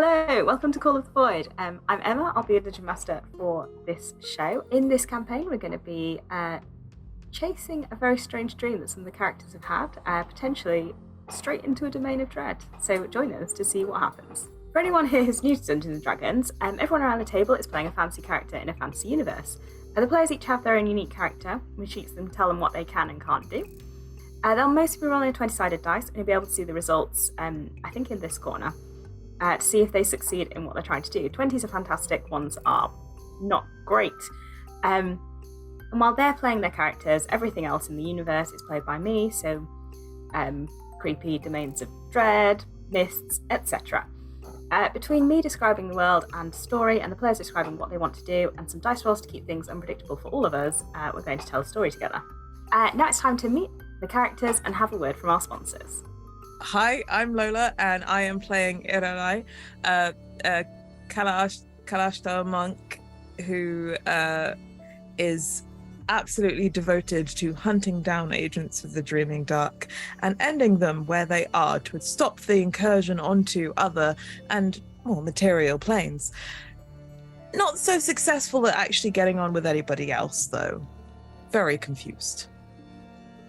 Hello, welcome to Call of the Void. I'm Emma, I'll be a Dungeon Master for this show. In this campaign, we're going to be chasing a very strange dream that some of the characters have had, potentially straight into a domain of dread. So join us to see what happens. For anyone here who's new to Dungeons & Dragons, everyone around the table is playing a fantasy character in a fantasy universe. The players each have their own unique character, which lets them tell them what they can and can't do. They'll mostly be rolling a 20-sided dice, and you'll be able to see the results, I think in this corner, to see if they succeed in what they're trying to do. 20s are fantastic, 1s are not great. And while they're playing their characters, everything else in the universe is played by me, so creepy domains of dread, mists, etc. Between me describing the world and story and the players describing what they want to do and some dice rolls to keep things unpredictable for all of us, we're going to tell a story together. Now it's time to meet the characters and have a word from our sponsors. Hi, I'm Lola, and I am playing Irarai, a Kalashta monk who is absolutely devoted to hunting down agents of the Dreaming Dark and ending them where they are to stop the incursion onto other and more material planes. Not so successful at actually getting on with anybody else, though. Very confused.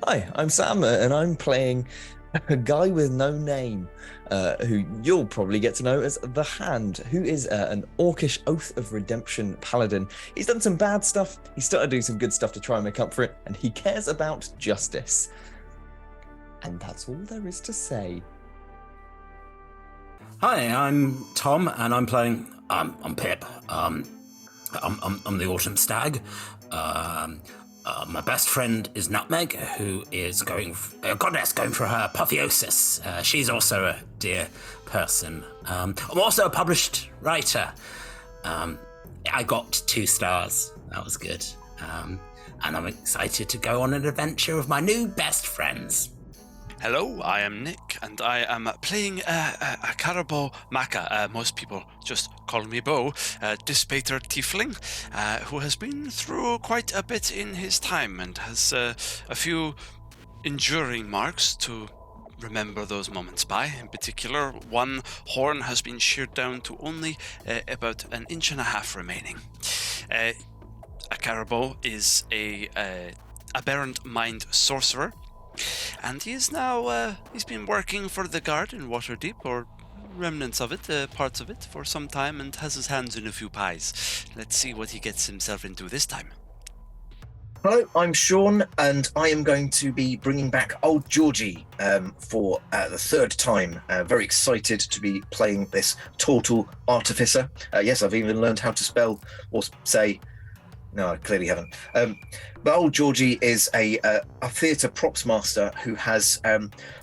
Hi, I'm Sam, and I'm playing a guy with no name, who you'll probably get to know as The Hand, who is an orcish Oath of Redemption paladin. He's done some bad stuff, he's started doing some good stuff to try and make up for it, and he cares about justice. And that's all there is to say. Hi, I'm Tom, and I'm playing. I'm Pip. I'm the Autumn Stag. My best friend is Nutmeg, who is going for her apotheosis. She's also a dear person. I'm also a published writer. I got 2 stars. That was good. And I'm excited to go on an adventure with my new best friends. Hello, I am Nick, and I am playing a Carabo Maka. Most people just call me Bo, Dissipator Tiefling, who has been through quite a bit in his time and has a few enduring marks to remember those moments by. In particular, one horn has been sheared down to only about 1.5 inches remaining. A Carabo is a aberrant mind sorcerer, and he is now, he's been working for the guard in Waterdeep, or remnants of it, parts of it, for some time, and has his hands in a few pies. Let's see what he gets himself into this time. Hello, I'm Sean, and I am going to be bringing back old Georgie for the 3rd time. Very excited to be playing this Tortle Artificer. Yes, I've even learned how to spell or say. No, I clearly haven't. But old Georgie is a theatre props master who has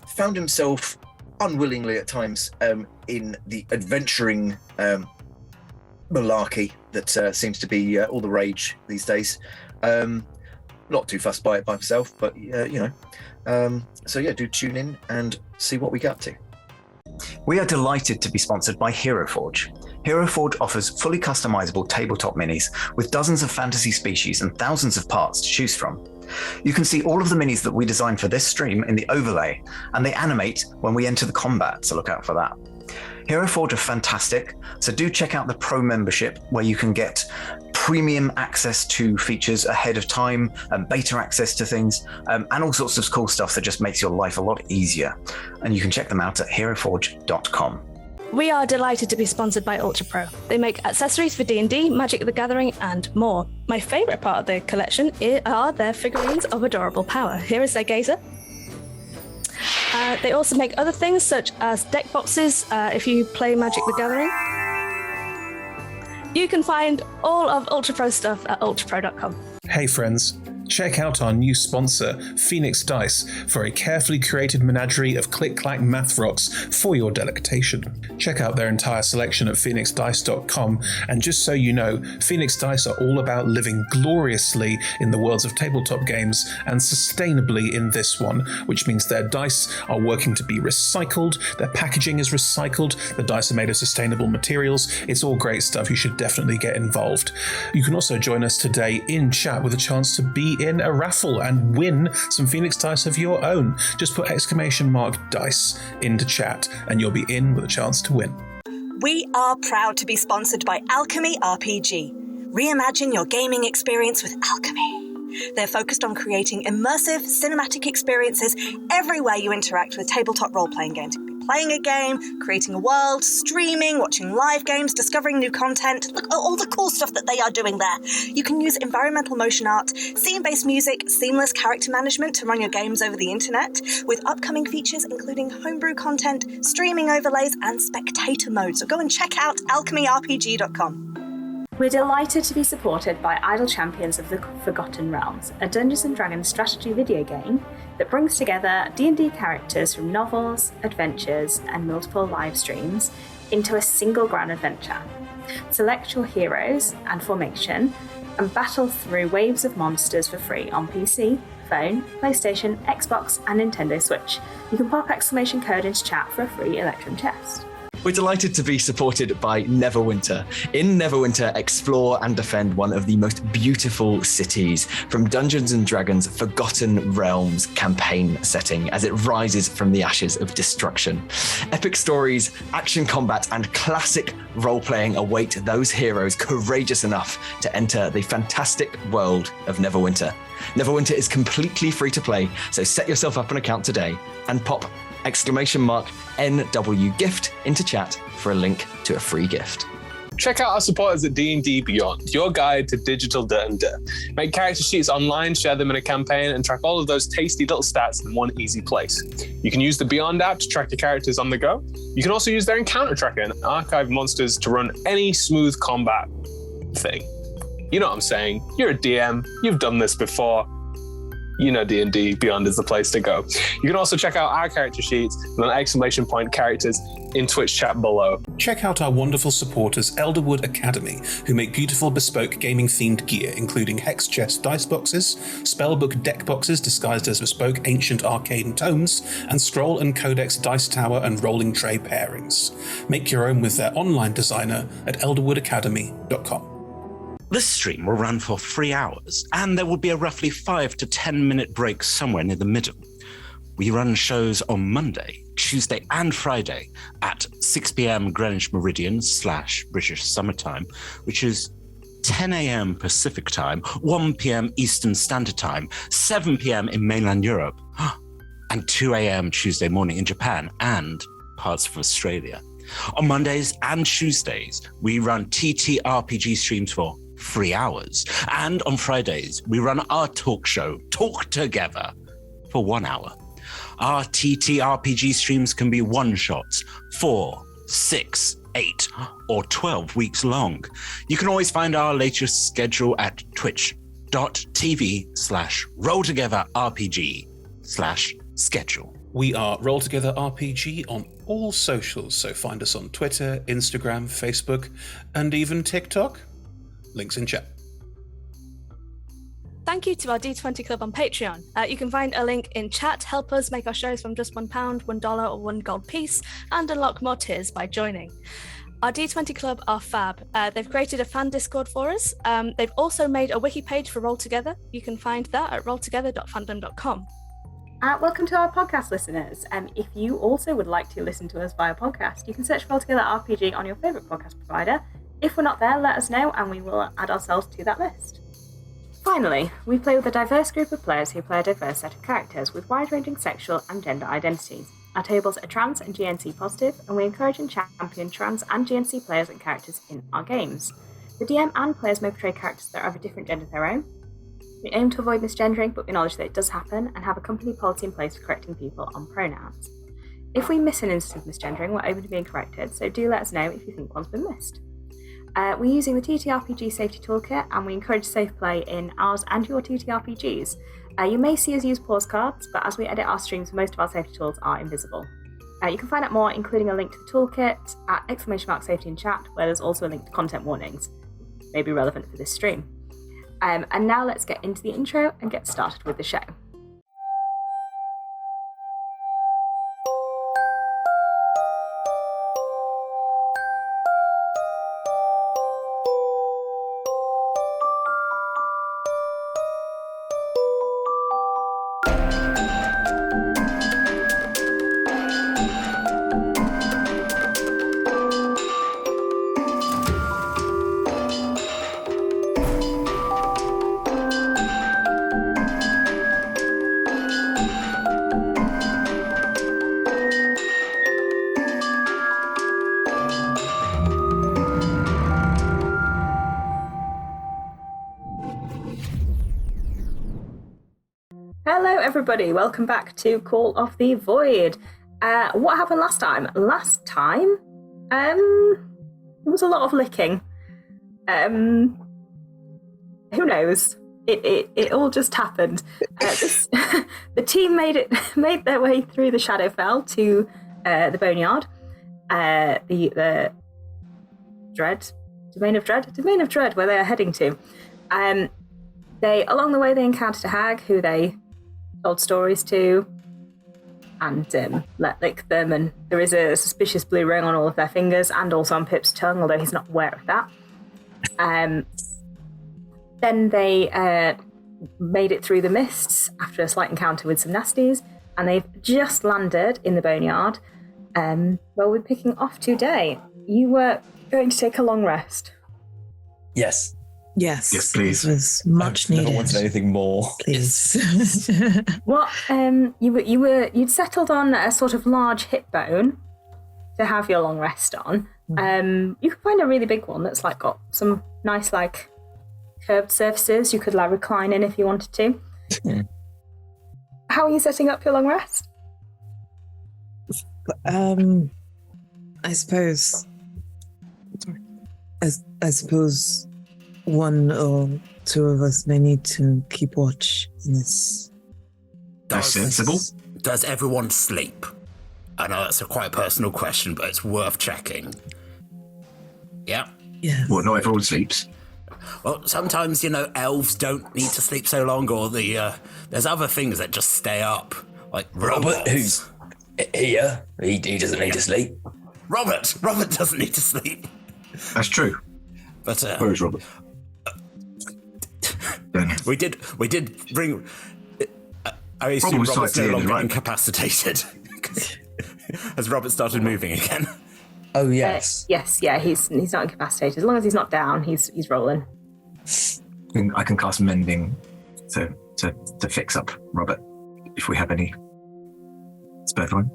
found himself unwillingly at times in the adventuring malarkey that seems to be all the rage these days. Not too fussed by it by himself, but so yeah, do tune in and see what we get up to. We are delighted to be sponsored by HeroForge. HeroForge offers fully customizable tabletop minis with dozens of fantasy species and thousands of parts to choose from. You can see all of the minis that we designed for this stream in the overlay, and they animate when we enter the combat, so look out for that. HeroForge are fantastic, so do check out the Pro membership where you can get premium access to features ahead of time, and beta access to things, and all sorts of cool stuff that just makes your life a lot easier. And you can check them out at heroforge.com. We are delighted to be sponsored by Ultra Pro. They make accessories for D&D, Magic the Gathering, and more. My favourite part of their collection are their figurines of adorable power. Here is their gazer. They also make other things such as deck boxes if you play Magic the Gathering. You can find all of Ultra Pro stuff at ultrapro.com. Hey friends, check out our new sponsor, Phoenix Dice, for a carefully curated menagerie of click-clack math rocks for your delectation. Check out their entire selection at phoenixdice.com, and just so you know, Phoenix Dice are all about living gloriously in the worlds of tabletop games and sustainably in this one, which means their dice are working to be recycled, their packaging is recycled, the dice are made of sustainable materials. It's all great stuff. You should definitely get involved. You can also join us today in chat with a chance to be in a raffle and win some Phoenix Dice of your own. Just put !dice into chat and you'll be in with a chance to win. We are proud to be sponsored by Alchemy RPG. Reimagine your gaming experience with Alchemy. They're focused on creating immersive, cinematic experiences everywhere you interact with tabletop role-playing games. You could be playing a game, creating a world, streaming, watching live games, discovering new content. Look at all the cool stuff that they are doing there. You can use environmental motion art, scene-based music, seamless character management to run your games over the internet, with upcoming features including homebrew content, streaming overlays, and spectator mode. So go and check out alchemyrpg.com. We're delighted to be supported by Idle Champions of the Forgotten Realms, a Dungeons & Dragons strategy video game that brings together D&D characters from novels, adventures, and multiple live streams into a single grand adventure. Select your heroes and formation and battle through waves of monsters for free on PC, phone, PlayStation, Xbox, and Nintendo Switch. You can pop exclamation code into chat for a free Electrum chest. We're delighted to be supported by Neverwinter. In Neverwinter, explore and defend one of the most beautiful cities from Dungeons & Dragons' Forgotten Realms campaign setting as it rises from the ashes of destruction. Epic stories, action combat, and classic role-playing await those heroes courageous enough to enter the fantastic world of Neverwinter. Neverwinter is completely free to play, so set yourself up an account today and pop !NW gift into chat for a link to a free gift. Check out our supporters at D&D Beyond, your guide to digital D&D. Make character sheets online, share them in a campaign, and track all of those tasty little stats in one easy place. You can use the Beyond app to track your characters on the go. You can also use their encounter tracker and archive monsters to run any smooth combat thing. You know what I'm saying. You're a DM. You've done this before. You know D&D Beyond is the place to go. You can also check out our character sheets and an ! Characters in Twitch chat below. Check out our wonderful supporters, Elderwood Academy, who make beautiful bespoke gaming-themed gear, including hex chest dice boxes, spellbook deck boxes disguised as bespoke ancient arcane tomes, and scroll and codex dice tower and rolling tray pairings. Make your own with their online designer at elderwoodacademy.com. This stream will run for 3 hours, and there will be a roughly 5 to 10 minute break somewhere near the middle. We run shows on Monday, Tuesday, and Friday at 6 p.m. Greenwich Meridian / British Summertime, which is 10 a.m. Pacific Time, 1 p.m. Eastern Standard Time, 7 p.m. in mainland Europe, and 2 a.m. Tuesday morning in Japan and parts of Australia. On Mondays and Tuesdays, we run TTRPG streams for 3 hours. And on Fridays, we run our talk show, Talk Together, for 1 hour. Our TTRPG streams can be one-shots, 4, 6, 8, or 12 weeks long. You can always find our latest schedule at twitch.tv/rolltogetherrpg/schedule. We are Roll Together RPG on all socials, so find us on Twitter, Instagram, Facebook, and even TikTok. Links in chat. Thank you to our D20 Club on Patreon. You can find a link in chat. Help us make our shows from just £1, $1, or £1 gold piece, and unlock more tiers by joining. Our D20 Club are fab. They've created a fan Discord for us. They've also made a wiki page for Roll Together. You can find that at rolltogether.fandom.com. Welcome to our podcast listeners. If you also would like to listen to us via podcast, you can search for Roll Together RPG on your favourite podcast provider. If we're not there, let us know and we will add ourselves to that list. Finally, we play with a diverse group of players who play a diverse set of characters with wide-ranging sexual and gender identities. Our tables are trans and GNC positive, and we encourage and champion trans and GNC players and characters in our games. The DM and players may portray characters that are of a different gender to their own. We aim to avoid misgendering, but we acknowledge that it does happen and have a company policy in place for correcting people on pronouns. If we miss an instance of misgendering, we're open to being corrected, so do let us know if you think one's been missed. We're using the TTRPG Safety Toolkit, and we encourage safe play in ours and your TTRPGs. You may see us use pause cards, but as we edit our streams, most of our safety tools are invisible. You can find out more, including a link to the toolkit, at !safety in chat, where there's also a link to content warnings. May be relevant for this stream. And now let's get into the intro and get started with the show. Hello, everybody. Welcome back to Call of the Void. What happened last time? Last time, there was a lot of licking. Who knows? It all just happened. The team made their way through the Shadowfell to the Boneyard, the Domain of Dread, where they are heading to. Along the way, they encountered a hag who they told stories to and let lick them. And there is a suspicious blue ring on all of their fingers and also on Pip's tongue, although he's not aware of that. Then they made it through the mists after a slight encounter with some nasties, and they've just landed in the Boneyard. Well, we're picking off today. You were going to take a long rest. Yes. Yes. Yes, please. It was much needed. Never wanted anything more. Please. What you'd settled on a sort of large hip bone to have your long rest on. You could find a really big one that's like got some nice like curved surfaces you could like recline in if you wanted to. How are you setting up your long rest? I suppose. I suppose one or two of us may need to keep watch in this. That's sensible. Does everyone sleep? I know that's a quite personal question, but it's worth checking. Yeah? Yeah. Well, not everyone sleeps. Well, sometimes, elves don't need to sleep so long, or there's other things that just stay up, like Robert, robots. who's here, he doesn't need to sleep. Robert doesn't need to sleep. That's true. But Where is Robert? we did bring. I assume was Robert's like no the longer end, right? incapacitated. Has Robert started moving again? Oh, yes. Yes, yeah, he's not incapacitated. As long as he's not down, he's rolling. I can cast mending to fix up Robert if we have any spare time.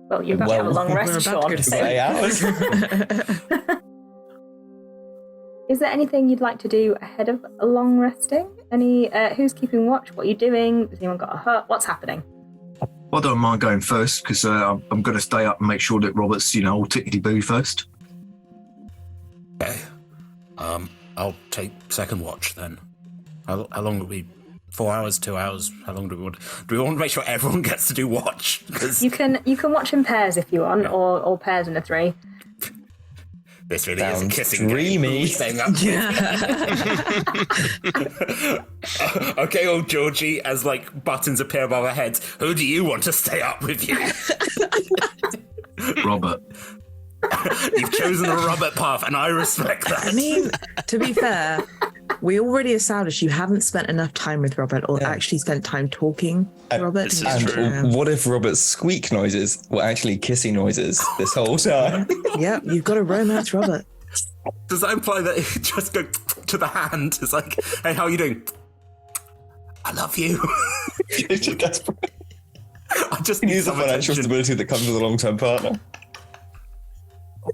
Well, you're about to have a long rest, Sean. Say hours. Is there anything you'd like to do ahead of a long resting? Who's keeping watch? What are you doing? Has anyone got a hurt? What's happening? I don't mind going first because I'm going to stay up and make sure that Robert's, all tickety-boo first. Okay. I'll take second watch then. How long will we? 4 hours, 2 hours? How long do we want? Do we want to make sure everyone gets to do watch? You can watch in pairs if you want, or pairs in a 3. This really is a Sounds kissing dreamy. game. Staying up. Okay, old Georgie, as like buttons appear above our heads, who do you want to stay up with you? Robert. You've chosen the Robert path, and I respect that. I mean, to be fair, we already established you haven't spent enough time with Robert or actually spent time talking to Robert. this is And true. what if Robert's squeak noises were actually kissing noises this whole time? Yep, you've got to romance Robert. Does that imply that you just go to the hand? It's like, hey, how are you doing? I love you. It's just desperate. I just He need needs the some financial attention. stability that comes with a long-term partner.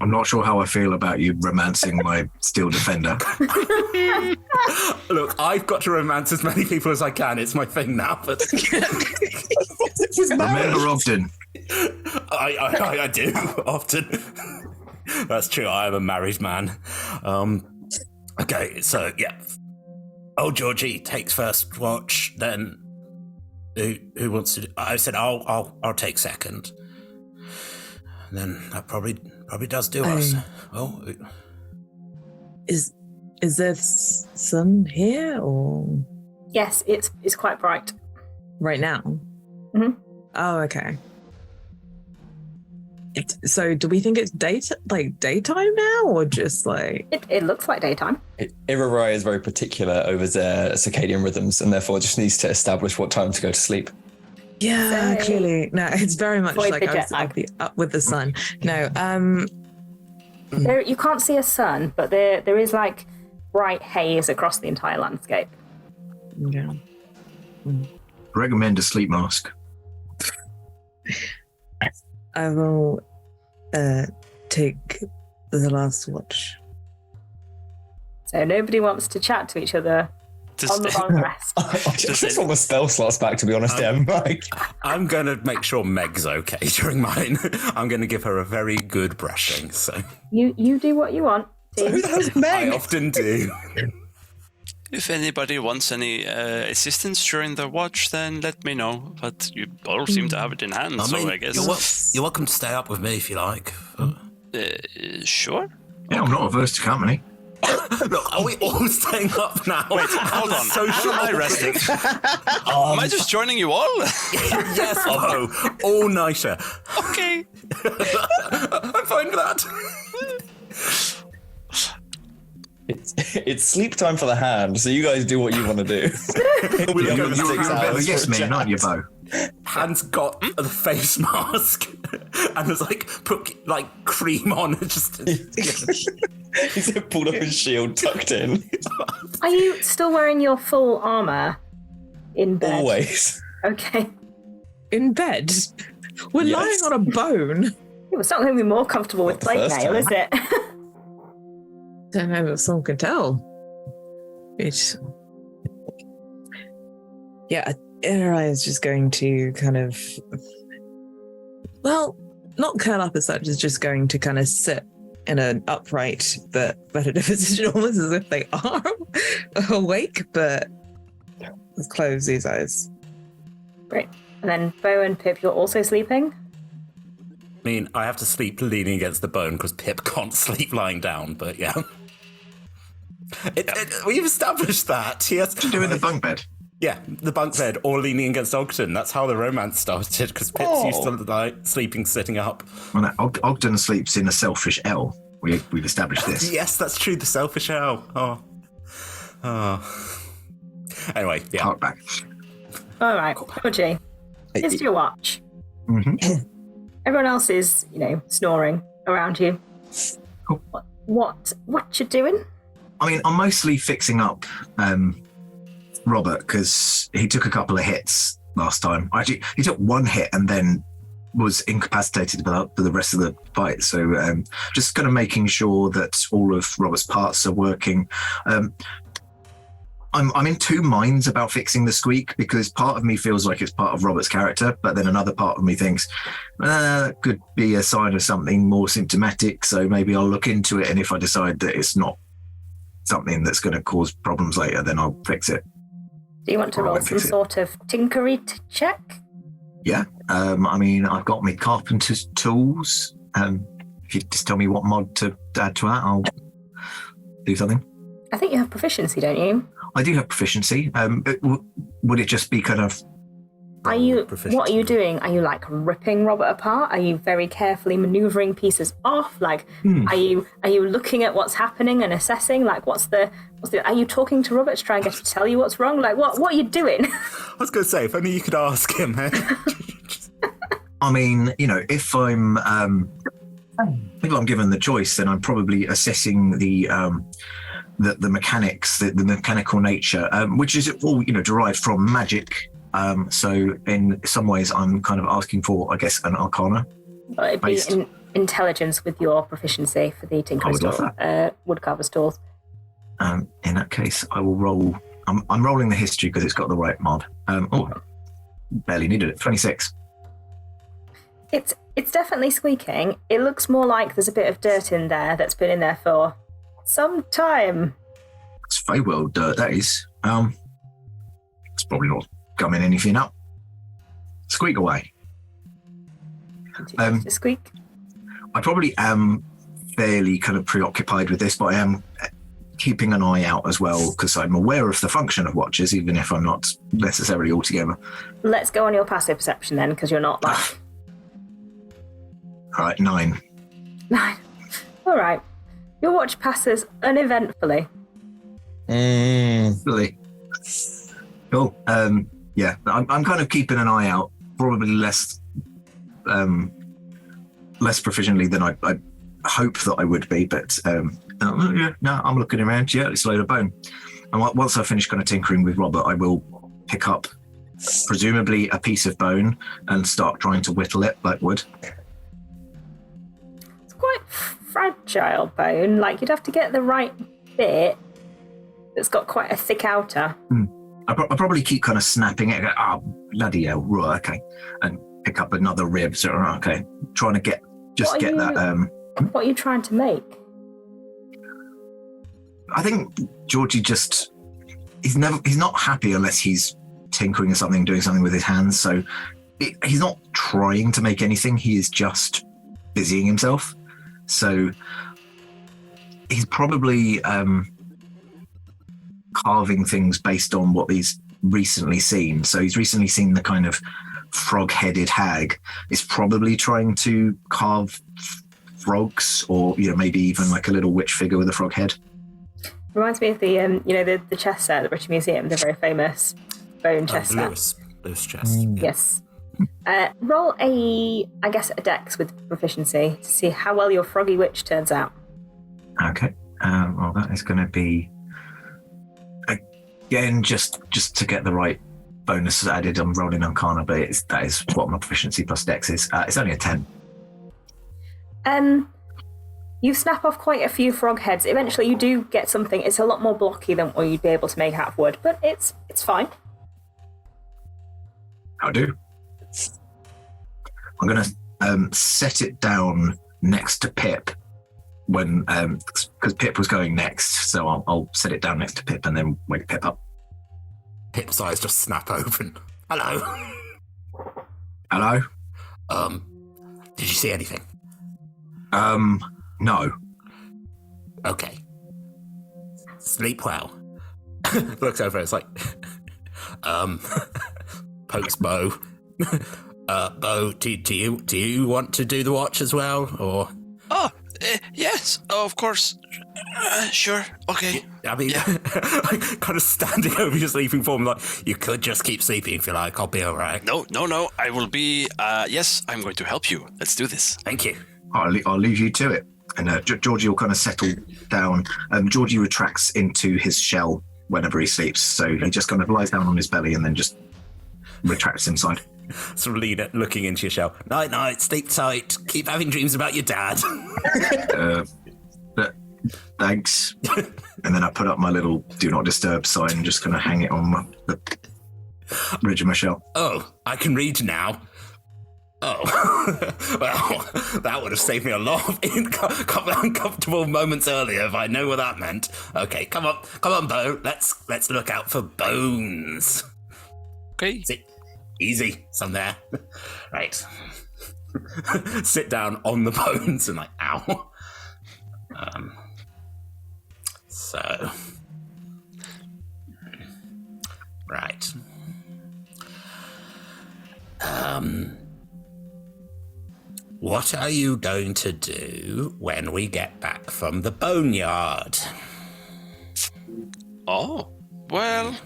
I'm not sure how I feel about you romancing my steel defender. Look, I've got to romance as many people as I can. It's my thing now. But Remember Ogden. I do often. That's true. I am a married man. Okay, so yeah. Old Georgie takes first watch. Then who wants to? I said I'll take second. And then that probably does do us. Oh, Is there sun here or Yes, it's quite bright. right now? Mhm. Oh, okay. So do we think it's daytime now, or just like? It looks like daytime. Irarai is very particular over their circadian rhythms and therefore just needs to establish what time to go to sleep. Yeah, Say- clearly. No, it's very much Avoid like the I jet was lag. up with the sun. No, There, you can't see a sun, but there is like bright haze across the entire landscape. yeah. Recommend a sleep mask. I will take the last watch. So nobody wants to chat to each other on the long rest. I just want my spell slots back, to be honest, Em. Like, I'm going to make sure Meg's okay during mine. I'm going to give her a very good brushing. So You do what you want. who the hell's Meg? I often do. If anybody wants any assistance during the watch, then let me know. But you all seem to have it in hand, I guess. You're welcome to stay up with me if you like. Sure. Yeah, I'm not averse to company. Look, are we all staying up now? Wait, hold on. Social How am I resting? Am I just joining you all? Yes, all nighter. Okay. I'm fine with that. It's sleep time for the hand, so you guys do what you want to do. You're a bit of a yes man, aren't you, Bo? Hand's got the face mask and has put cream on and just. He's pulled up his shield, tucked in. Are you still wearing your full armor in bed? Always. Okay. In bed? We're Yes. lying on a bone. Yeah, it's not going to be more comfortable with the plate first mail, time. is it? Don't know if someone can tell. It's... Yeah, Ira is just going to kind of... Well, not curl up as such, is just going to kind of sit in an upright but repetitive position, almost as if they are awake, but close these eyes. Great. And then Bo and Pip, you're also sleeping? I mean, I have to sleep leaning against the bone because Pip can't sleep lying down, but yeah. We've established that. He has to do in the bunk bed. Yeah, the bunk bed or leaning against Ogden. That's how the romance started because Pip's used to sleeping sitting up. Well, no, Ogden sleeps in a selfish L. We've established this. Yes, that's true. The selfish L. Anyway, yeah. Hark back. All right, Georgie, it's your watch. Mm-hmm. Everyone else is, snoring around you. Cool. What you doing? I mean, I'm mostly fixing up Robert because he took a couple of hits last time. Actually, he took one hit and then was incapacitated for the rest of the fight. So just kind of making sure that all of Robert's parts are working. I'm in two minds about fixing the squeak because part of me feels like it's part of Robert's character, but then another part of me thinks that could be a sign of something more symptomatic. So maybe I'll look into it, and if I decide that it's not something that's going to cause problems later, then I'll fix it. Do you want to roll some sort of tinkery check? Yeah. I mean, I've got my carpenter's tools. If you just tell me what mod to add to that, I'll do something. I think you have proficiency, don't you? I do have proficiency. Would it just be kind of... What are you doing? Are you ripping Robert apart? Are you very carefully maneuvering pieces off? Are you looking at what's happening and assessing? What's the are you talking to Robert to try and get him to tell you what's wrong? What are you doing? I was going to say, if only you could ask him. I mean, if I'm given the choice, then I'm probably assessing the mechanics, the mechanical nature, which is all derived from magic. So in some ways, I'm kind of asking for, I guess, an arcana. Well, it'd be intelligence with your proficiency for the tinkerer's woodcarver's tools. In that case, I will roll. I'm rolling the history because it's got the right mod. Barely needed it. 26. It's definitely squeaking. It looks more like there's a bit of dirt in there that's been in there for some time. It's Feywild dirt, that is. It's probably not gumming anything up. Squeak away. Squeak. I probably am fairly kind of preoccupied with this, but I am keeping an eye out as well because I'm aware of the function of watches, even if I'm not necessarily altogether. Let's go on your passive perception then, because you're not All right, 9. 9. All right. Your watch passes uneventfully. Really? Cool. Yeah, I'm kind of keeping an eye out, probably less proficiently than I hope that I would be, but yeah, no, I'm looking around. Yeah, it's a load of bone. And once I finish kind of tinkering with Robert, I will pick up presumably a piece of bone and start trying to whittle it like wood. It's quite fragile bone. You'd have to get the right bit. that's got quite a thick outer. I'll probably keep kind of snapping it. Oh, bloody hell, right, okay. And pick up another rib. So, okay, trying to get that. What are you trying to make? I think Georgie he's not happy unless he's tinkering or something, doing something with his hands. So he's not trying to make anything. He is just busying himself. So he's probably carving things based on what he's recently seen. So he's recently seen the kind of frog-headed hag. Is probably trying to carve frogs, or maybe even like a little witch figure with a frog head. Reminds me of the the chess set at the British Museum, the very famous bone chess set. Lewis chess. Yes. Roll a dex with proficiency to see how well your froggy witch turns out. Okay. Well, that is going to be again just to get the right bonus added. I'm rolling Arcana, but that is what my proficiency plus dex is. It's only a 10. You snap off quite a few frog heads. Eventually, you do get something. It's a lot more blocky than what you'd be able to make out of wood, but it's fine. I'll do. I'm going to set it down next to Pip when because Pip was going next, so I'll set it down next to Pip and then wake Pip up. Pip's eyes just snap open. Hello. Hello. Did you see anything? No. Okay. Sleep well. Looks over, it's like, pokes Bo. Bo, do you want to do the watch as well, or? Oh, yes, of course. Sure, okay. I mean, kind of standing over your sleeping form, like, you could just keep sleeping if you like, I'll be all right. No, I will be, yes, I'm going to help you. Let's do this. Thank you. I'll leave you to it. And Georgie will kind of settle down. Georgie retracts into his shell whenever he sleeps. So he just kind of lies down on his belly and then just retracts inside. Sort of looking into your shell. Night, sleep tight. Keep having dreams about your dad. Thanks. And then I put up my little do not disturb sign and just kind of hang it on the ridge of my shell. Oh, I can read now. Oh, well, that would have saved me a lot of couple of uncomfortable moments earlier if I know what that meant. Okay, come on, Bo. Let's look out for bones. Okay. Easy, some there. Right. Sit down on the bones and like, ow. So. Right. What are you going to do when we get back from the Boneyard? Oh, well,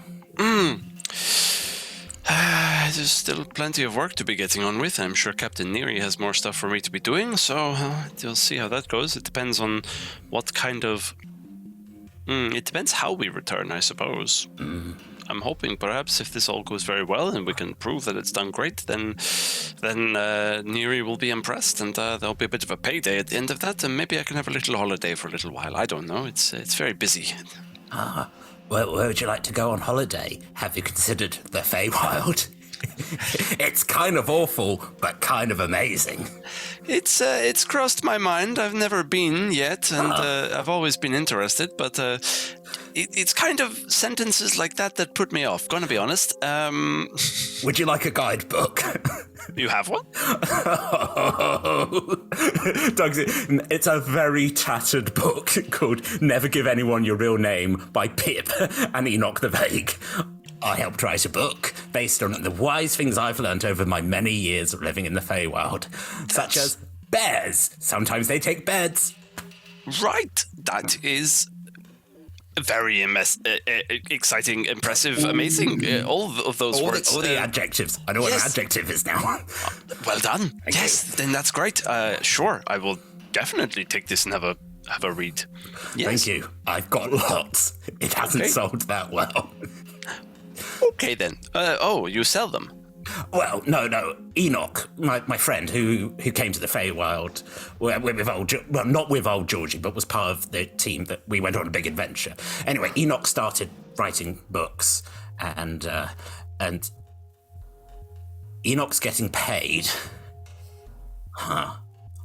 there's still plenty of work to be getting on with. I'm sure Captain Neary has more stuff for me to be doing, so you'll see how that goes. It depends on what kind of... it depends how we return, I suppose. I'm hoping perhaps if this all goes very well and we can prove that it's done great, then Neary will be impressed and there'll be a bit of a payday at the end of that, and maybe I can have a little holiday for a little while. I don't know. It's very busy. Where would you like to go on holiday? Have you considered the Feywild? It's kind of awful, but kind of amazing. It's crossed my mind. I've never been yet, and I've always been interested, but it's kind of sentences like that put me off, gonna be honest. Would you like a guidebook? You have one? Doug's, it's a very tattered book called Never Give Anyone Your Real Name by Pip and Enoch the Vague. I helped write a book based on the wise things I've learned over my many years of living in the Feywild, such as bears. Sometimes they take beds. Right. That is very exciting, impressive, amazing. All of those words. All the adjectives. I know what an adjective is now. Well done. Thank you. Then that's great. Sure, I will definitely take this and have a read. Yes. Thank you. I've got lots. It hasn't sold that well. Okay then. You sell them? Well, no. Enoch, my friend who came to the Feywild, not with old Georgie, but was part of the team that we went on a big adventure. Anyway, Enoch started writing books, and Enoch's getting paid. Huh.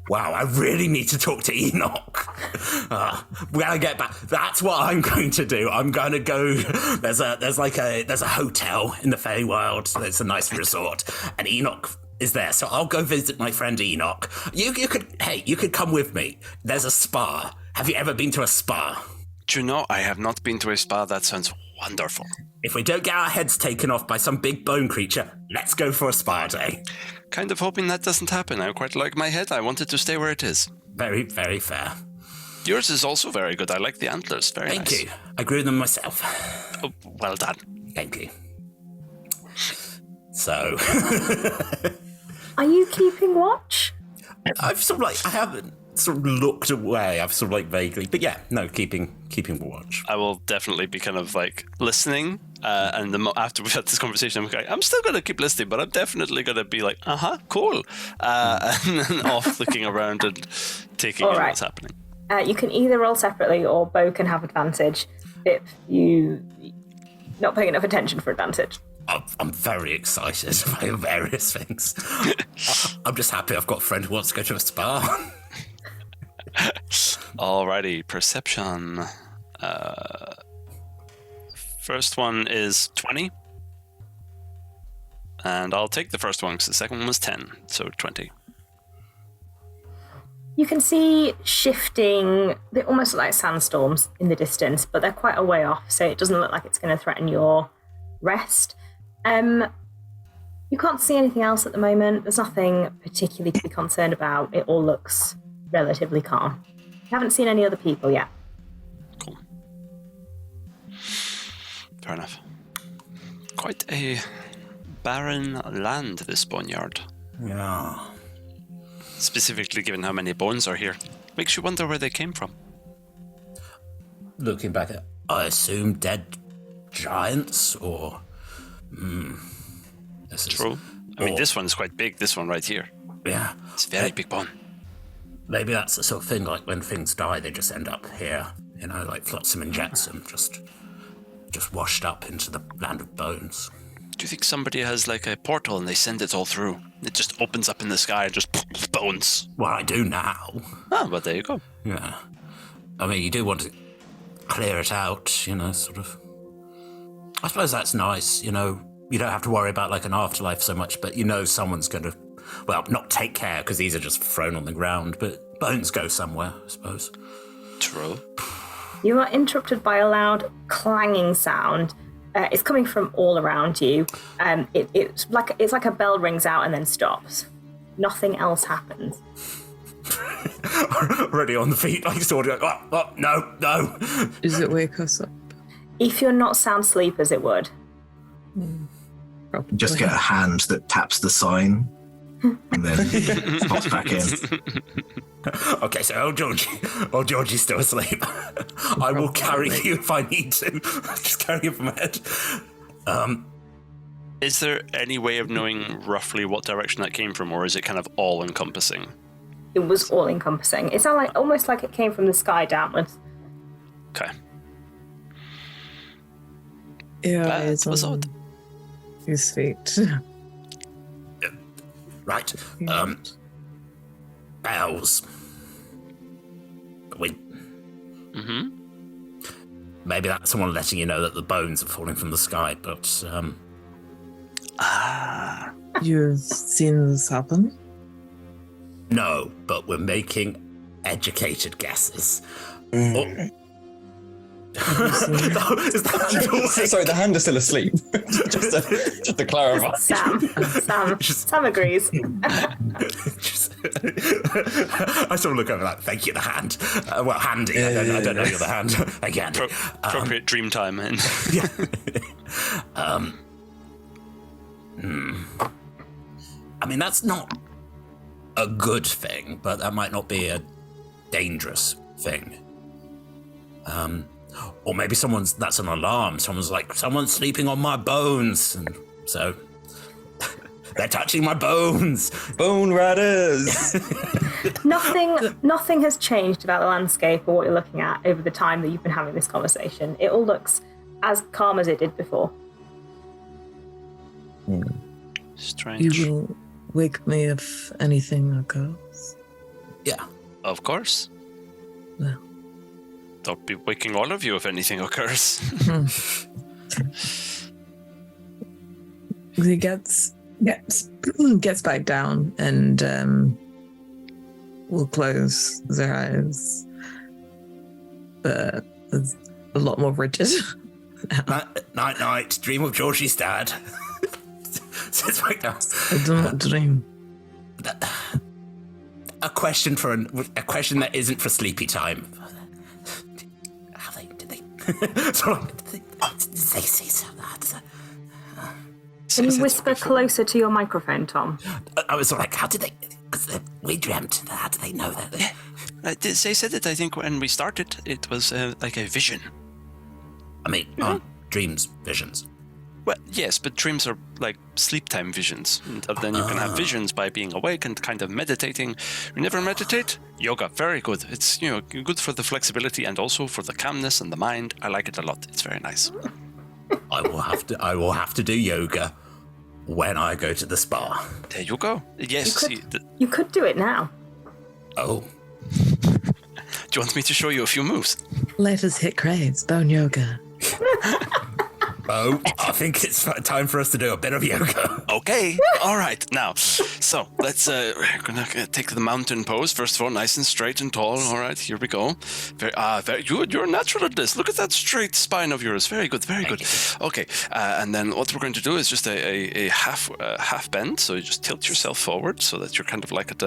Wow, I really need to talk to Enoch. When I get back, that's what I'm going to do. I'm going to go. There's a hotel in the Feywild. There's a nice resort, and Enoch is there. So I'll go visit my friend Enoch. You could come with me. There's a spa. Have you ever been to a spa? Do you know, I have not been to a spa. That sounds wonderful. If we don't get our heads taken off by some big bone creature, let's go for a spa day. Kind of hoping that doesn't happen. I quite like my head. I want it to stay where it is. Very, very fair. Yours is also very good. I like the antlers. Very nice. Thank you. I grew them myself. Oh, well done. Thank you. So... Are you keeping watch? I haven't sort of looked away. I've sort of vaguely... But yeah, no, keeping watch. I will definitely be kind of listening. And after we've had this conversation, I'm still going to keep listening, but I'm definitely going to be cool. And then off looking around and taking in what's happening. You can either roll separately or Bo can have advantage if you not paying enough attention for advantage. I'm very excited by various things. I'm just happy I've got a friend who wants to go to a spa. Alrighty, perception. First one is 20. And I'll take the first one because the second one was 10, so 20. You can see shifting, they almost look like sandstorms in the distance, but they're quite a way off, so it doesn't look like it's going to threaten your rest. You can't see anything else at the moment. There's nothing particularly to be concerned about. It all looks relatively calm. You haven't seen any other people yet. Cool. Fair enough. Quite a barren land, this Boneyard. Yeah. Specifically given how many bones are here. Makes you wonder where they came from. Looking back at, I assume, dead giants, or... True. I mean, this one is quite big, this one right here. Yeah. It's a very big bone. Maybe that's the sort of thing, when things die, they just end up here, like Flotsam and Jetsam, just washed up into the land of bones. Do you think somebody has a portal and they send it all through? It just opens up in the sky and just bones. Well, I do now. Oh, but there you go. Yeah. I mean, you do want to clear it out, sort of. I suppose that's nice, you don't have to worry about an afterlife so much, but someone's going to, not take care because these are just thrown on the ground, but bones go somewhere, I suppose. True. You are interrupted by a loud clanging sound. It's coming from all around you. It's like a bell rings out and then stops. Nothing else happens. Already on the feet, sort of no. Does it wake us up? If you're not sound sleepers, it would. Probably. Just get a hand that taps the sign and then pops back in. Okay, so old Georgie's still asleep. I will carry you if I need to. Just carry you from my head. Is there any way of knowing roughly what direction that came from, or is it kind of all-encompassing? It was all-encompassing. It's almost like it came from the sky downwards. Okay. Yeah, That was odd. His feet. Right. Bells. Maybe that's someone letting you know that the bones are falling from the sky, but You've seen this happen? no, but we're making educated guesses. Sorry, the hand is still asleep. just to clarify. Sam agrees. I sort of look over that. Thank you, the hand. Handy. I don't know you're the hand. Thank you, Handy. Appropriate dream time. And Yeah. I mean, that's not a good thing, but that might not be a dangerous thing. Or maybe that's an alarm. Someone's sleeping on my bones. And so They're touching my bones. Bone Riders. Nothing has changed about the landscape or what you're looking at over the time that you've been having this conversation. It all looks as calm as it did before. Strange. You will wake me if anything occurs. Yeah. Of course. Well. I'll be waking all of you if anything occurs. He gets back down and will close their eyes, but it's a lot more rigid. Night. Dream of Georgie's dad. Sits back down. I do not dream. A question that isn't for sleepy time. Did they say something? Can you whisper closer to your microphone, Tom? I was like, how did they? Because we dreamt. How do they know that? They said it, I think, when we started, it was like a vision. I mean, dreams, visions. Well, yes, but dreams are like sleep time visions. And then you can have visions by being awake and kind of meditating. You never meditate? Yoga, very good. It's, good for the flexibility and also for the calmness and the mind. I like it a lot. It's very nice. I will have to do yoga when I go to the spa. There you go. Yes. You could do it now. Oh. Do you want me to show you a few moves? Let us hit craves, bone yoga. Oh, I think it's time for us to do a bit of yoga. Okay, all right. Now, so let's, we're gonna take the mountain pose. First of all, nice and straight and tall. All right, here we go. Very good. You're natural at this. Look at that straight spine of yours. Very good, very good. Okay, and then what we're going to do is just a half bend. So you just tilt yourself forward so that you're kind of like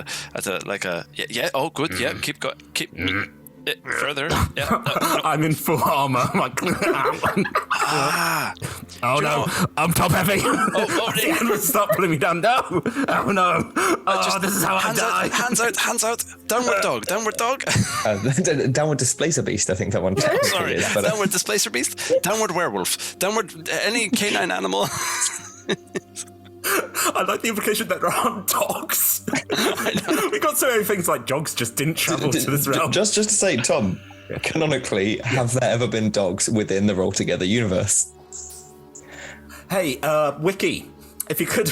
yeah. Oh, good. Yeah, keep going. Further. Yeah. I'm in full armor. I'm like, oh no, I'm top heavy. Stop pulling me down. No. Oh no. Oh, this is how I die. Hands out. Downward dog. Downward Displacer Beast, I think that one. Sorry. Is, but, downward Displacer Beast. Downward werewolf. Downward any canine animal. I like the implication that there aren't dogs. We got so many things like dogs just didn't travel to this realm. Just to say, Tom, canonically, have there ever been dogs within the Roll Together universe? Hey, Wiki, if you could...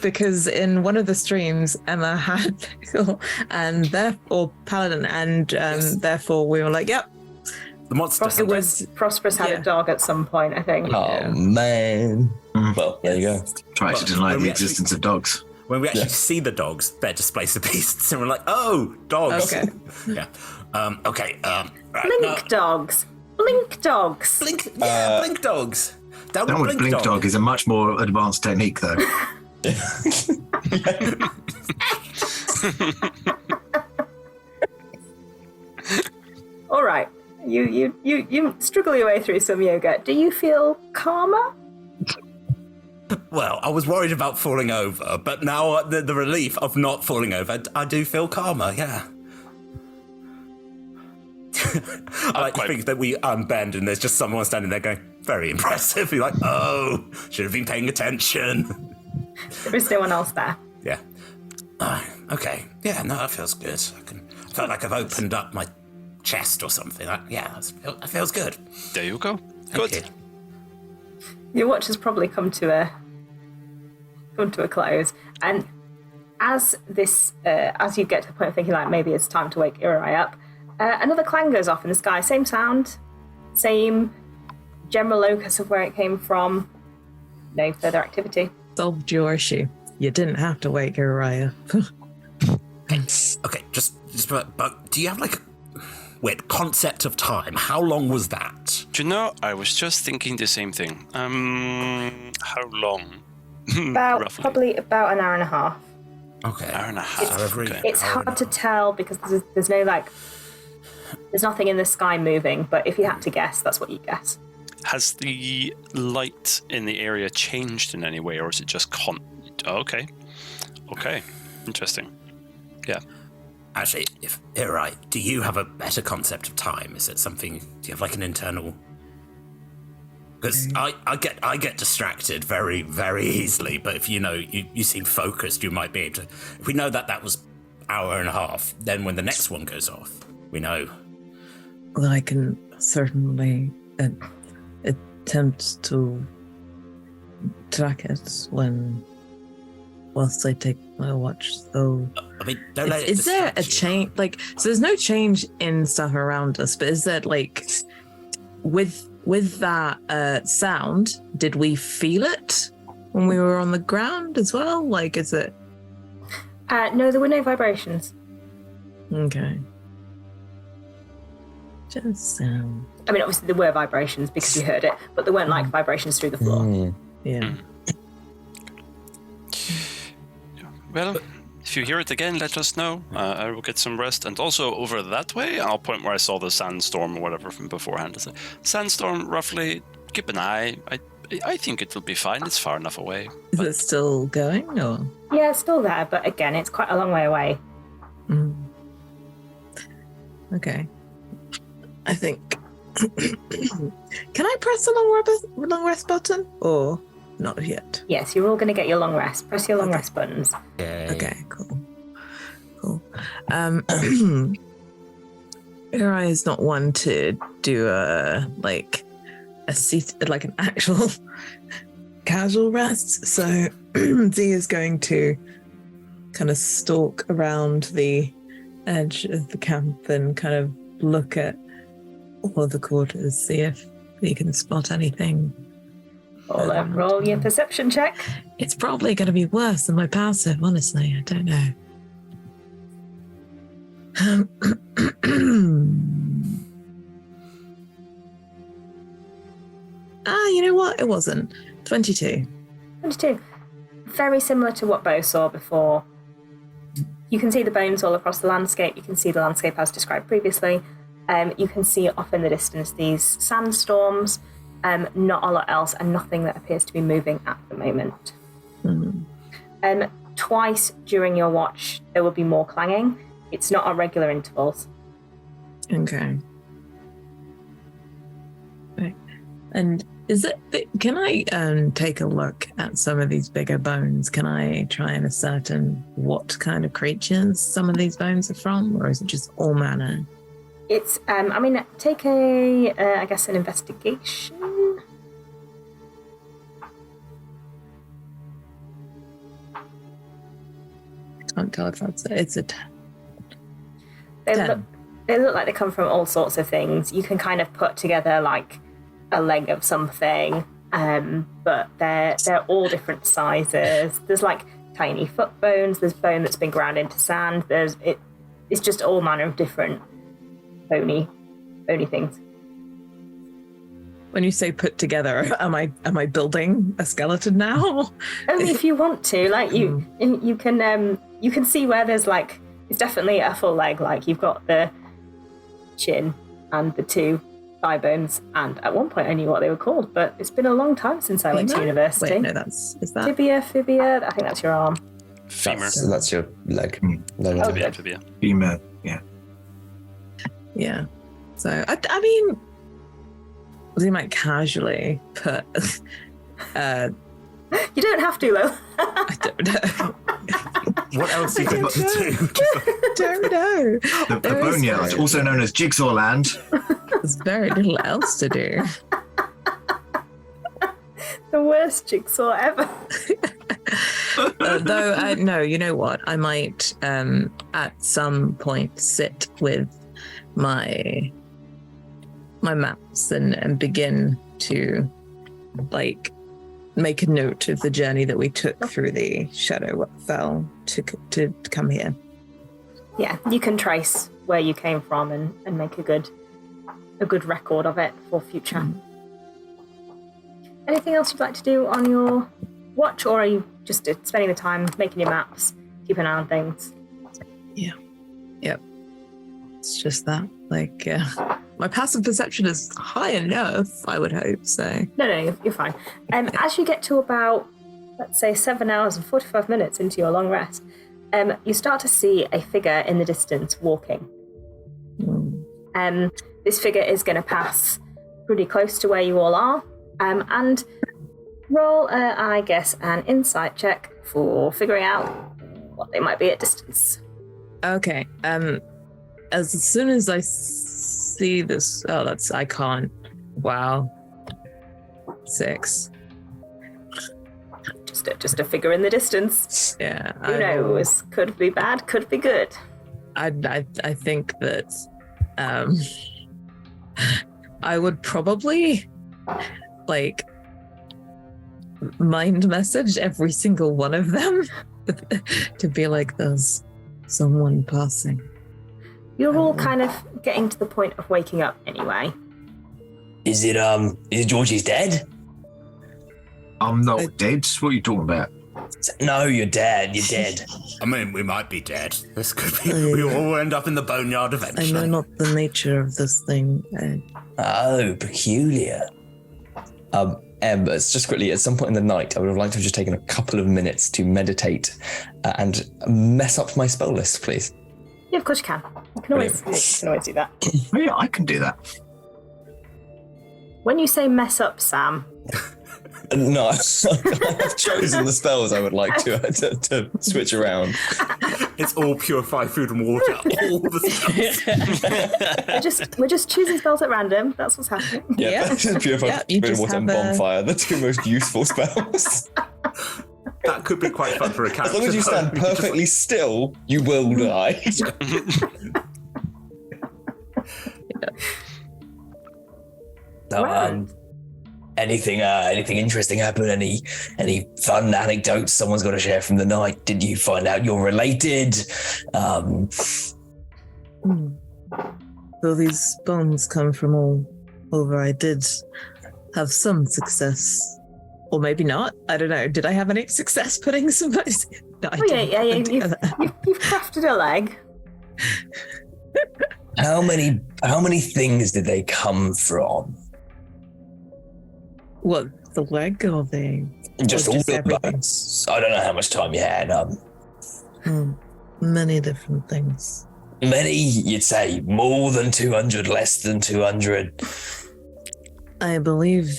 because in one of the streams, Emma had Pickle and therefore Paladin, and therefore we were like, yep. The monster. Prosperous had a dog at some point, I think. Oh, man. Well, there you go. Try to deny the existence of dogs. When we actually see the dogs, they're Displacer Beasts, and we're like, oh, dogs. Okay. Yeah. Okay. Blink dogs. Blink dogs. Blink dogs. Downward blink dog is a much more advanced technique, though. All right. You struggle your way through some yoga. Do you feel calmer? Well, I was worried about falling over, but now the relief of not falling over, I do feel calmer, yeah. I like to think that we unbend and there's just someone standing there going, very impressive. You're like, oh, should have been paying attention. There is no one else there. Yeah. Okay. Yeah, no, that feels good. I felt like I've opened up my chest or something. That feels good. There you go. Good. Okay. Your watch has probably come to a close, and as you get to the point of thinking like maybe it's time to wake Irai up, another clang goes off in the sky. Same sound, same general locus of where it came from. No further activity. Solved your issue. You didn't have to wake Uriah. Okay, just but do you have like a weird concept of time? How long was that? Do you know, I was just thinking the same thing. How long? Probably about an hour and a half. Okay. Hour and a half. It's hard to tell because there's no there's nothing in the sky moving, but if you had to guess, that's what you guess. Has the light in the area changed in any way, or is it just Okay. Interesting. Yeah. Actually, if you're right, do you have a better concept of time? Is it something? Do you have like an internal Because I get distracted very, very easily. But if you seem focused, you might be able to. If we know that was hour and a half, then when the next one goes off, we know. Well, I can certainly attempt to track it whilst I take my watch. So, I mean, don't let it is there a distract you. change? Like, so there's no change in stuff around us, but is that like with that sound? Did we feel it when we were on the ground as well? Like, is it? No, there were no vibrations. Okay. Just sound. I mean, obviously there were vibrations because you heard it, but there weren't like vibrations through the floor. Yeah. Well, if you hear it again, let us know. I will get some rest. And also over that way, I'll point where I saw the sandstorm or whatever from beforehand. It's a sandstorm, roughly. Keep an eye. I think it will be fine. It's far enough away. Is it still going, or? Yeah, it's still there, but again, it's quite a long way away. Okay. I think. Can I press the long rest button, or not yet? Yes, you're all going to get your long rest. Press your long rest buttons. Okay, cool. Uri is not one to do a seat, like an actual casual rest. So Z is going to kind of stalk around the edge of the camp and kind of look at all of the quarters, see if he can spot anything. Roll your perception check. It's probably going to be worse than my passive, honestly. I don't know. You know what? It wasn't. 22. 22. Very similar to what Bo saw before. You can see the bones all across the landscape. You can see the landscape as described previously. You can see off in the distance these sandstorms. Not a lot else, and nothing that appears to be moving at the moment. Twice during your watch, there will be more clanging. It's not at regular intervals. Okay. Right. And is it? Can I take a look at some of these bigger bones? Can I try and ascertain what kind of creatures some of these bones are from, or is it just all manner? It's, take I guess an investigation. I can't tell if it's a 10. They look like they come from all sorts of things. You can kind of put together like a leg of something, but they're all different sizes. There's like tiny foot bones. There's bone that's been ground into sand. It's just all manner of different bony things. When you say put together, am I building a skeleton now? Only if you want to. Like you can see where there's like, it's definitely a full leg. Like you've got the chin and the two thigh bones, and at one point I knew what they were called, but it's been a long time since I went to university. Wait, no, is that fibia? I think that's your arm. Femur. That's your leg. Fibia. Femur, yeah. Yeah. So I mean, we might casually put. You don't have to, though. I don't know. What else you got to do? Don't know. The Boneyard, also known as Jigsaw Land. There's very little else to do. The worst jigsaw ever. Though, no, you know what? I might at some point sit with my maps and begin to like make a note of the journey that we took through the shadow what fell to come here. Yeah, you can trace where you came from and make a good record of it for future. Anything else you'd like to do on your watch, or are you just spending the time making your maps, keeping an eye on things? Yeah. Yep. It's just that, like, my passive perception is high enough, I would hope, so. No, you're fine. As you get to about, let's say, 7 hours and 45 minutes into your long rest, you start to see a figure in the distance walking. This figure is going to pass pretty close to where you all are, And roll, I guess, an insight check for figuring out what they might be at distance. Okay. As soon as I see this, I can't. Wow. 6. Just a figure in the distance. Yeah. Who knows? Could be bad, could be good. I think that I would probably mind message every single one of them to be like, there's someone passing. You're all kind of getting to the point of waking up anyway. Is it Georgie's dead? I'm not dead. What are you talking about? No, you're dead. You're dead. I mean, we might be dead. This could be. We all end up in the Boneyard eventually. I know not the nature of this thing. Oh, peculiar. Embers, just quickly, at some point in the night, I would have liked to have just taken a couple of minutes to meditate and mess up my spell list, please. Yeah, of course you can. You can always do that. Oh, yeah, I can do that. When you say mess up, Sam... No, I've chosen the spells I would like to switch around. It's all purify food and water. All the spells. we're just choosing spells at random. That's what's happening. Yeah. Purify food and water and bonfire, the two most useful spells. That could be quite fun for a character. As long as you stand perfectly still, you will die. So, anything interesting happen? Any fun anecdotes someone's got to share from the night? Did you find out you're related? Though these bones come from all over, I did have some success. Or maybe not. I don't know. Did I have any success putting somebody? No, I didn't. You've crafted a leg. How many things did they come from? What, the leg or the... Just all the bones. I don't know how much time you had. Many different things. Many, you'd say more than 200, less than 200. I believe...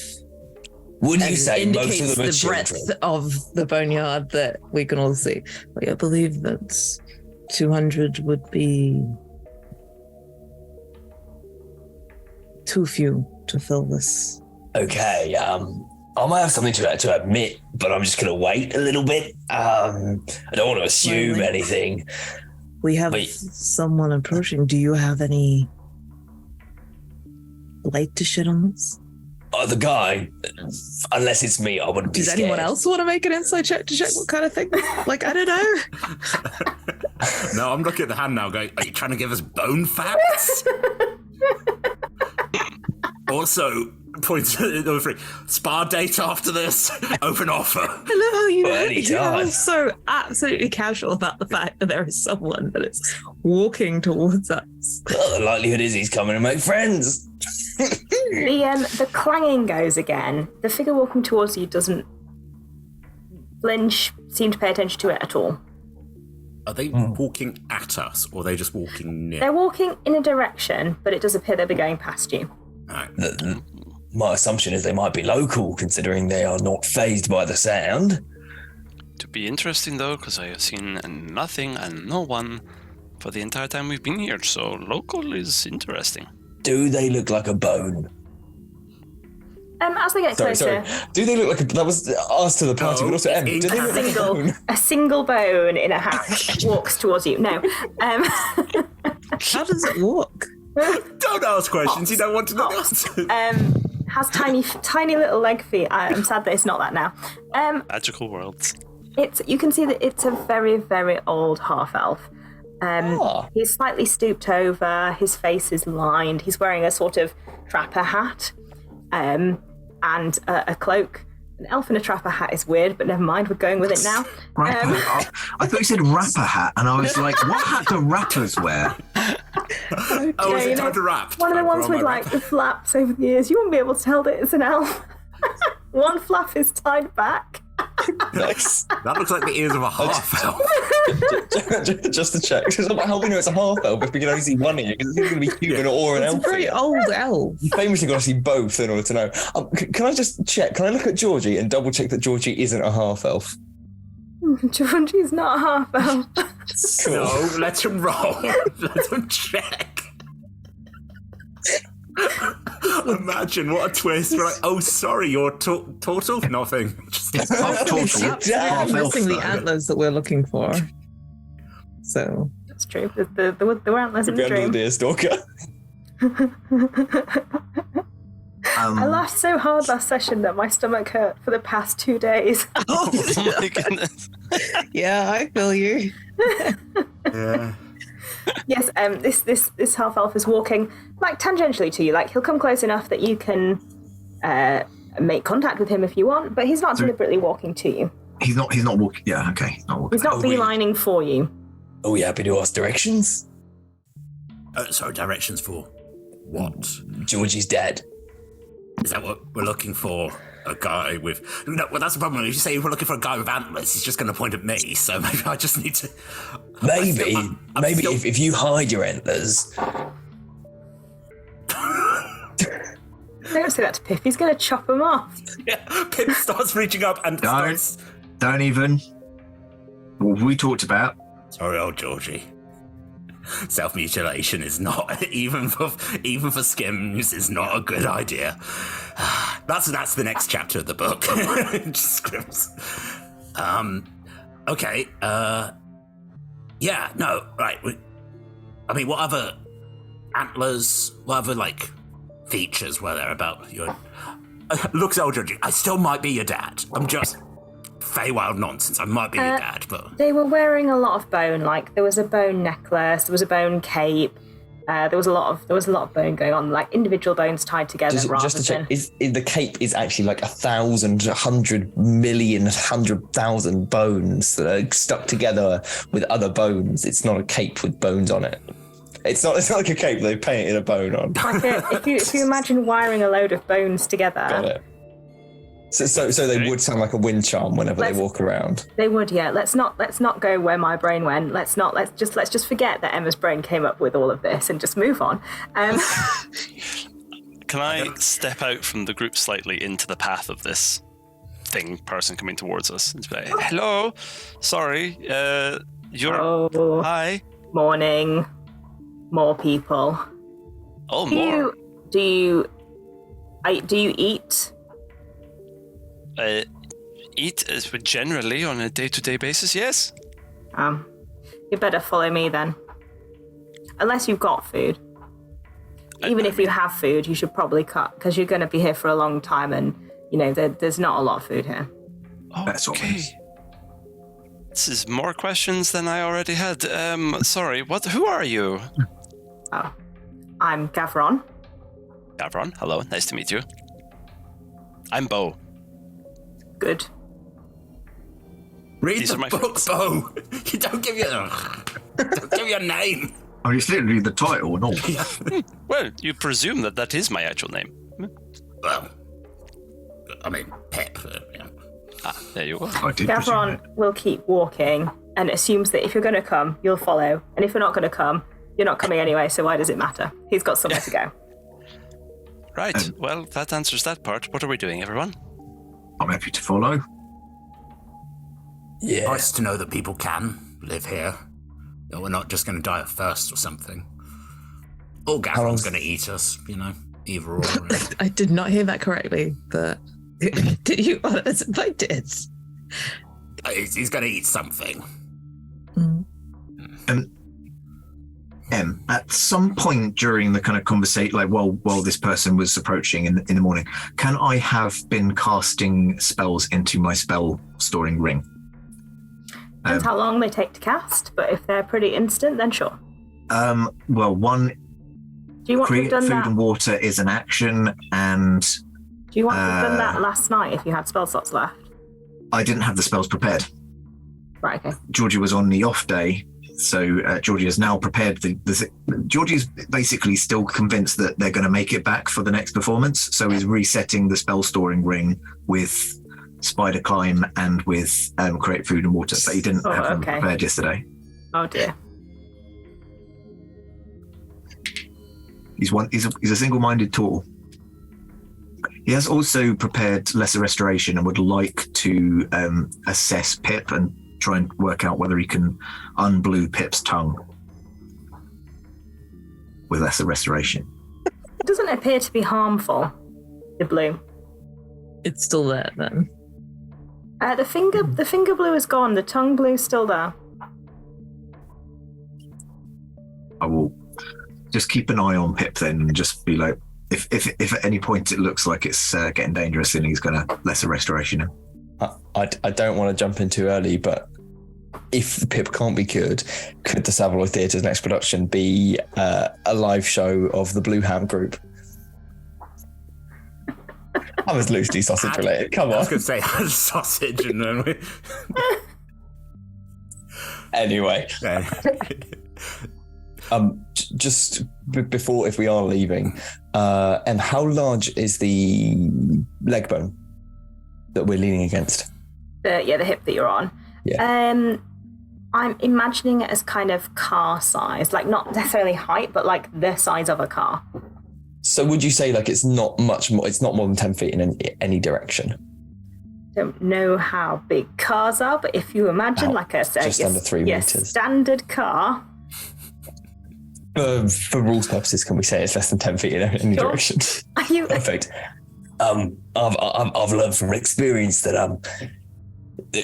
Would you say most of them are the children? breadth of the Boneyard that we can all see. But I believe that 200 would be too few to fill this. Okay, I might have something to admit, but I'm just going to wait a little bit. I don't want to assume anything. We have someone approaching. Do you have any light to shed on this? The guy, unless it's me, I wouldn't be Does scared. anyone else want to make an insight check to check what kind of thing? Like, I don't know. No, I'm looking at the hand now going, are you trying to give us bone facts? Also, points number 3, spa date after this, open offer. I love how you're anytime. so absolutely casual about the fact that there is someone that is walking towards us. Well, the likelihood is he's coming to make friends. The clanging goes again. The figure walking towards you doesn't flinch, seem to pay attention to it at all. Are they walking at us, or are they just walking near? They're walking in a direction, but it does appear they'll be going past you. Right. My assumption is they might be local, considering they are not fazed by the sound. To be interesting, though, because I have seen nothing and no one for the entire time we've been here, so local is interesting. Do they look like a bone? As they get closer... Sorry. Do they look like a... That was asked to the party, but also Em. Do they look like a bone? A single bone in a hat walks towards you. No. How does it walk? Don't ask questions you don't want to know the answers. Has tiny little leg feet. I'm sad that it's not that now. Magical worlds. You can see that it's a very, very old half-elf. He's slightly stooped over, his face is lined, he's wearing a sort of trapper hat and a cloak. An elf in a trapper hat is weird, but never mind, we're going with it now. I thought you said rapper hat, and I was like, what hat do rappers wear? Oh, is it time to rap? One of the ones with like the flaps over the ears. You won't be able to tell that it's an elf. One flap is tied back. Nice. That looks like the ears of a half elf. Just to check. How do we know it's a half elf if we can only see one ear? Because it's going to be human or an It's a elf. very old elf. You famously got to see both in order to know. Can I just check? Can I look at Georgie and double check that Georgie isn't a half elf? Georgie's not a half elf. Cool. No, let him roll. Let him check. Imagine what a twist. We're like, oh, sorry, you're turtle? Nothing. Just Half turtle, half elf. Missing the though. antlers that we're looking for. So That's true. There were antlers in Could be the under the dream. deer stalker. I laughed so hard last session that my stomach hurt for the past 2 days. Oh my goodness. yeah, I feel you. yeah. Yes, this half elf is walking like tangentially to you. Like he'll come close enough that you can make contact with him if you want, but he's not deliberately walking to you. He's not walking. Yeah, okay. He's not walking. He's not beelining for you. Are we happy to ask directions? Sorry, directions for what? Georgie's dead. Is that what we're looking for? A guy with... No, well, that's the problem. If you say we're looking for a guy with antlers, he's just going to point at me, so maybe I just need to... Maybe if you hide your antlers... Don't say that to Pip. He's going to chop him off. Yeah, Pip starts reaching up and starts... Don't even. What we talked about. Sorry, old Georgie. Self-mutilation is not... Even for skims, is not a good idea. That's the next chapter of the book. Skims. Okay. Yeah, no, right. What other antlers, what other, like, features were there about your... Looks old Georgie, I still might be your dad. I'm just... Feywild nonsense. I might be your dad, but... They were wearing a lot of bone. Like, there was a bone necklace, there was a bone cape. There was a lot of bone going on, like individual bones tied together. Just to check, is the cape is actually like 1,000, 100 million, 100,000 bones that are stuck together with other bones. It's not a cape with bones on it. It's not like a cape they painted a bone on. Like if you imagine wiring a load of bones together. Got it. So they would sound like a wind charm whenever they walk around. They would, yeah. Let's not go where my brain went. Let's just forget that Emma's brain came up with all of this and just move on. Can I step out from the group slightly into the path of this person coming towards us and be like, hello, sorry, hi. Morning. More people. Oh, more. Do you eat? Eat as generally on a day-to-day basis, yes. You better follow me then. Unless you've got food. Even if you have food, you should probably cut, because you're going to be here for a long time and, there's not a lot of food here. Okay. This is more questions than I already had. Sorry, who are you? Oh, I'm Gavron. Gavron, hello, nice to meet you. I'm Bo. Good. Read These the are my book, friends. Bo. You don't give your name. Oh, it's literally the title and all. Well, you presume that is my actual name. Well, Pip. Yeah. There you go. I did Gavron will keep walking and assumes that if you're going to come, you'll follow. And if you're not going to come, you're not coming anyway, so why does it matter? He's got somewhere to go. Right, well, that answers that part. What are we doing, everyone? I'm happy to follow. Yeah. Nice to know that people can live here. That we're not just going to die of thirst or something. Or Gavron's going to eat us, either or. Really. I did not hear that correctly, but did you? I did. He's going to eat something. At some point during the kind of conversation, like while this person was approaching in the morning, can I have been casting spells into my spell storing ring? Depends how long they take to cast, but if they're pretty instant, then sure. Well, one, Do you want to create have done food that? and water is an action, and Do you want to have done that last night if you had spell slots left? I didn't have the spells prepared. Right, okay. Georgie was on the off day, so Georgie has now prepared Georgie's basically still convinced that they're going to make it back for the next performance, so he's resetting the spell storing ring with spider climb and with create food and water, but he didn't have them prepared yesterday. Oh dear. He's a single-minded tool. He has also prepared lesser restoration and would like to assess Pip and try and work out whether he can unblue Pip's tongue with lesser restoration. It doesn't appear to be harmful, the blue. It's still there then. The finger blue is gone. The tongue blue is still there. I will just keep an eye on Pip then and just be like, if at any point it looks like it's getting dangerous, then he's going to lesser restoration him. I don't want to jump in too early, but if Pip can't be cured, could the Savaloy Theatre's next production be a live show of the Blue Ham Group? I was loosely sausage related. Come on. I was going to say sausage and then Anyway. Just before, if we are leaving, and how large is the leg bone that we're leaning against? The hip that you're on. Yeah. I'm imagining it as kind of car size, like not necessarily height, but like the size of a car. So would you say like it's not much more? It's not more than 10 feet in any direction. Don't know how big cars are, but if you imagine just under 3 meters, standard car. For rules purposes, can we say it's less than 10 feet in any direction? Are you perfect? I've learned from experience that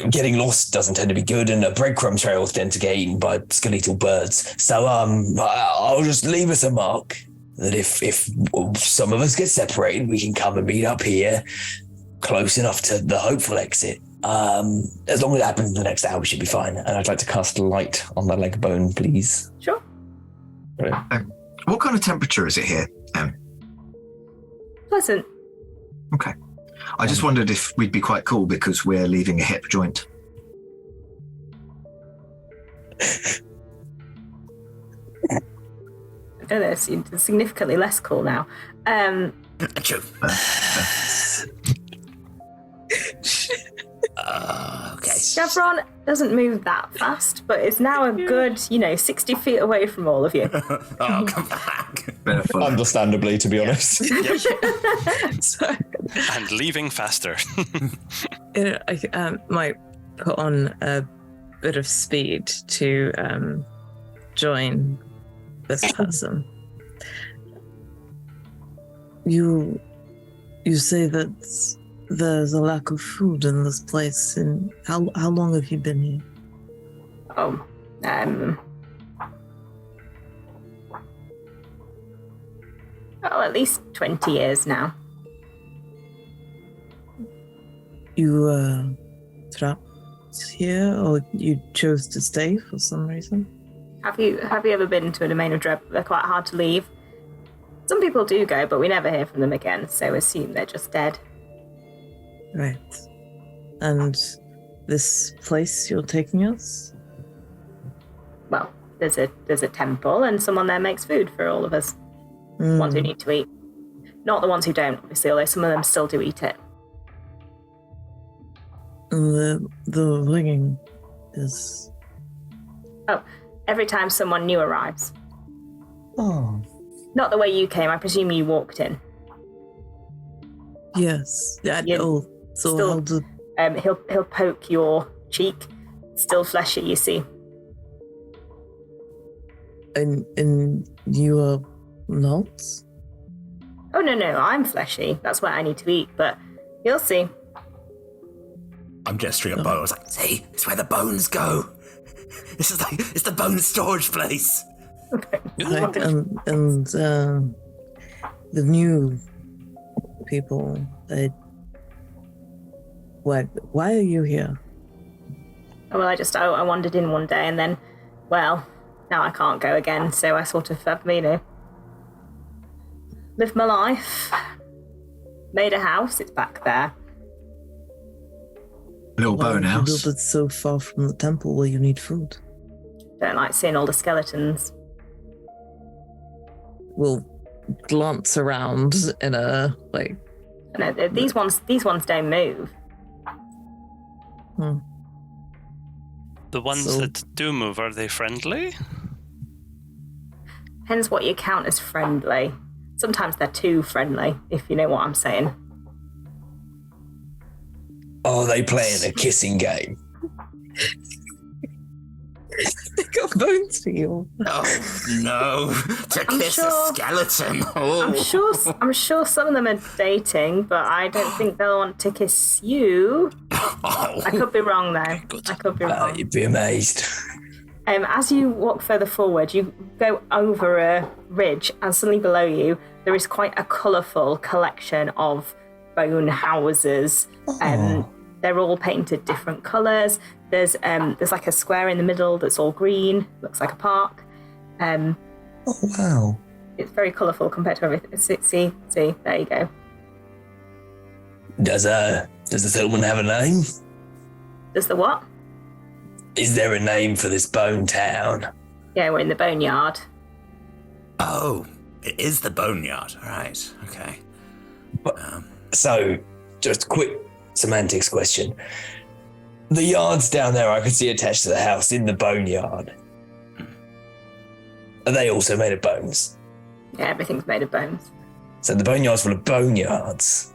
getting lost doesn't tend to be good, and breadcrumb trails tend to get eaten by skeletal birds. So I'll just leave us a mark that if some of us get separated, we can come and meet up here, close enough to the hopeful exit. As long as it happens in the next hour, we should be fine. And I'd like to cast a light on the leg bone, please. Sure. What kind of temperature is it here, Em? Pleasant. Okay. I just wondered if we'd be quite cool because we're leaving a hip joint. Oh, they're significantly less cool now. Okay. Chevron doesn't move that fast, but it's now a good, 60 feet away from all of you. Oh, come back. Understandably, to be honest. And leaving faster. I might put on a bit of speed to join this person. You say that there's a lack of food in this place, and how long have you been here? At least 20 years now. You trapped here, or you chose to stay for some reason? Have you ever been to a domain of dread? They're quite hard to leave. Some people do go, but we never hear from them again, so assume they're just dead. Right. And this place you're taking us? Well, there's a temple, and someone there makes food for all of us. The ones who need to eat. Not the ones who don't, obviously, although some of them still do eat it. And the ringing is... Oh, every time someone new arrives. Oh. Not the way you came, I presume you walked in. Yes. He'll poke your cheek. Still fleshy, you see. And you are not? Oh, no, I'm fleshy. That's what I need to eat, but you'll see. I'm gesturing at Bo. I was like, see, it's where the bones go. This is like, it's the bone storage place. Right, and the new people, why are you here? Well, I wandered in one day, and then, well, now I can't go again, so I sort of have, lived my life, made a house, it's back there. Little bone house. You built it so far from the temple where you need food. Don't like seeing all the skeletons. We'll glance around in a, No, these ones don't move. The ones that do move, are they friendly? Depends what you count as friendly. Sometimes they're too friendly, if you know what I'm saying. Are they playing a kissing game? They got bones for you. Oh no! To kiss a skeleton. Oh. I'm sure some of them are dating, but I don't think they'll want to kiss you. I could be wrong though. I could be wrong. You'd be amazed. As you walk further forward, you go over a ridge, and suddenly below you, there is quite a colourful collection of bone houses. They're all painted different colours. There's like a square in the middle that's all green, looks like a park. Oh wow! It's very colourful compared to everything. See, there you go. Does the settlement have a name? Does the what? Is there a name for this bone town? Yeah, we're in the Boneyard. Oh, it is the Boneyard, right? Okay. So, just a quick semantics question. The yards down there I could see attached to the house in the Boneyard. Are they also made of bones? Yeah, everything's made of bones. So the Boneyard's full of boneyards.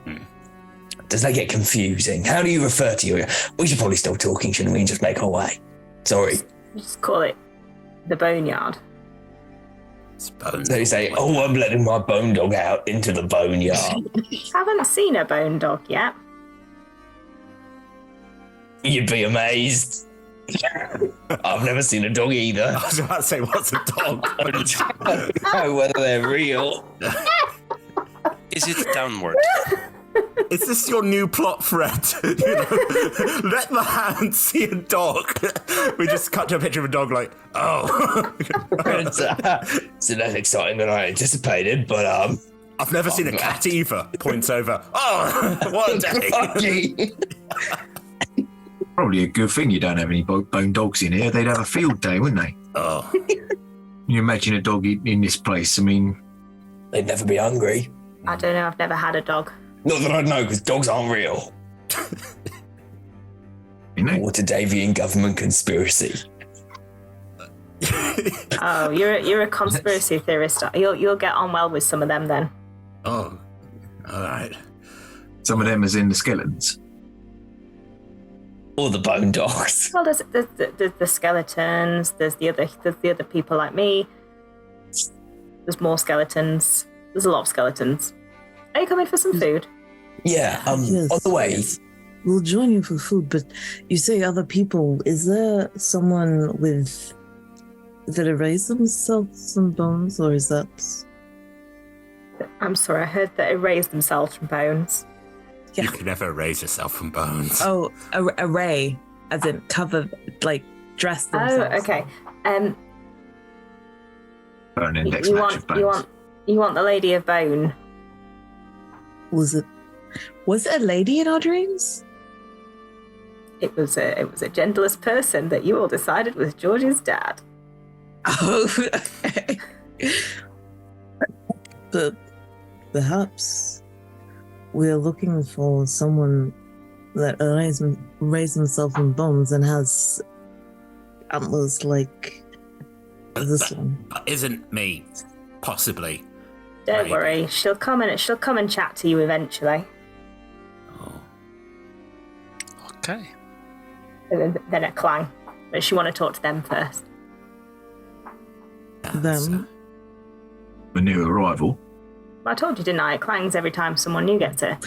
Does that get confusing? How do you refer to you? We should probably stop talking, shouldn't we, and just make our way? Sorry. Just call it the Boneyard. So you say, oh, I'm letting my bone dog out into the Boneyard. Haven't seen a bone dog yet. You'd be amazed. I've never seen a dog either. I was about to say, what's a dog? I don't know whether they're real. Is it downward? Is this your new plot thread? Let the hand see a dog. We just cut to a picture of a dog like, oh. It's less exciting than I anticipated, but I've never seen a cat either. Points over. Oh, what a day. Probably a good thing you don't have any bone dogs in here. They'd have a field day, wouldn't they? Oh. You imagine a dog in this place, I mean... They'd never be hungry. I don't know, I've never had a dog. Not that I know, because dogs aren't real. What a Davian government conspiracy. Oh, you're a conspiracy theorist. You'll get on well with some of them then. Oh, all right. Some of them as in the skeletons. Or the bone dogs. Well, there's the skeletons. There's the other people like me. There's more skeletons. There's a lot of skeletons. Are you coming for some food? Yeah, Yes, on the way. yes. We'll join you for food, but you say other people. Is there someone that erased themselves from bones, or is that... I'm sorry, I heard that erased themselves from bones. Yeah. You can never erase yourself from bones. Oh, array, as in cover, like dress themselves. Oh, okay. Bone index match of bones. You want the Lady of Bone? Was it a lady in our dreams? It was a gentlest person that you all decided was George's dad. Oh, okay. But perhaps we're looking for someone that raised himself in bones and has antlers like this one. That isn't me, possibly. Don't Maybe. worry, she'll come and chat to you eventually. Oh. Okay. And then a clang. But she want to talk to them first. Them? A new arrival. Well, I told you, didn't I? It clangs every time someone new gets here.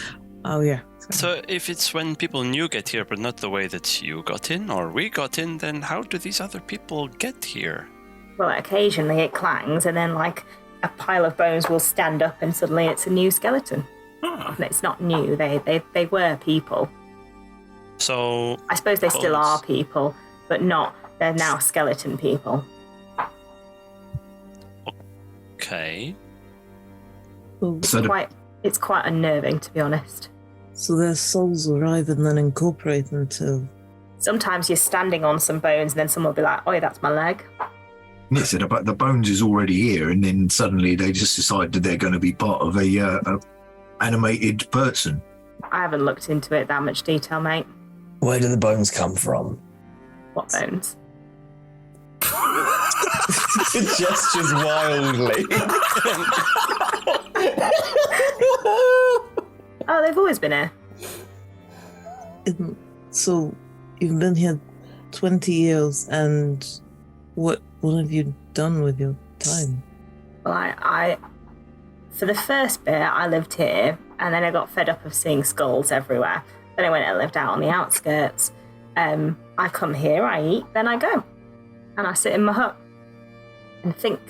Oh, yeah. So if it's when people new get here, but not the way that you got in or we got in, then how do these other people get here? Well, occasionally it clangs, and then like a pile of bones will stand up, and suddenly it's a new skeleton. Huh. And it's not new. They were people. So I suppose they still are people, but not. They're now skeleton people. Okay. It's quite unnerving, to be honest. So their souls arrive and then incorporate into... Sometimes you're standing on some bones, and then someone will be like, "Oh, that's my leg." Yeah, so the bones is already here, and then suddenly they just decide that they're going to be part of a animated person. I haven't looked into it that much detail, mate. Where do the bones come from? What bones? It gestures wildly. Oh, they've always been here. So, you've been here 20 years, and what have you done with your time? Well, I for the first bit, I lived here, and then I got fed up of seeing skulls everywhere. Then I went and lived out on the outskirts. I come here, I eat, then I go. And I sit in my hut and think.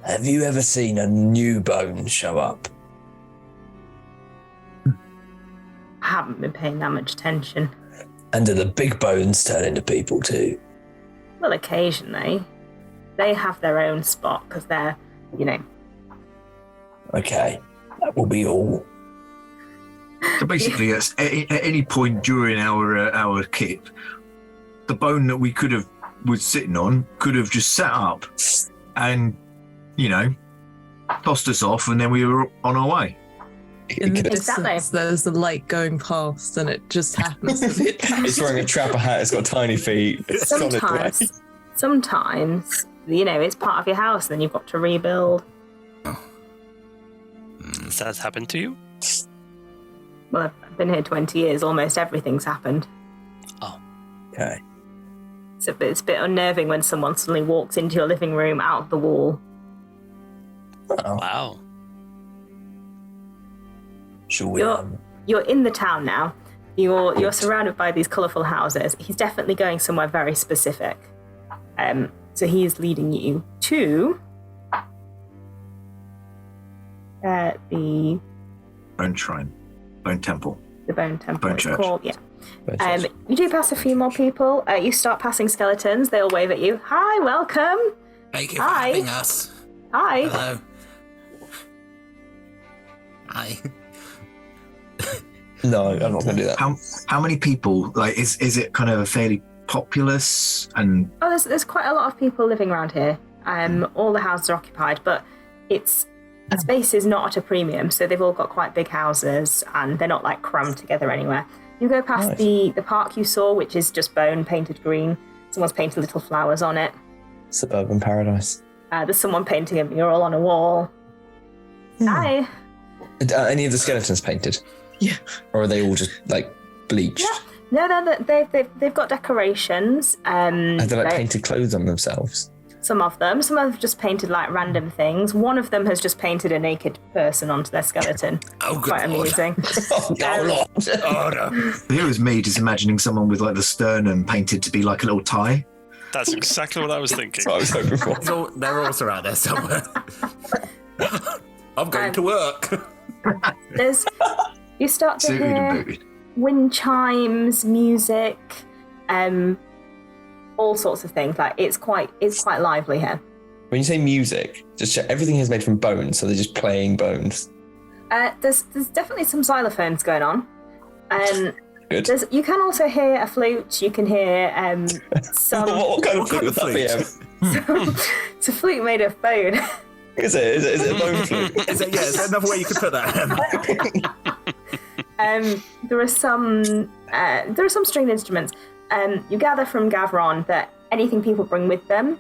Have you ever seen a new bone show up? I haven't been paying that much attention. And do the big bones turn into people too? Well, occasionally. They have their own spot because they're, Okay, that will be all. So basically, at any point during our kip, the bone that we was sitting on could have just sat up and, tossed us off, and then we were on our way. In the Exactly. distance, there's a light going past, and it just happens to be. It's wearing a trapper hat, it's got tiny feet. It's on its way. Sometimes, it's part of your house, and then you've got to rebuild. Has that happened to you? Well, I've been here 20 years. Almost everything's happened. Okay. So it's a bit unnerving when someone suddenly walks into your living room out of the wall. Oh, Wow. shall we? You're in the town now. You're surrounded by these colourful houses. He's definitely going somewhere very specific. So he's leading you to the Bone Shrine. Bone Temple. the Bone Temple. Bone it's Church. called, yeah. You do pass a few more people. You start passing skeletons. They all wave at you. Hi, welcome. Thank you for Hi. having us. Hi. Hello. Hi. No, I'm not going to do that. How many people? Like, is it kind of a fairly populous and? Oh, there's quite a lot of people living around here. All the houses are occupied, but space is not at a premium, so they've all got quite big houses, and they're not like crammed together anywhere. You go past the park you saw, which is just bone painted green. Someone's painted little flowers on it. Suburban paradise. There's someone painting a mural on a wall. Hi. Any of the skeletons painted? Yeah. Or are they all just like bleached? Yeah. No, they've got decorations. Have they like painted clothes on themselves? Some of them have just painted like random things. One of them has just painted a naked person onto their skeleton. Oh, good Quite Lord. amusing. Oh, no. Here was me just imagining someone with like the sternum painted to be like a little tie. That's exactly what I was thinking. That's what I was hoping for. They're also out there somewhere. I'm going to work. You start to Suited and hear booted. wind chimes, music, all sorts of things. Like it's quite lively here. When you say music, just check, everything is made from bones, so they're just playing bones. There's definitely some xylophones going on. Good. You can also hear a flute. You can hear some. What kind of flute would that be? It's a flute made of bone. Is it a bone flute? Is there another way you could put that? There are some stringed instruments. You gather from Gavron that anything people bring with them,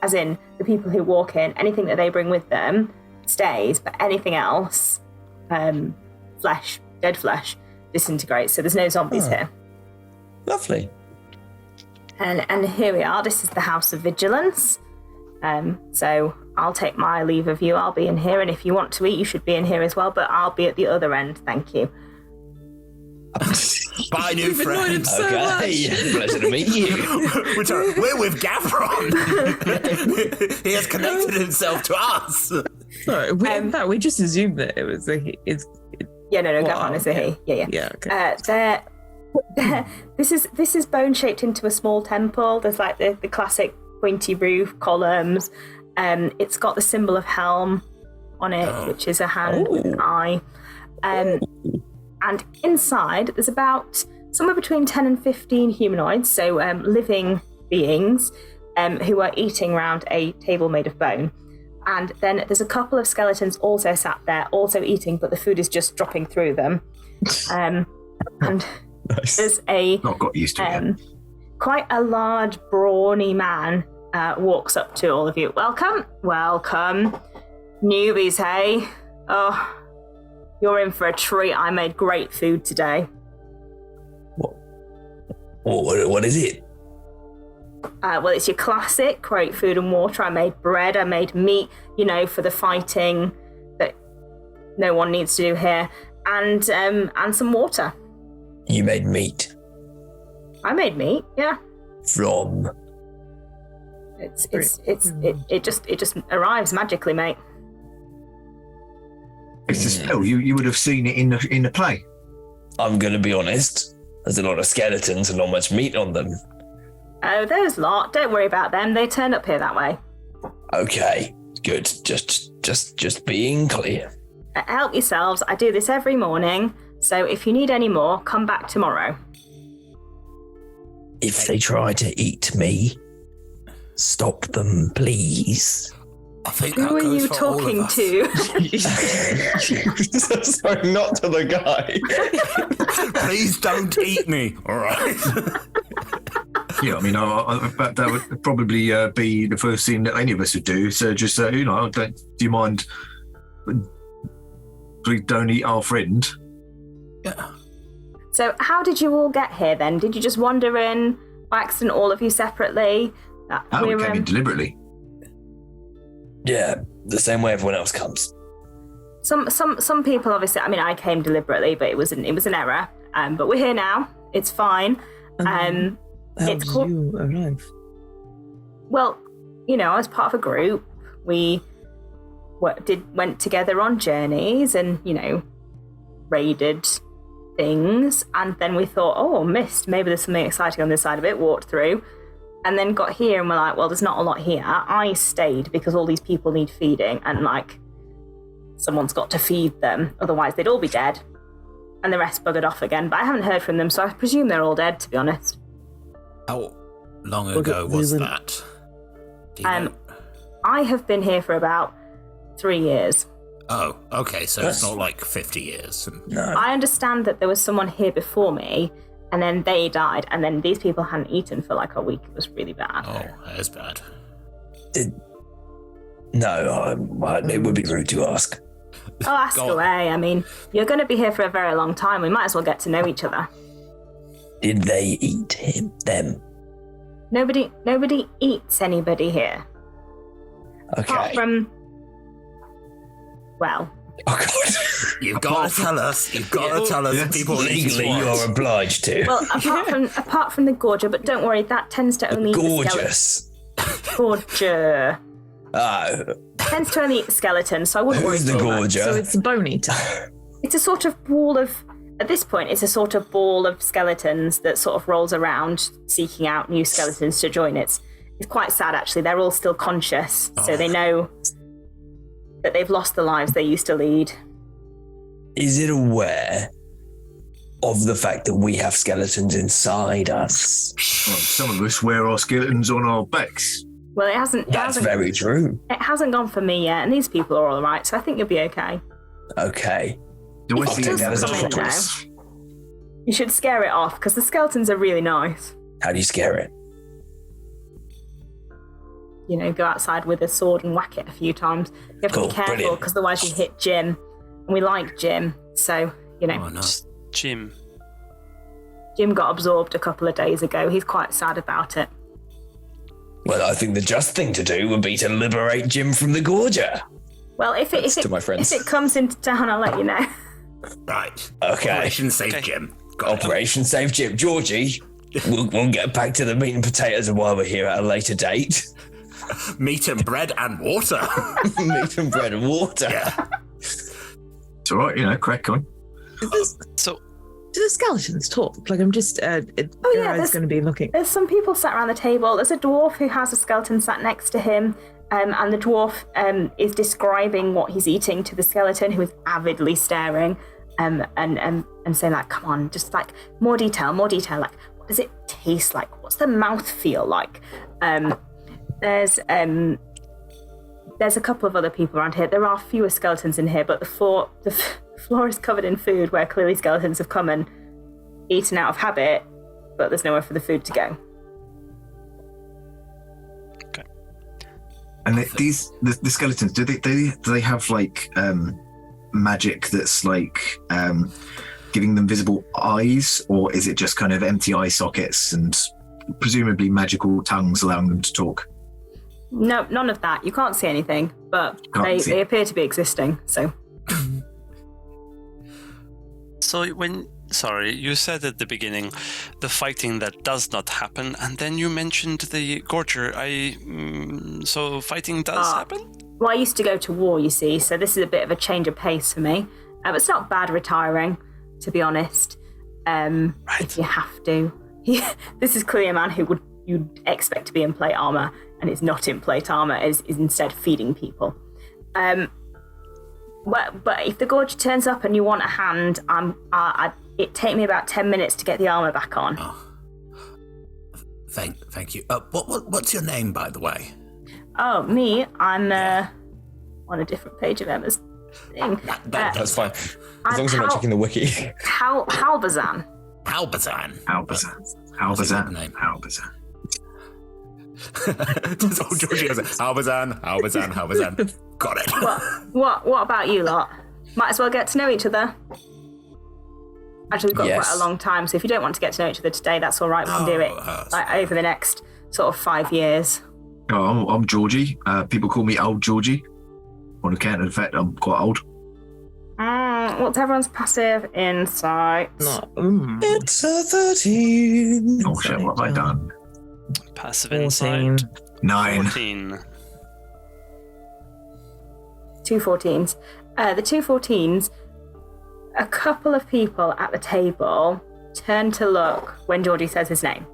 as in the people who walk in, anything that they bring with them stays, but anything else, dead flesh, disintegrates. So there's no zombies here. Lovely. And here we are. This is the House of Vigilance. So I'll take my leave of you. I'll be in here, and if you want to eat, you should be in here as well. But I'll be at the other end. Thank you. Bye, new friend. Okay, pleasure to meet you. We're with Gavron. He has connected himself to us. Sorry, we just assumed that it was it's. Yeah, no, Wow, Gavron is a he. Yeah. Yeah. Okay. This is bone shaped into a small temple. There's like the classic pointy roof, columns. It's got the symbol of Helm on it, which is a hand with an eye. And inside, there's about somewhere between 10 and 15 humanoids, so living beings, who are eating around a table made of bone. And then there's a couple of skeletons also sat there, also eating, but the food is just dropping through them. And Nice. There's a Not got used to it yet. quite a large, brawny man walks up to all of you. Welcome. Newbies, hey? Oh, you're in for a treat. I made great food today. What is it? Well, it's your classic great food and water. I made bread, I made meat, for the fighting that no one needs to do here, and some water. You made meat? I made meat, yeah. From? It just arrives magically, mate. It's a spell. You would have seen it in the play. I'm gonna be honest. There's a lot of skeletons and not much meat on them. Oh, there's a lot. Don't worry about them. They turned up here that way. Okay, good. Just being clear. Help yourselves. I do this every morning. So if you need any more, come back tomorrow. If they try to eat me, stop them, please. I think Who are you talking to? Sorry, not to the guy. Please don't eat me, all right? Yeah, I mean, that would probably be the first thing that any of us would do. So just, do you mind? Please don't eat our friend. Yeah. So how did you all get here then? Did you just wander in by accident, all of you separately? We came in deliberately. Yeah, the same way everyone else comes. Some people obviously. I mean, I came deliberately, but it was an error. But we're here now. It's fine. How did you arrive? Well, I was part of a group. We went together on journeys and raided things, and then we thought, oh, missed. Maybe there's something exciting on this side of it. Walked through. And then got here and we're like, well, there's not a lot here. I stayed because all these people need feeding and someone's got to feed them. Otherwise they'd all be dead. And the rest buggered off again. But I haven't heard from them, so I presume they're all dead, to be honest. How long ago was that? Do you know? I have been here for about 3 years. Oh, okay, so it's not like 50 years. No. I understand that there was someone here before me, and then they died, and then these people hadn't eaten for a week. It was really bad. Oh, that is bad. No, it would be rude to ask. Oh, ask away. I mean, you're going to be here for a very long time. We might as well get to know each other. Did they eat them? Nobody eats anybody here. Okay. Apart from, well... Oh, God. You've got to tell us. You've got to tell us. Yes. People Legally, you're obliged to. Well, apart from the Gorger, but don't worry, that tends to only eat Gorgeous. Gorger. Oh. Tends to only eat skeletons, so I wouldn't worry. Who's the Gorger? So it's a Boneyard. It's a sort of ball of... At this point, it's a sort of ball of skeletons that sort of rolls around, seeking out new skeletons to join it. It's quite sad, actually. They're all still conscious, so they know that they've lost the lives they used to lead. Is it aware of the fact that we have skeletons inside us? Well, some of us wear our skeletons on our backs. Well, it hasn't... That's very true. It hasn't gone for me yet, and these people are all right, so I think you'll be okay. Okay. You should scare it off, because the skeletons are really nice. How do you scare it? Go outside with a sword and whack it a few times. You have to be careful, because otherwise you hit Jim. And we like Jim, so, Oh, no. Jim. Jim got absorbed a couple of days ago. He's quite sad about it. Well, I think the just thing to do would be to liberate Jim from the Gorger. Well, if it comes into town, I'll let you know. Right. Okay. Operation Save Jim. Operation Save Jim. Georgie, we'll get back to the meat and potatoes while we're here at a later date. Meat and bread and water. Meat and bread and water. Yeah. It's all right, crack on. So, do the skeletons talk? I'm just, there's going to be looking. There's some people sat around the table. There's a dwarf who has a skeleton sat next to him, and the dwarf is describing what he's eating to the skeleton, who is avidly staring, and saying, come on, just more detail, what does it taste like? What's the mouth feel like? There's a couple of other people around here. There are fewer skeletons in here, but the floor is covered in food where clearly skeletons have come and eaten out of habit, but there's nowhere for the food to go. And the skeletons, do they have like magic that's like giving them visible eyes, or is it just kind of empty eye sockets and presumably magical tongues allowing them to talk? No, none of that. You can't see anything, but they appear to be existing. So you said at the beginning the fighting that does not happen, and then you mentioned the Gorger. So fighting does happen? Well, I used to go to war, you see, so this is a bit of a change of pace for me. But it's not bad retiring, to be honest. If you have to. This is clearly a man who you'd expect to be in plate armor, and is not in plate armor, is instead feeding people. But if the Gorger turns up and you want a hand, it'd take me about 10 minutes to get the armor back on. Oh. Thank you. What's your name, by the way? Oh, me? I'm on a different page of Emma's thing. That's fine. As long as you're not checking the wiki. Halbazan. Halbazan. So Georgie goes, Halbazan. Got it. What about you lot? Might as well get to know each other. Actually, we've got quite a long time, so if you don't want to get to know each other today, that's all right. We'll do it over the next sort of 5 years. Oh, I'm Georgie. People call me Old Georgie. On account of the fact I'm quite old. What's everyone's passive insight? It's a 13. Oh shit, what have I done? Passive 14. insight. 9. 14. 2 14s. The 2 14s, a couple of people at the table turn to look when Georgie says his name.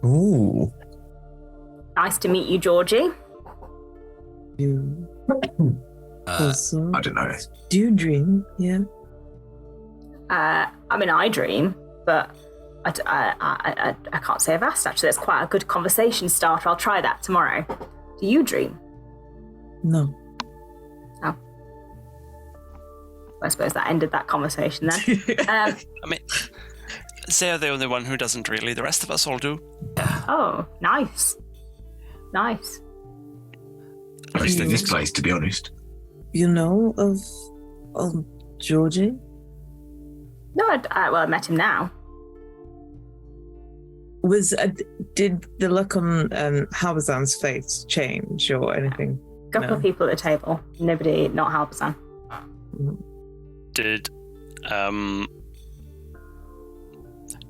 Ooh. Nice to meet you, Georgie. I don't know. Do you dream? Yeah. I mean, I dream, but I can't say I've asked, actually. That's quite a good conversation starter. I'll try that tomorrow. Do you dream? No. Oh. I suppose that ended that conversation then. I mean, they're the only one who doesn't really. The rest of us all do. Oh, nice. Nice. At least in this place, to be honest. You know of Georgie? No, I met him now. Did the look on Halbazan's face change or anything? A couple of people at the table. Nobody, not Halbazan. Did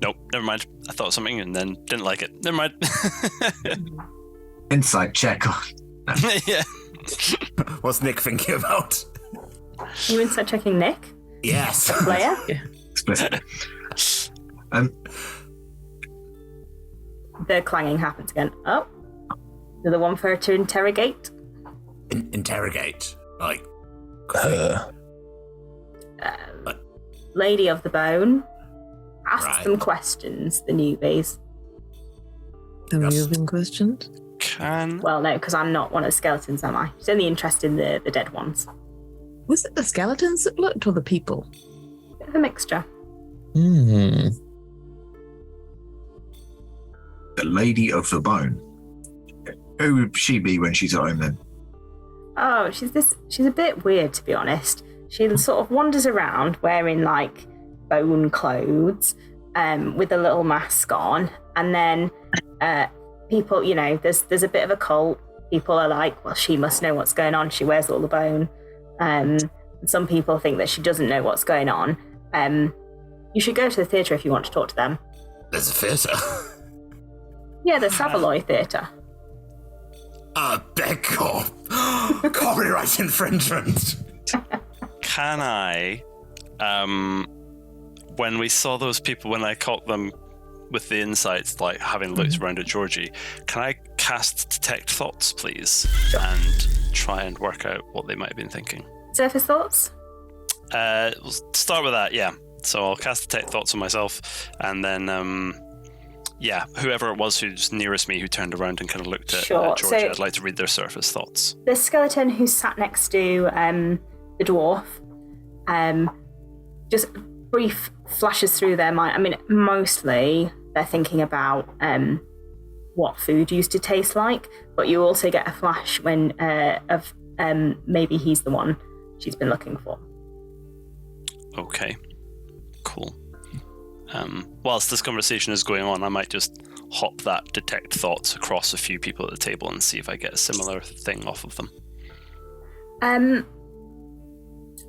nope, never mind. I thought something and then didn't like it. Never mind. Insight check. Yeah. What's Nick thinking about? You inside checking Nick? Yes. Player? Yeah. Explicit. The clanging happens again. Oh. Another one for her to interrogate. Interrogate? Like... Lady of the Bone. Ask them questions, the newbies. Have you been questioned? Well, no, because I'm not one of the skeletons, am I? She's only interested in the dead ones. Was it the skeletons that looked or the people? Bit of a mixture. The Lady of the Bone. Who would she be when she's at home then? Oh, she's a bit weird, to be honest. She sort of wanders around wearing like bone clothes, with a little mask on, and then people, there's a bit of a cult. People are like, well, she must know what's going on. She wears all the bone. Some people think that she doesn't know what's going on. You should go to the theatre if you want to talk to them. There's a theatre? Yeah, the Savoy Theatre. Beg off. Copyright infringement. Can I, when we saw those people, when I caught them with the insights, like having looked around at Georgie, can I cast Detect Thoughts, please? And try and work out what they might have been thinking. Surface thoughts? We'll start with that, yeah. So I'll cast Detect Thoughts on myself, and then, whoever it was who's nearest me who turned around and kind of looked at Georgie, so I'd like to read their surface thoughts. The skeleton who sat next to the dwarf, just brief flashes through their mind. I mean, mostly they're thinking about what food used to taste like, but you also get a flash when of maybe he's the one she's been looking for. Okay, cool. Whilst this conversation is going on, I might just hop that detect thoughts across a few people at the table and see if I get a similar thing off of them.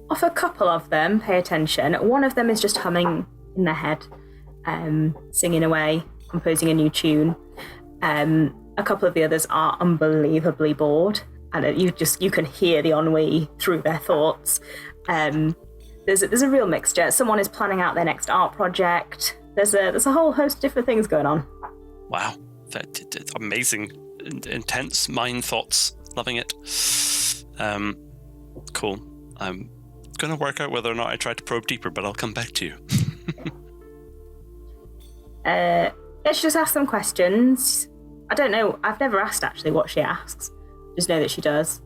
Off a couple of them, pay attention. One of them is just humming in their head, singing away, composing a new tune. A couple of the others are unbelievably bored, and you can hear the ennui through their thoughts. There's a real mixture. Someone is planning out their next art project. There's a whole host of different things going on. Wow, that's amazing, intense mind thoughts. Loving it. Cool. I'm going to work out whether or not I try to probe deeper, but I'll come back to you. Let's just ask them questions. I don't know. I've never asked actually what she asks. Just know that she does.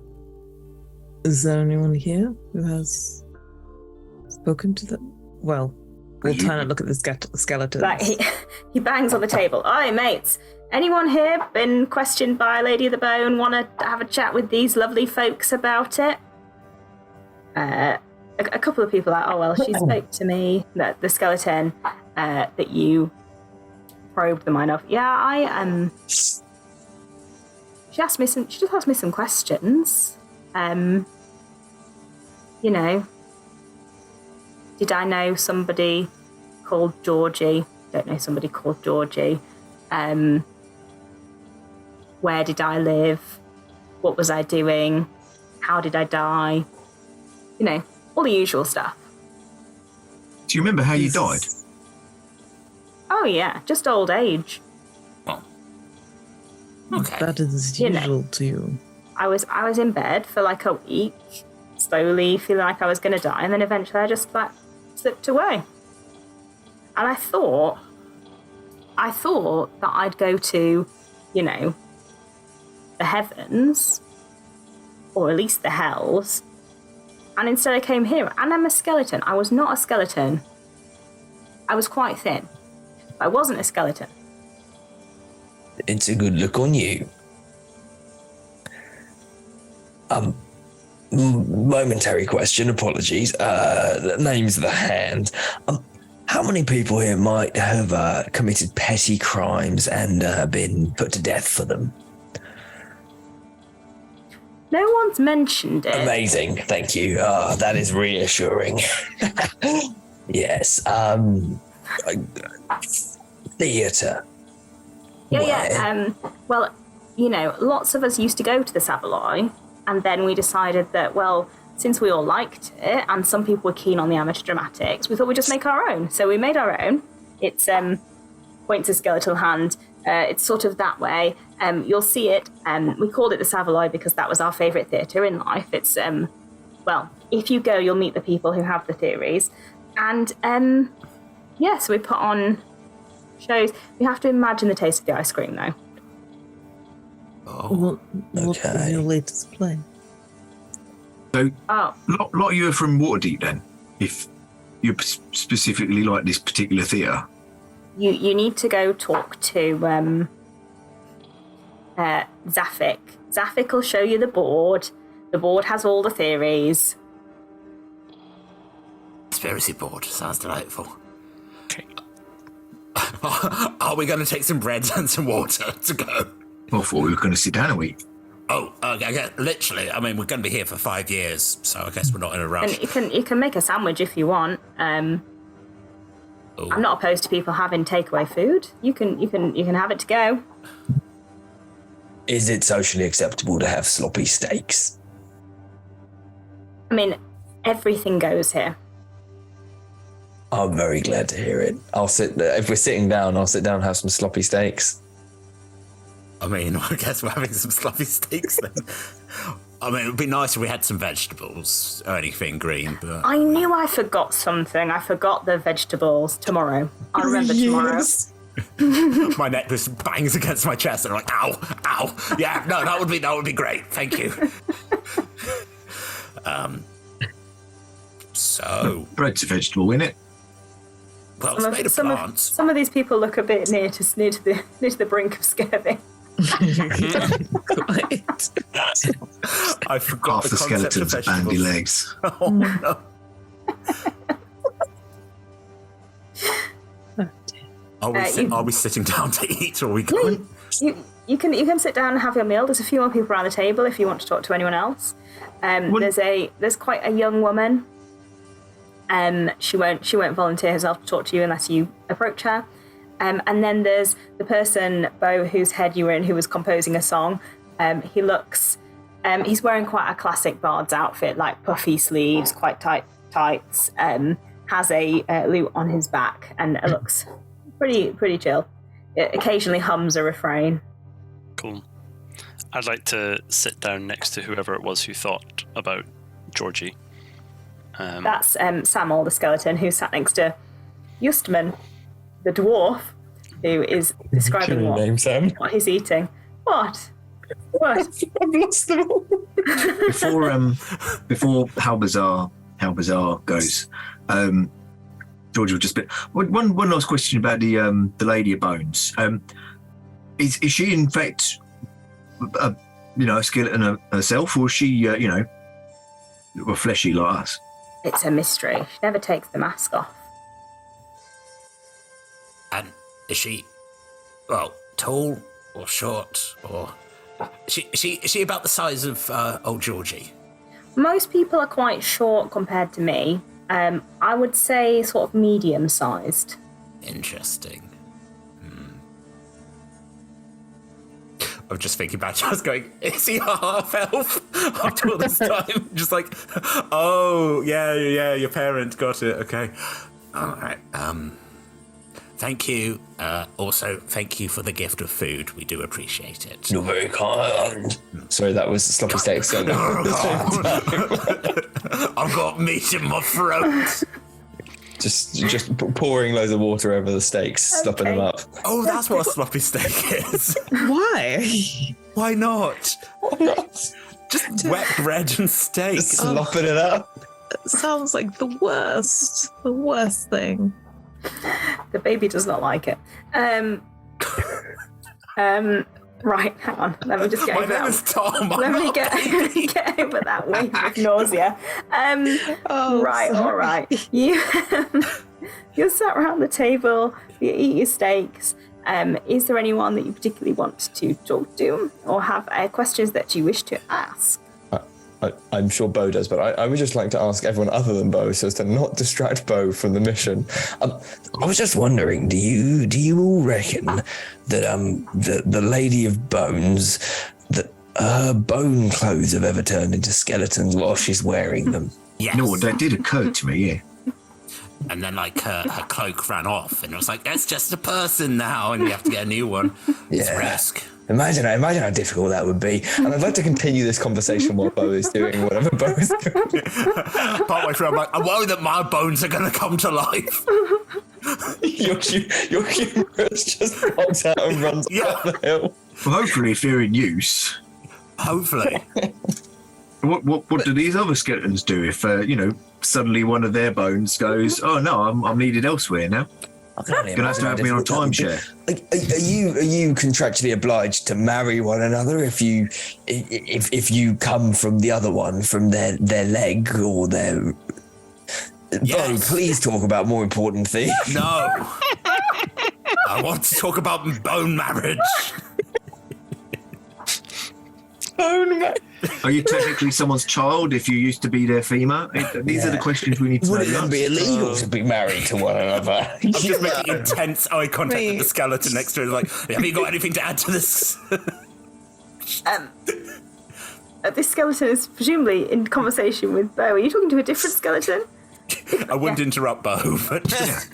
Is there anyone here who has spoken to them? Well, we'll turn and look at the skeletons. Like he bangs on the table. Oi, mates. Anyone here been questioned by Lady of the Bone? Want to have a chat with these lovely folks about it? A couple of people are, oh, well, she spoke to me, the skeleton that you probed the mind of. Yeah, she just asked me some questions. You know, did I know somebody called Georgie? Don't know somebody called Georgie. Where did I live? What was I doing? How did I die? You know, all the usual stuff. Do you remember how you died? Oh yeah, just old age. Oh. Okay. That is usual to you. I was in bed for like a week, slowly feeling like I was going to die, and then eventually I just like slipped away. And I thought that I'd go to, you know, the heavens, or at least the hells, and instead I came here. And I'm a skeleton. I was not a skeleton. I was quite thin. I wasn't a skeleton. It's a good look on you. Momentary question, apologies. Name's the hand. How many people here might have committed petty crimes and been put to death for them? No one's mentioned it. Amazing, thank you. That is reassuring. Yes. Theatre. Yeah. Well, you know, lots of us used to go to the Savoy, and then we decided that, well, since we all liked it, and some people were keen on the amateur dramatics, we thought we'd just make our own. So we made our own. It's points to skeletal hand. It's sort of that way. You'll see it. We called it the Savoy because that was our favourite theatre in life. It's well, if you go, you'll meet the people who have the theories, and so we put on shows. You have to imagine the taste of the ice cream, though. Oh, what was your latest play? So, a lot of you are from Waterdeep then, if you specifically like this particular theatre. You need to go talk to Zafik. Zafik will show you the board. The board has all the theories. Conspiracy board. Sounds delightful. Okay. Are we going to take some bread and some water to go? I thought we were going to sit down a week. Oh, okay, literally. I mean, we're going to be here for 5 years, so I guess we're not in a rush. And you can make a sandwich if you want. I'm not opposed to people having takeaway food. You can have it to go. Is it socially acceptable to have sloppy steaks? I mean, everything goes here. I'm very glad to hear it. If we're sitting down, I'll sit down and have some sloppy steaks. I mean, I guess we're having some sloppy steaks then. I mean, it would be nice if we had some vegetables or anything green, but... I knew I forgot something. I forgot the vegetables tomorrow. I'll remember tomorrow. My neck just bangs against my chest and I'm like, ow, ow. Yeah, no, that would be great. Thank you. Bread's a vegetable, isn't it? Well, it's made of plants. Some of these people look a bit near to the brink of scurvy. I forgot Half the skeletons are bandy legs. Oh no. Are we sitting down to eat, or are we going? You can sit down and have your meal. There's a few more people around the table if you want to talk to anyone else. There's quite a young woman. She won't volunteer herself to talk to you unless you approach her. And then there's the person, Bo, whose head you were in, who was composing a song. He's wearing quite a classic bard's outfit, like puffy sleeves, quite tight tights. Has a lute on his back, and it looks pretty chill. It occasionally hums a refrain. Cool. I'd like to sit down next to whoever it was who thought about Georgie. That's Samuel, the skeleton, who sat next to Justman, the dwarf, who is describing what he's eating. What? I've lost them all. Before Halbazar goes, George will just be one last question about the Lady of Bones. Is she in fact a skeleton herself, or is she fleshy like us? It's a mystery. She never takes the mask off. And is she, tall or short, or is she about the size of old Georgie? Most people are quite short compared to me. I would say sort of medium-sized. Interesting. I'm just thinking about you. I was going, is he a half-elf after all this time? Just like, oh, yeah, your parent got it. Okay. All right. Thank you. Also, thank you for the gift of food. We do appreciate it. You're very kind. Sorry, that was sloppy steaks. I've got meat in my throat. Just pouring loads of water over the steaks, slopping them up. Oh, that's what a sloppy steak is. Why? Why not? Just wet bread and steak. Just slopping it up. It sounds like the worst thing. The baby does not like it. Right, hang on. Let me just get over that. My name is Tom. Let me get over that wave of nausea. All right. You're sat around the table. You eat your steaks. Is there anyone that you particularly want to talk to, or have questions that you wish to ask? I'm sure Bo does, but I would just like to ask everyone other than Bo, so as to not distract Bo from the mission. I was just wondering, do you all reckon that the Lady of Bones, that her bone clothes have ever turned into skeletons while she's wearing them? Yes. No, that did occur to me, yeah. And then, her cloak ran off, and it was like, it's just a person now, and you have to get a new one. It's a risk. Imagine how difficult that would be. And I'd like to continue this conversation while Bo is doing whatever Bo is doing. Partway through, I'm like, I worry that my bones are going to come to life. Your humerus just pops out and runs up the hill. Well, hopefully, if they're in use. Hopefully. What do these other skeletons do if suddenly one of their bones goes, oh no, I'm needed elsewhere now? You're gonna have to have me on a timeshare. Are you contractually obliged to marry one another if you come from the other one, from their leg or their? Yes. Bo, please talk about more important things. No, I want to talk about bone marriage. Bone marriage. Are you technically someone's child if you used to be their femur? These are the questions we need to know. Would it then be illegal to be married to one another? I'm just making intense eye contact with the skeleton next to it. Like, have you got anything to add to this? This skeleton is presumably in conversation with Bo. Are you talking to a different skeleton? I wouldn't interrupt Bo, but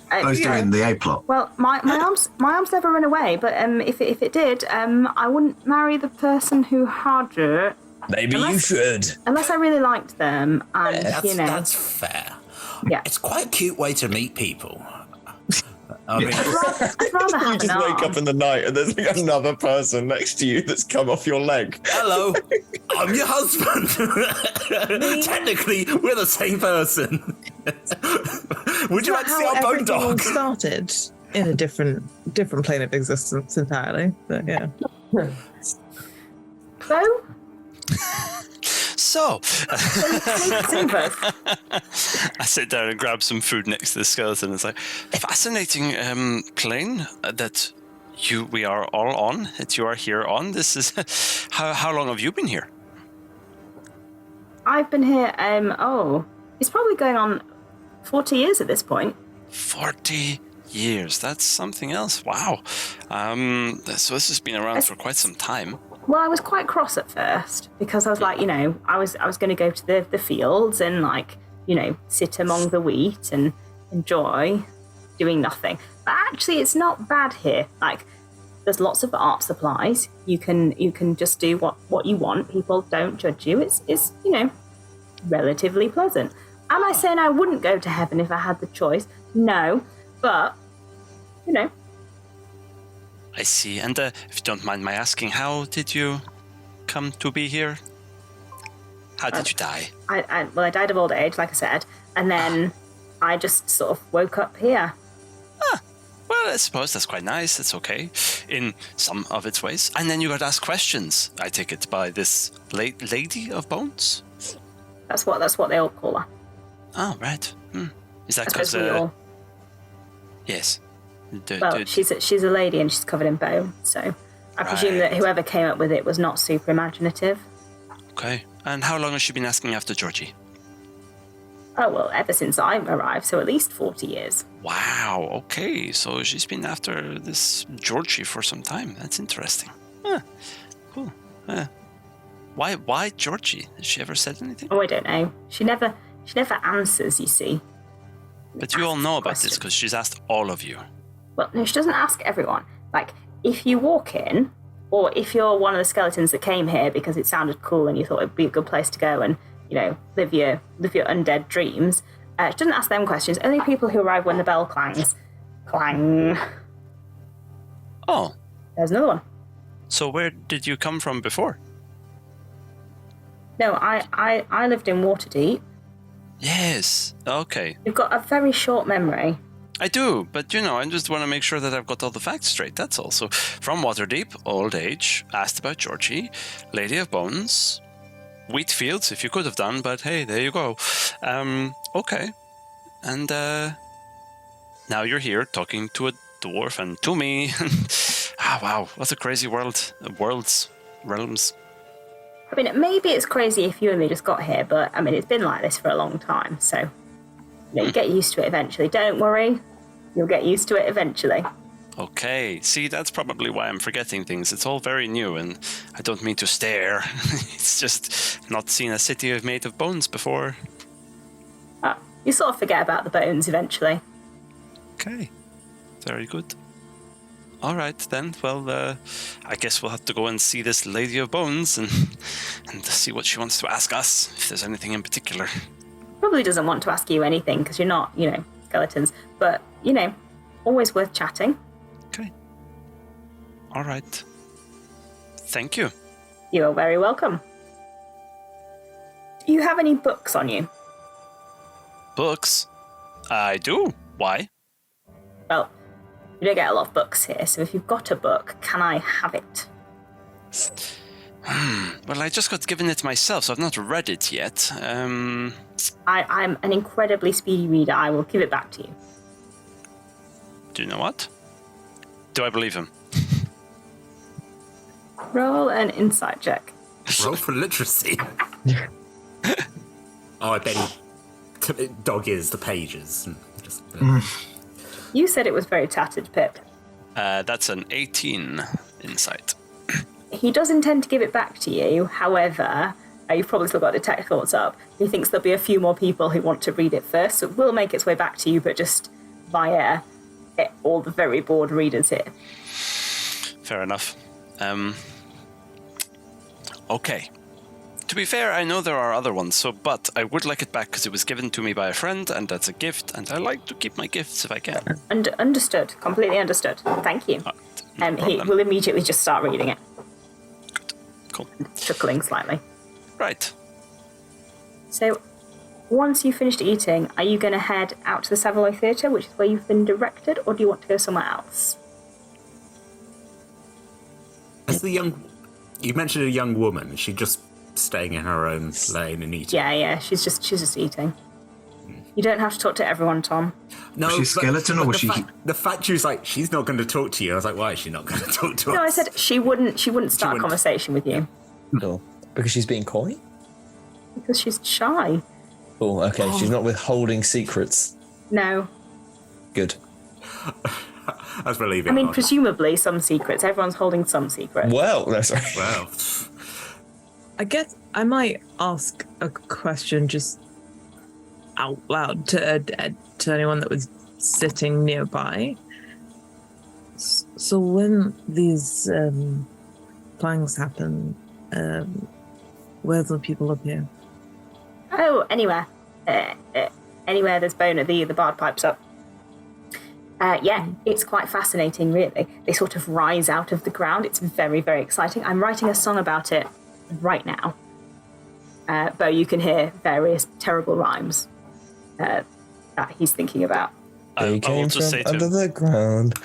Bo's doing the A plot. Well, my arms never run away, but if it did, I wouldn't marry the person who had it. Maybe you should. Unless I really liked them, and that's fair. Yeah, it's quite a cute way to meet people. I mean, I'd rather have you just wake up in the night and there's another person next to you that's come off your leg. Hello, I'm your husband. Technically, we're the same person. Would you like to see our bone everything all dog? started in a different plane of existence entirely. But yeah. Bo? So, Silver. I sit down and grab some food next to the skeleton. It's like fascinating plane that we are all on. That you are here on. This is how long have you been here? I've been here, it's probably going on 40 years at this point. 40 years. That's something else. Wow. So this has been around for quite some time. Well, I was quite cross at first because I was like, I was going to go to the fields and like, sit among the wheat and enjoy doing nothing. But actually, it's not bad here. Like, there's lots of art supplies. You can just do what you want. People don't judge you. It's relatively pleasant. Am I saying I wouldn't go to heaven if I had the choice? No, but I see. And if you don't mind my asking, how did you come to be here? How did you die? I died of old age, like I said, and then I just sort of woke up here. Well, I suppose that's quite nice. It's okay in some of its ways. And then you got asked questions, I take it, by this lady of bones? That's what they all call her. Oh, right. Is that I suppose because... we all... Yes. She's a lady and she's covered in bone, so I presume that whoever came up with it was not super imaginative. Okay. And how long has she been asking after Georgie? Oh, well, ever since I arrived, so at least 40 years. Wow, okay. So she's been after this Georgie for some time. That's interesting. Cool. Why Georgie? Has she ever said anything? Oh, I don't know. She never answers, you see. But you all know about this because she's asked all of you. Well, no, she doesn't ask everyone. Like, if you walk in, or if you're one of the skeletons that came here because it sounded cool and you thought it'd be a good place to go and, live your undead dreams, she doesn't ask them questions. Only people who arrive when the bell clangs. Clang. Oh. There's another one. So where did you come from before? No, I lived in Waterdeep. Yes. Okay. You've got a very short memory. I do, but I just want to make sure that I've got all the facts straight, that's all. So, from Waterdeep, old age, asked about Georgie, Lady of Bones, wheat fields, if you could have done, but hey, there you go. Okay. And now you're here talking to a dwarf and to me. Wow, what a crazy world. Realms. I mean, maybe it's crazy if you and me just got here, but I mean, it's been like this for a long time, so you get used to it eventually. Don't worry, you'll get used to it eventually. Okay, see, that's probably why I'm forgetting things. It's all very new, and I don't mean to stare. It's just not seen a city made of bones before. You sort of forget about the bones eventually. Okay, very good. All right, then. Well, I guess we'll have to go and see this Lady of Bones and see what she wants to ask us, if there's anything in particular. Probably doesn't want to ask you anything because you're not, skeletons. But, always worth chatting. Okay. All right. Thank you. You are very welcome. Do you have any books on you? Books? I do. Why? Well, you don't get a lot of books here, so if you've got a book, can I have it? Well, I just got given it myself, so I've not read it yet. I'm an incredibly speedy reader. I will give it back to you. Do you know what? Do I believe him? Roll an insight check. Roll for literacy. I bet he dog ears the pages. You said it was very tattered, Pip. That's an 18 insight. He does intend to give it back to you. However, you've probably still got detect thoughts up. He thinks there'll be a few more people who want to read it first, so it will make its way back to you, but just via all the very bored readers here. Fair enough. Okay. To be fair, I know there are other ones, but I would like it back because it was given to me by a friend, and that's a gift, and I like to keep my gifts if I can. Understood. Completely understood. Thank you. He will immediately just start reading it. Good. Cool. Chuckling slightly. Right. So, once you've finished eating, are you going to head out to the Savoy Theatre, which is where you've been directed, or do you want to go somewhere else? As you mentioned a young woman. Is she just staying in her own lane and eating? Yeah. She's just eating. You don't have to talk to everyone, Tom. No, was she a skeleton or was she? The fact she was like, she's not going to talk to you. I was like, why is she not going to talk to us? No, I said she wouldn't start a conversation with you. Cool. Because she's being coy? Because she's shy. Oh, okay. She's not withholding secrets. No. Good. That's relieving. I mean, presumably some secrets. Everyone's holding some secrets. Well, no, sorry. Well, I guess I might ask a question just out loud to anyone that was sitting nearby. So when these planks happen, where do people appear? Oh, anywhere. Anywhere there's bone at the bard pipes up. Yeah, it's quite fascinating, really. They sort of rise out of the ground. It's very, very exciting. I'm writing a song about it right now. Bo, you can hear various terrible rhymes that he's thinking about. They came from under the ground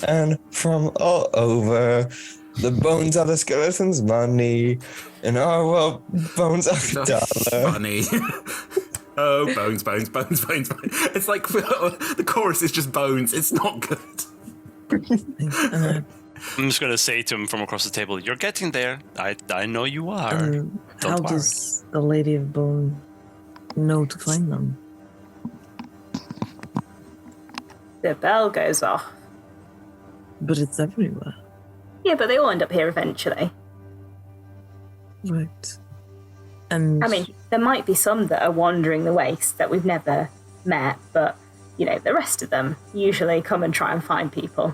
and from all over. The bones are the skeleton's money, and our well, bones are the dollar. Money. Oh, bones. It's like the chorus is just bones. It's not good. I'm just going to say to him from across the table, you're getting there. I know you are. How does the Lady of Bone know to find them? The bell goes off. But it's everywhere. Yeah, but they all end up here eventually. Right. And I mean, there might be some that are wandering the waste that we've never met, but, the rest of them usually come and try and find people.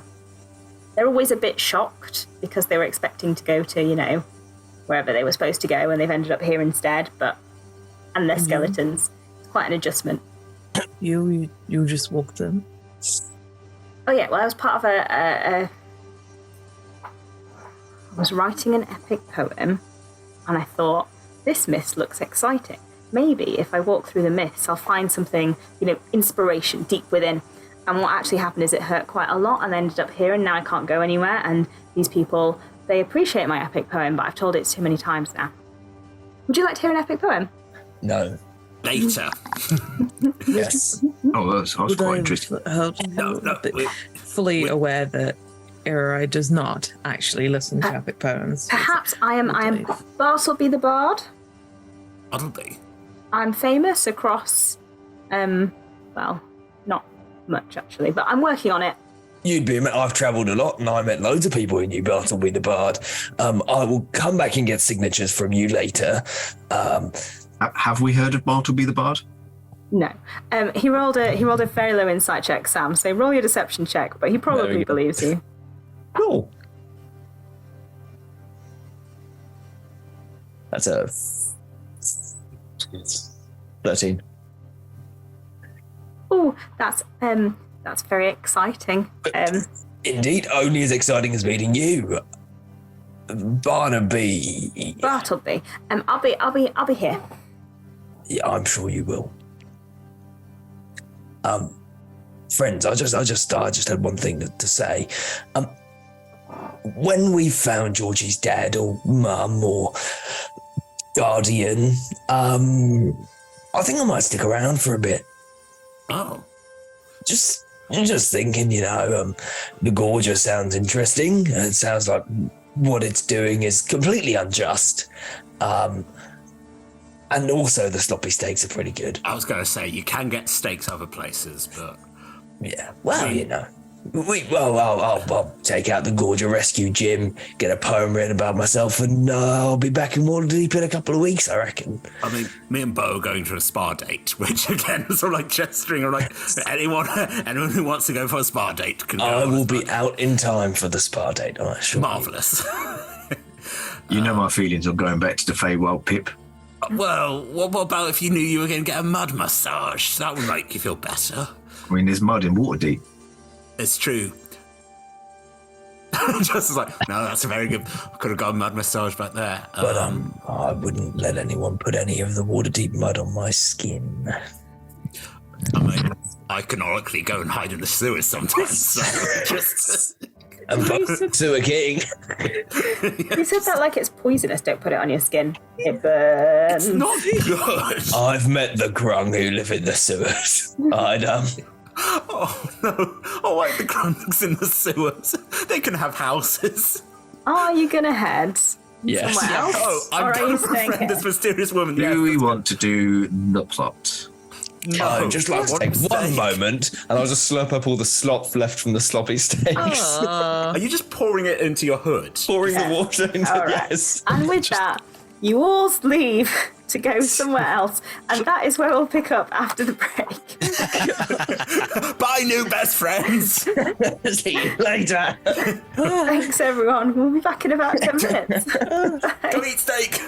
They're always a bit shocked because they were expecting to go to, wherever they were supposed to go, and they've ended up here instead, and they're skeletons. It's quite an adjustment. You just walked in? Oh yeah, well I was part of I was writing an epic poem, and I thought, this mist looks exciting. Maybe if I walk through the mist, I'll find something, inspiration deep within. And what actually happened is it hurt quite a lot, and I ended up here, and now I can't go anywhere. And these people, they appreciate my epic poem, but I've told it too many times now. Would you like to hear an epic poem? No. Later. Yes. Oh, I was quite interested. Fully aware that Irai does not actually listen to epic poems. Perhaps I am Bartleby the Bard. Bartleby? I'm famous across, well, not much actually, but I'm working on it. I've travelled a lot and I met loads of people who knew Bartleby the Bard. I will come back and get signatures from you later. Have we heard of Bartleby the Bard? No. He rolled a very low insight check, Sam, so roll your deception check, but he probably believes you. Cool. That's a 13. Oh, that's very exciting. Indeed, only as exciting as meeting you, Bartleby. Bartleby. I'll be here. Yeah, I'm sure you will. Friends, I just had one thing to say. When we found Georgie's dad or mum or guardian, I think I might stick around for a bit. Oh. Just thinking, the Gorger sounds interesting. It sounds like what it's doing is completely unjust. And also the sloppy steaks are pretty good. I was going to say, you can get steaks other places, but... Yeah, well, I'll take out the Gorger Rescue Gym, get a poem written about myself, and I'll be back in Waterdeep in a couple of weeks, I reckon. I mean, me and Bo are going to a spa date, which again is sort of like gesturing, or like anyone who wants to go for a spa date can go. I will be out in time for the spa date, I assure you. Marvellous. You know my feelings on going back to the Feywild, Pip. Well, what about if you knew you were going to get a mud massage? That would make you feel better. I mean, there's mud in Waterdeep. It's true. Just like, no, that's a very good. Could have got a mud massage back there. But I wouldn't let anyone put any of the water-deep mud on my skin. I mean, I canonically go and hide in the sewers sometimes. So just. Sewer king. You said that like it's poisonous. Don't put it on your skin. It burns. It's not good. I've met the grung who live in the sewers. Oh no! Oh wait, the grunts in the sewers. They can have houses. Are you gonna head Yes. somewhere else? Oh, or I'm are going you to staying befriend here? this mysterious woman. Do we want to do the plot? No, I'd just like to take one moment and I'll just slurp up all the slop left from the sloppy steaks. Are you just pouring it into your hood? Pouring the water into All right. yes. And with that, you all leave to go somewhere else, and that is where we'll pick up after the break. Bye, new best friends. See you later. Thanks, everyone. We'll be back in about 10 minutes. Go eat steak.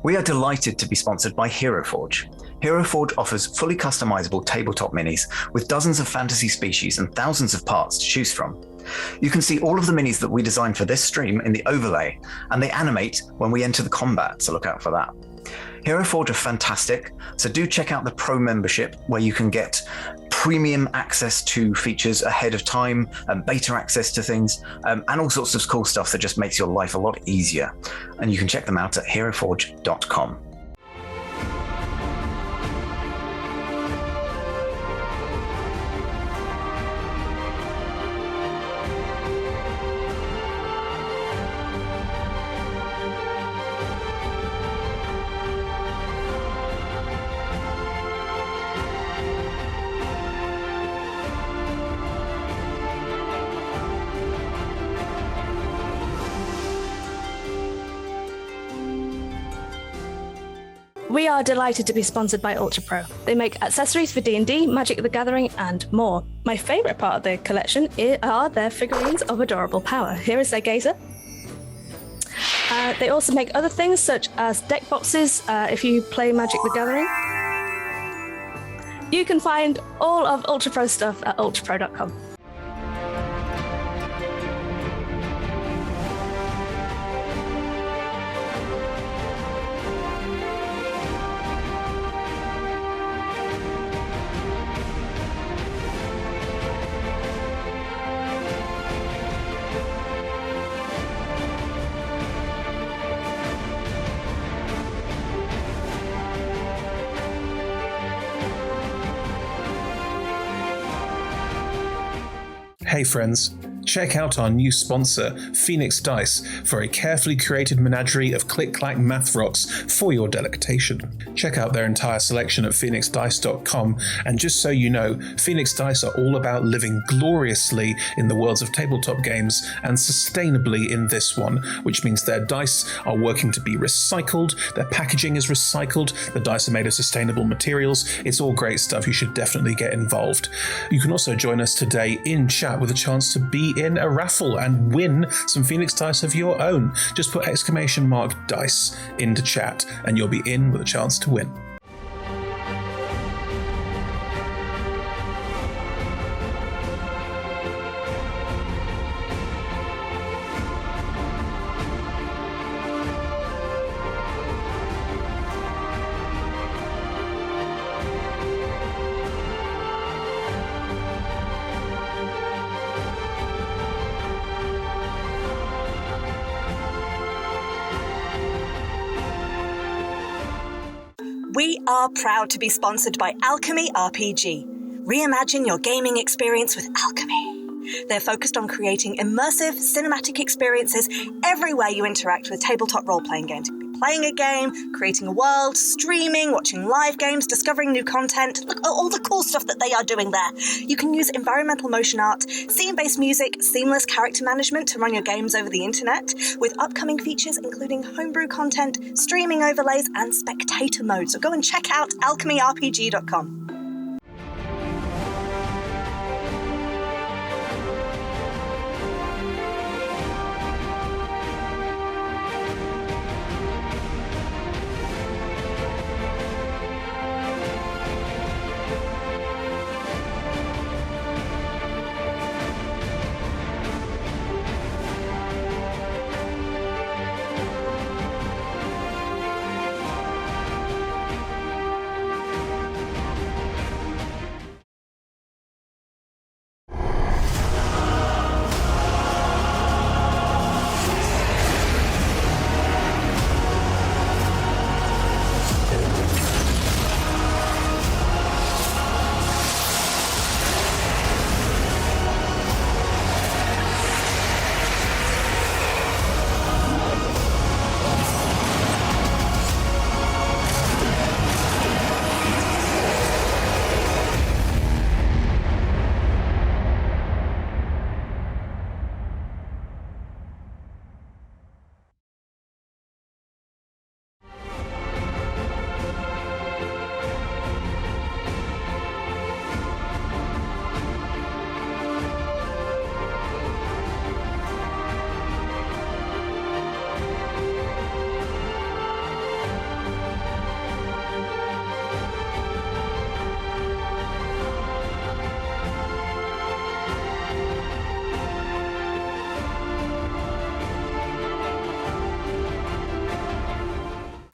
We are delighted to be sponsored by HeroForge. HeroForge offers fully customizable tabletop minis with dozens of fantasy species and thousands of parts to choose from. You can see all of the minis that we designed for this stream in the overlay, and they animate when we enter the combat, so look out for that. HeroForge are fantastic, so do check out the Pro membership where you can get premium access to features ahead of time, and beta access to things, and all sorts of cool stuff that just makes your life a lot easier. And you can check them out at heroforge.com. We are delighted to be sponsored by Ultra Pro. They make accessories for D&D, Magic the Gathering, and more. My favourite part of their collection are their figurines of adorable power. Here is their gazer. They also make other things such as deck boxes if you play Magic the Gathering. You can find all of Ultra Pro stuff at ultrapro.com. Hey friends, check out our new sponsor, Phoenix Dice, for a carefully curated menagerie of click-clack math rocks for your delectation. Check out their entire selection at phoenixdice.com, and just so you know, Phoenix Dice are all about living gloriously in the worlds of tabletop games and sustainably in this one, which means their dice are working to be recycled, their packaging is recycled, the dice are made of sustainable materials. It's all great stuff. You should definitely get involved. You can also join us today in chat with a chance to be in a raffle and win some Phoenix Dice of your own. Just put !dice into chat and you'll be in with a chance to win. are proud to be sponsored by Alchemy RPG. Reimagine your gaming experience with Alchemy. They're focused on creating immersive, cinematic experiences everywhere you interact with tabletop role-playing games. Playing a game, creating a world, streaming, watching live games, discovering new content. Look at all the cool stuff that they are doing there. You can use environmental motion art, scene-based music, seamless character management to run your games over the internet, with upcoming features including homebrew content, streaming overlays, and spectator mode. So go and check out alchemyrpg.com.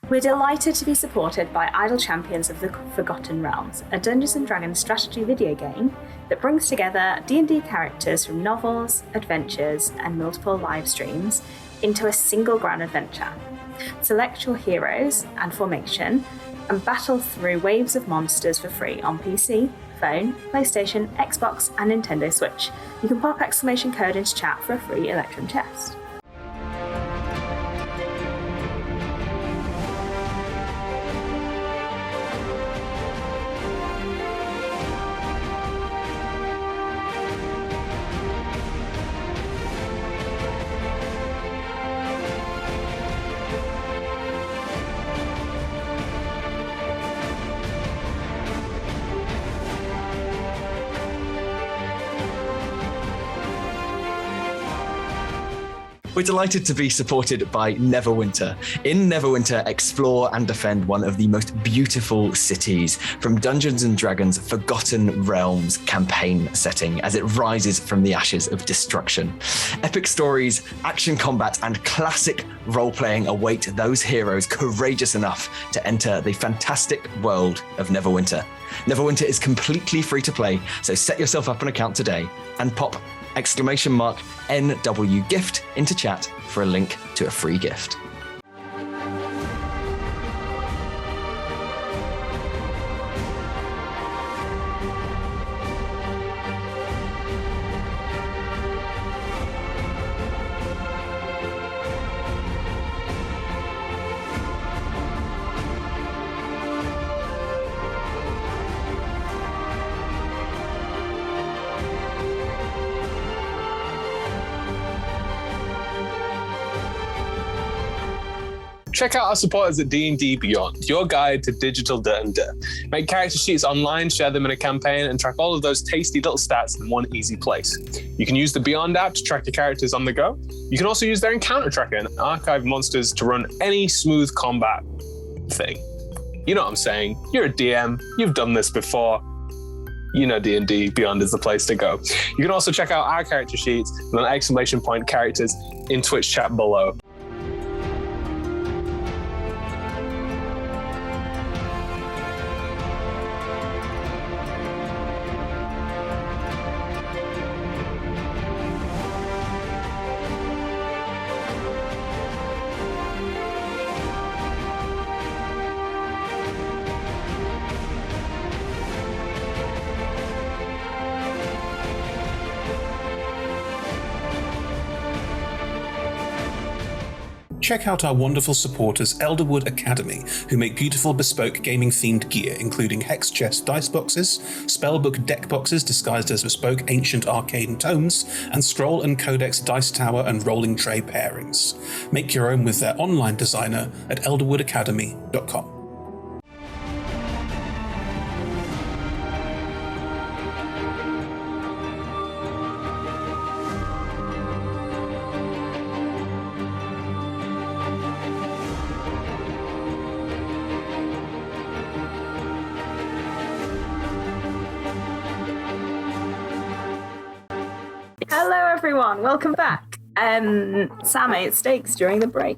We're delighted to be supported by Idle Champions of the Forgotten Realms, a Dungeons & Dragons strategy video game that brings together D&D characters from novels, adventures, and multiple live streams into a single grand adventure. Select your heroes and formation and battle through waves of monsters for free on PC, phone, PlayStation, Xbox, and Nintendo Switch. You can pop exclamation code into chat for a free Electrum chest. We're delighted to be supported by Neverwinter. In Neverwinter, explore and defend one of the most beautiful cities from Dungeons & Dragons' Forgotten Realms campaign setting as it rises from the ashes of destruction. Epic stories, action combat, and classic role-playing await those heroes courageous enough to enter the fantastic world of Neverwinter. Neverwinter is completely free to play, so set yourself up an account today and pop !NW gift into chat for a link to a free gift. Check out our supporters at D&D Beyond, your guide to digital D&D. Make character sheets online, share them in a campaign, and track all of those tasty little stats in one easy place. You can use the Beyond app to track your characters on the go. You can also use their encounter tracker and archive monsters to run any smooth combat thing. You know what I'm saying? You're a DM, you've done this before. You know D&D Beyond is the place to go. You can also check out our character sheets with an exclamation point characters in Twitch chat below. Check out our wonderful supporters, Elderwood Academy, who make beautiful bespoke gaming-themed gear, including hex chest dice boxes, spellbook deck boxes disguised as bespoke ancient arcane tomes, and scroll and codex dice tower and rolling tray pairings. Make your own with their online designer at elderwoodacademy.com. Hello, everyone. Welcome back. Sam ate steaks during the break.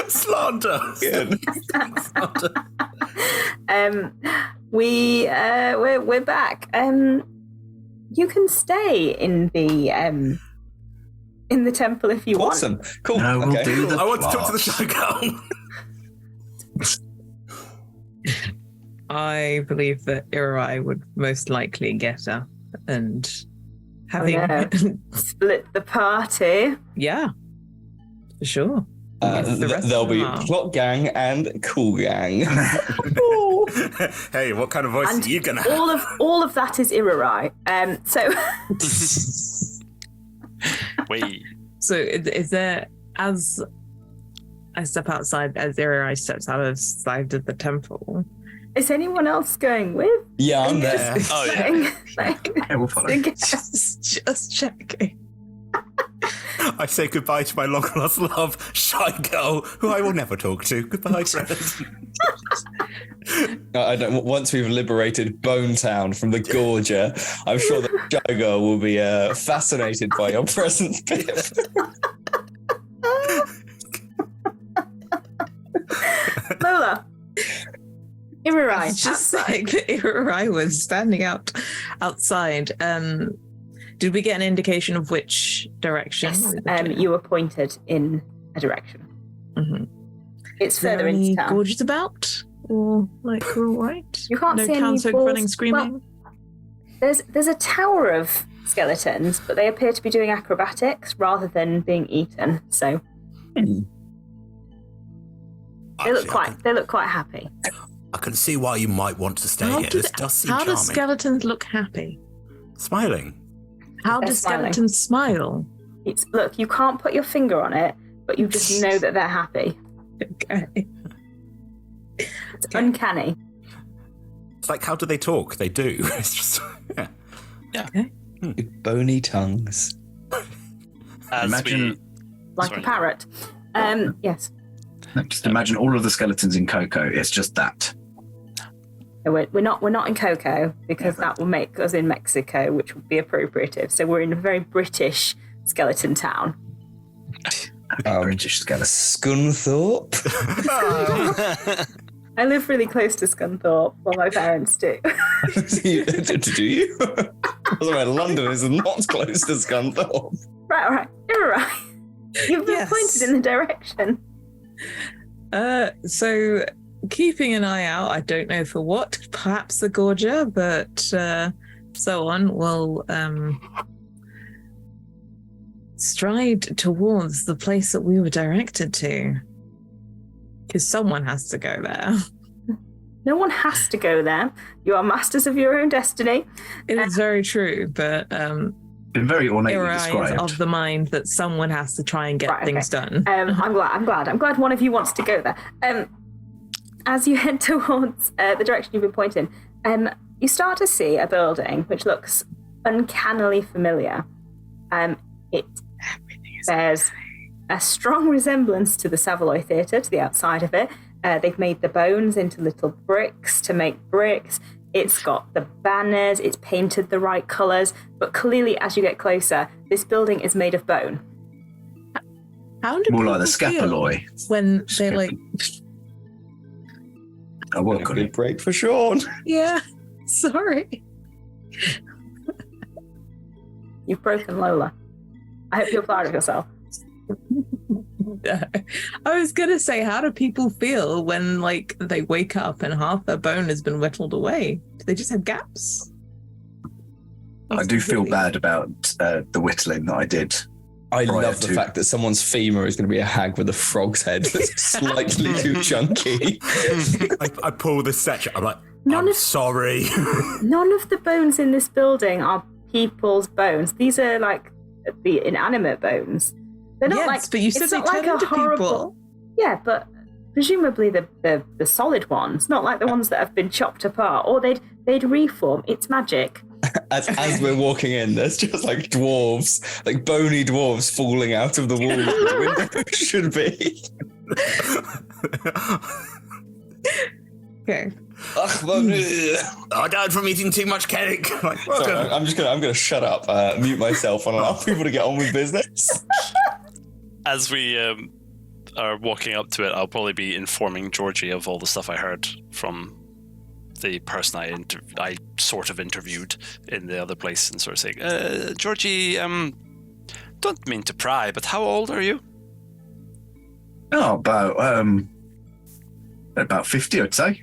Slander. We're back. You can stay in the temple if you want. Awesome. Cool. No, we'll do the I want to talk to the shy girl. I believe that Irai would most likely get her, and having split the party. Yeah, for sure. There'll be plot gang and cool gang. Hey, what kind of voice are you gonna have? All of that is Irai. So Wait. So is there, as I step outside, as Irai steps outside of the temple, is anyone else going with? Yeah, I'm there. Yeah, we'll follow. just checking. I say goodbye to my long lost love, shy girl, who I will never talk to. Goodbye, friend. I don't. Once we've liberated Bone Town from the Gorger, I'm sure the shy girl will be fascinated by your presence, Pip. Lola. Irai, just like Irai was standing outside. Did we get an indication of which direction? Yes, you were pointed in a direction. Mm-hmm. It's Is there further any into town. gorges about, or like right? You can't no see any townsfolk balls. running, screaming. Well, there's a tower of skeletons, but they appear to be doing acrobatics rather than being eaten. So they look quite happy. I can see why you might want to stay here. This does seem How charming. do skeletons look happy? Smiling. How do skeletons smile? Look, you can't put your finger on it, but you just know that they're happy. Okay. It's uncanny. It's like, how do they talk? They do. It's just, yeah. Okay. With bony tongues. Imagine, like a parrot. Yes. Just imagine all of the skeletons in Coco. It's just that. We're not in Coco because that will make us in Mexico, which would be appropriative. So we're in a very British skeleton town. British skeleton. Scunthorpe. I live really close to Scunthorpe. Well, my parents do. Do you? London is not close to Scunthorpe. Right. You're right. You've been pointed in the direction. So keeping an eye out, I don't know for what, perhaps the Gorger, but so on, will stride towards the place that we were directed to. Because someone has to go there. No one has to go there. You are masters of your own destiny. It is very true, but been very ornately described. Of the mind that someone has to try and get things done. I'm glad one of you wants to go there. As you head towards the direction you've been pointing, you start to see a building which looks uncannily familiar. It bears a strong resemblance to the Savoy Theatre, to the outside of it. They've made the bones into little bricks to make bricks. It's got the banners, it's painted the right colours, but clearly as you get closer, this building is made of bone. How do more like the people scapuloi feel when they like... I will cut it. Break for Sean. Yeah, sorry. You've broken Lola. I hope you're proud of yourself. I was gonna say, how do people feel when like they wake up and half their bone has been whittled away? Do they just have gaps? I do feel bad about the whittling that I did. I prior love the to- fact that someone's femur is going to be a hag with a frog's head that's slightly too chunky. I pull the statue. I'm like, None I'm of- sorry. None of the bones in this building are people's bones. These are like the inanimate bones. They're not Yes, like. but you said it's they not like turn a into horrible. people. Yeah, but presumably the solid ones, not like the ones that have been chopped apart, or they'd reform. It's magic. As we're walking in, there's just like dwarves, like bony dwarves falling out of the walls where the window should be. Okay. I died from eating too much cake. Like, Sorry, I'm gonna shut up, mute myself, and allow people to get on with business. As we are walking up to it, I'll probably be informing Georgie of all the stuff I heard from the person I sort of interviewed in the other place, and sort of saying, Georgie, don't mean to pry, but how old are you? Oh, about 50, I'd say.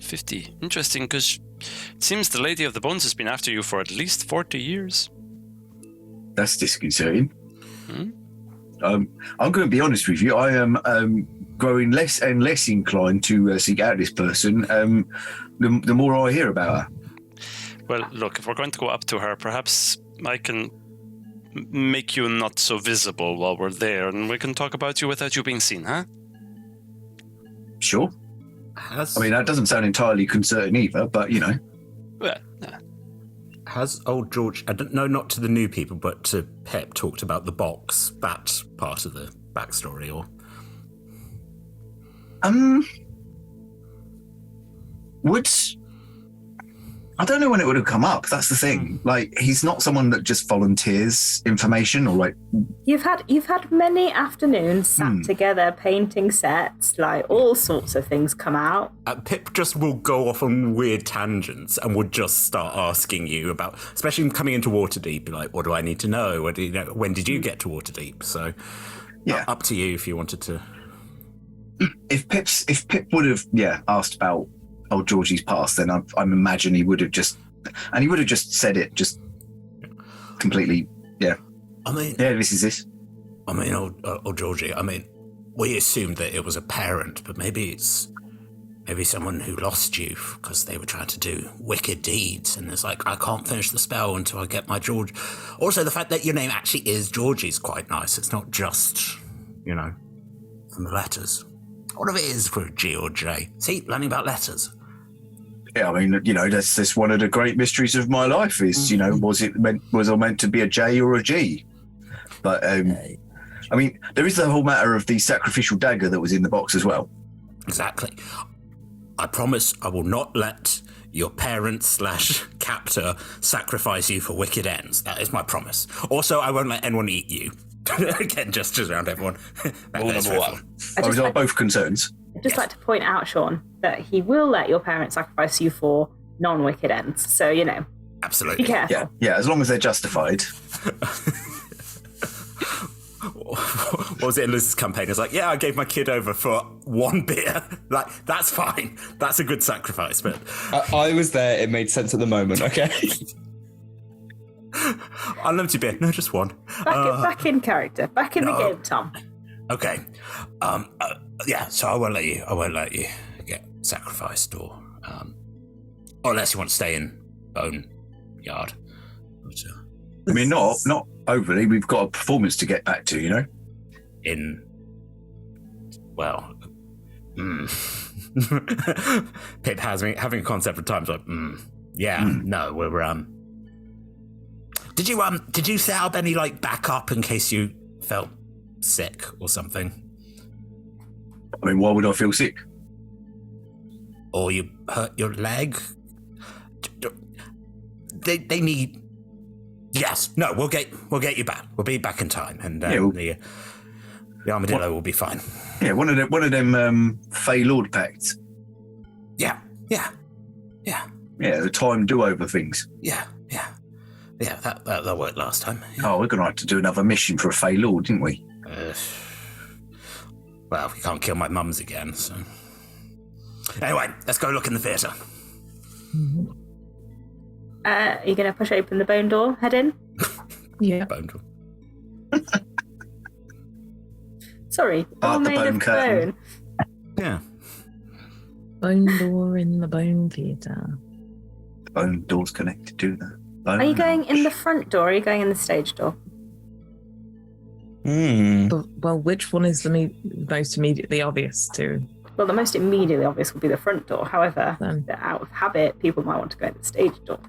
50. Interesting, because it seems the Lady of the Bones has been after you for at least 40 years. That's disconcerting. Hmm? I'm going to be honest with you. I am growing less and less inclined to seek out this person. The more I hear about her. Well, look, if we're going to go up to her, perhaps I can make you not so visible while we're there, and we can talk about you without you being seen, huh? Sure. I mean, that doesn't sound entirely concerning either, but you know. Well, Has old George, I don't know, not to the new people, but to Pip, talked about the box, that part of the backstory, or? I don't know when it would have come up. That's the thing. Like, he's not someone that just volunteers information or like. You've had many afternoons sat together painting sets, like all sorts of things come out. Pip just will go off on weird tangents and would just start asking you about, especially coming into Waterdeep, be like, what do I need to know? What do you know? When did you get to Waterdeep? So, yeah, up to you if you wanted to. If Pip would have asked about old Georgie's past, then I'm imagine he would have just said it just completely. Yeah. I mean, this is this. I mean, old Georgie. I mean, we assumed that it was a parent, but maybe it's someone who lost you because they were trying to do wicked deeds, and it's like, I can't finish the spell until I get my George. Also, the fact that your name actually is Georgie is quite nice. It's not just, from the letters. What if it is for G or J? See, learning about letters. Yeah, I mean, that's one of the great mysteries of my life is, was I meant to be a J or a G? But, I mean, there is the whole matter of the sacrificial dagger that was in the box as well. Exactly. I promise I will not let your parent/captor sacrifice you for wicked ends. That is my promise. Also, I won't let anyone eat you. Again, just around everyone. Rule number one. Those are both concerns. I'd just like to point out, Sean, that he will let your parents sacrifice you for non-wicked ends. So, Absolutely. Be careful. Yeah, as long as they're justified. What was it in Liz's campaign? It's like, yeah, I gave my kid over for one beer. Like, that's fine. That's a good sacrifice, but... I was there. It made sense at the moment, okay? Unlimited beer. No, just one. Back in character. Back in the game, Tom. Okay. Yeah, so I won't let you get sacrificed or unless you want to stay in Boneyard. But, I mean, not overly. We've got a performance to get back to, Pip has me having a concept of times like, no, we're Did you set up any backup in case you felt sick or something? I mean, why would I feel sick? Or you hurt your leg? They need. Yes, no, we'll get you back. We'll be back in time, and the armadillo will be fine. Yeah, one of them Fey Lord pacts. Yeah. Yeah, the time do-over things. Yeah, that worked last time. Yeah. Oh, we're going to have to do another mission for a Fey Lord, didn't we? Well, we can't kill my mums again, so... Anyway, let's go look in the theatre. Are you going to push open the bone door, head in? Yeah. Bone door. Sorry, all the made bone of curtain. bone. Yeah. Bone door in the bone theatre. The bone door's connected to the bone. Are you going in the front door or are you going in the stage door? Well, which one is the most immediately obvious to? Well, the most immediately obvious will be the front door. However, out of habit, people might want to go in the stage door.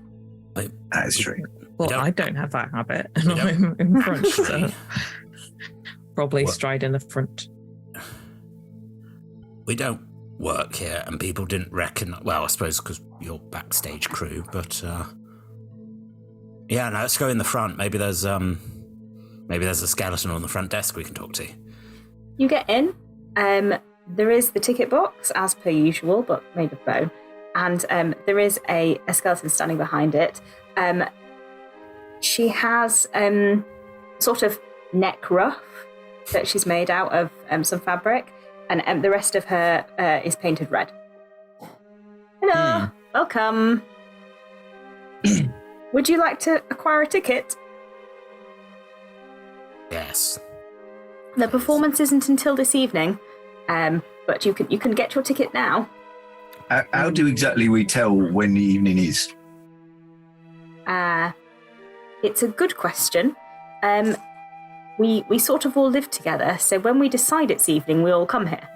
That is true. Well, I don't have that habit, and I'm in front, so probably stride in the front. We don't work here, and people didn't recognize. Well, I suppose because you're backstage crew, but yeah, no, let's go in the front. Maybe there's a skeleton on the front desk we can talk to. You get in. There is the ticket box, as per usual, but made of bone. And there is a skeleton standing behind it. She has sort of neck ruff that she's made out of some fabric, and the rest of her is painted red. Hello, welcome. Would you like to acquire a ticket? Yes. The performance isn't until this evening, but you can get your ticket now. How do exactly we tell when the evening is? It's a good question. We sort of all live together, so when we decide it's evening, we all come here.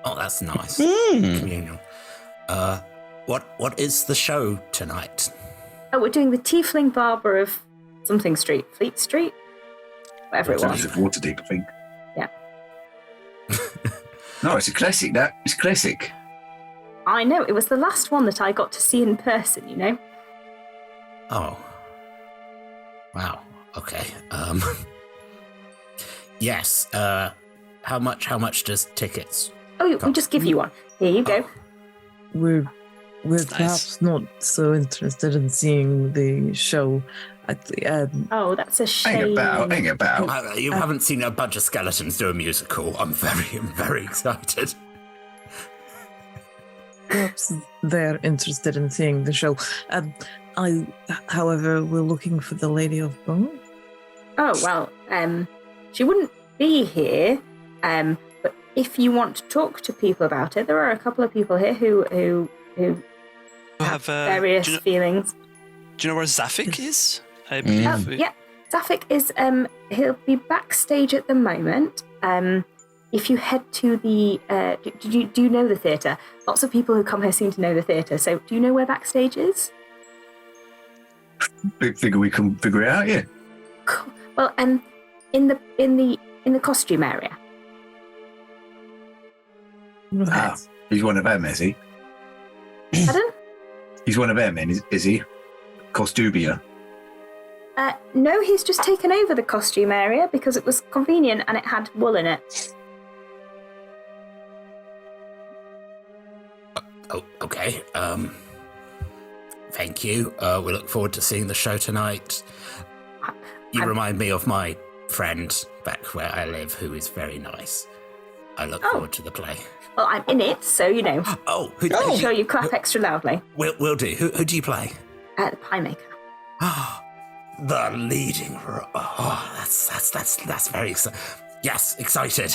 Oh, that's nice. Communal. What is the show tonight? Oh, we're doing the Tiefling Barber of something street, Fleet Street, whatever it was. Waterdeep, I think. Yeah. No, it's a classic. It's classic. I know. It was the last one that I got to see in person. You know. Oh. Wow. Okay. Yes. How much does tickets? Oh, we just give you one. Here you go. We're perhaps not so interested in seeing the show. Oh, that's a shame. Hang about. You haven't seen a bunch of skeletons do a musical. I'm very excited. Perhaps they're interested in seeing the show. However, we're looking for the Lady of Bone. Oh, well, she wouldn't be here, but if you want to talk to people about it, there are a couple of people here who have various feelings. Do you know where Zafik is? I believe. Yeah, Zafik is, he'll be backstage at the moment. If you head to the, do you know the theatre? Lots of people who come here seem to know the theatre, so do you know where backstage is? Figure we can figure it out, yeah. Cool. Well, in the costume area. He's one of them, is he? Pardon? He's one of them, is he? Costubia. No, he's just taken over the costume area because it was convenient and it had wool in it. Oh, okay. Thank you. We look forward to seeing the show tonight. You remind me of my friend back where I live, who is very nice. I look forward to the play. Well, I'm in it, so you know. I'm sure you clap extra loudly. Will do. Who do you play? The Pie Maker. The leading role. Oh, that's very exciting. Yes, excited.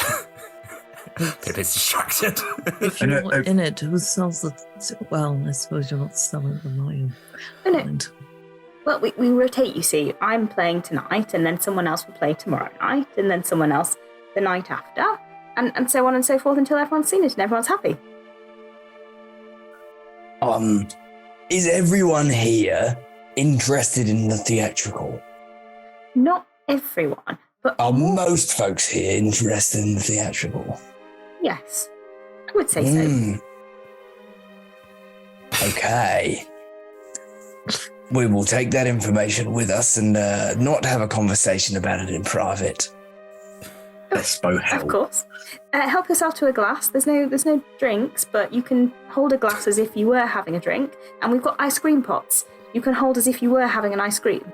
Pip is distracted. If you're not in it, who sells the... Well, I suppose you're not selling them, are you? Oh, no. Well, we rotate, you see. I'm playing tonight, and then someone else will play tomorrow night, and then someone else the night after, and so on and so forth until everyone's seen it and everyone's happy. Is everyone here interested in the theatrical? Not everyone, but... Are most folks here interested in the theatrical? Yes, I would say so. Okay. We will take that information with us and not have a conversation about it in private. Of course. Help yourself to a glass. There's no drinks, but you can hold a glass as if you were having a drink. And we've got ice cream pots. You can hold as if you were having an ice cream.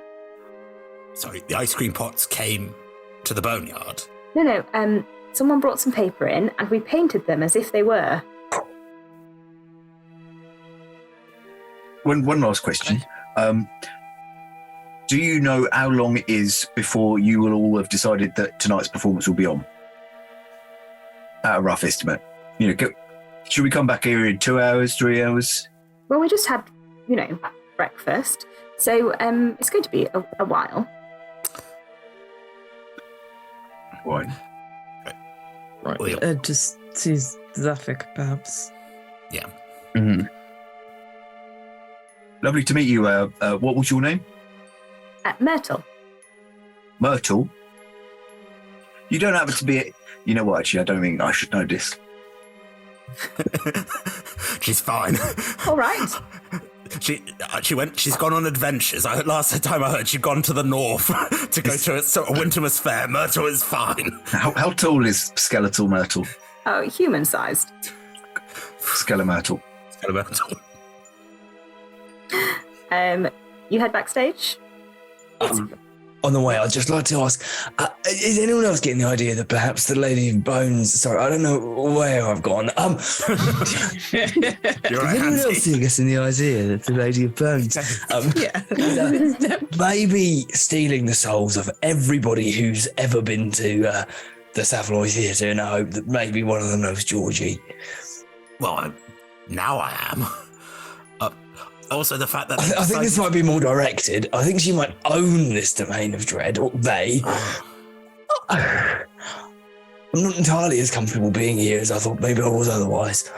Sorry, the ice cream pots came to the Boneyard? No. Someone brought some paper in, and we painted them as if they were. One last question. Do you know how long it is before you will all have decided that tonight's performance will be on? a rough estimate. Should we come back here in 2 hours, 3 hours? Well, we just had, breakfast, so it's going to be a while. Right. Right. Just sees Zafik, perhaps. Yeah. Mm-hmm. Lovely to meet you. What was your name? Myrtle. Myrtle? You don't happen to be... You know what, actually, I don't think I should know this. She's fine. All right. She's gone on adventures. Last time I heard she'd gone to the north to go to a Wintermas fair. Myrtle is fine. How tall is Skeletal Myrtle? Oh, human-sized. Skeletal. You head backstage? On the way, I'd just like to ask, is anyone else getting the idea that perhaps the Lady of Bones... Sorry, I don't know where I've gone. Is anyone else getting the idea that the Lady of Bones... maybe stealing the souls of everybody who's ever been to the Savoy Theatre in a hope that maybe one of them knows Georgie? Well, now I am. Also, the fact that... I think this might be more directed. I think she might own this domain of dread, or they. I'm not entirely as comfortable being here as I thought maybe I was otherwise.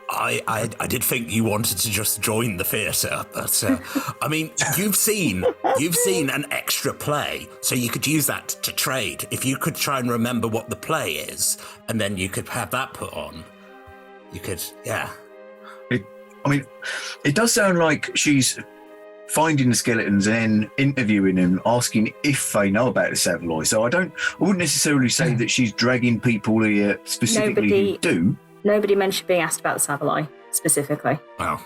I did think you wanted to just join the theatre, but I mean, you've seen an extra play, so you could use that to trade. If you could try and remember what the play is, and then you could have that put on, you could, yeah. It does sound like she's finding the skeletons and then interviewing them, asking if they know about the Savoy. So I wouldn't necessarily say that she's dragging people here specifically who do. Nobody mentioned being asked about the Savoy specifically. Wow.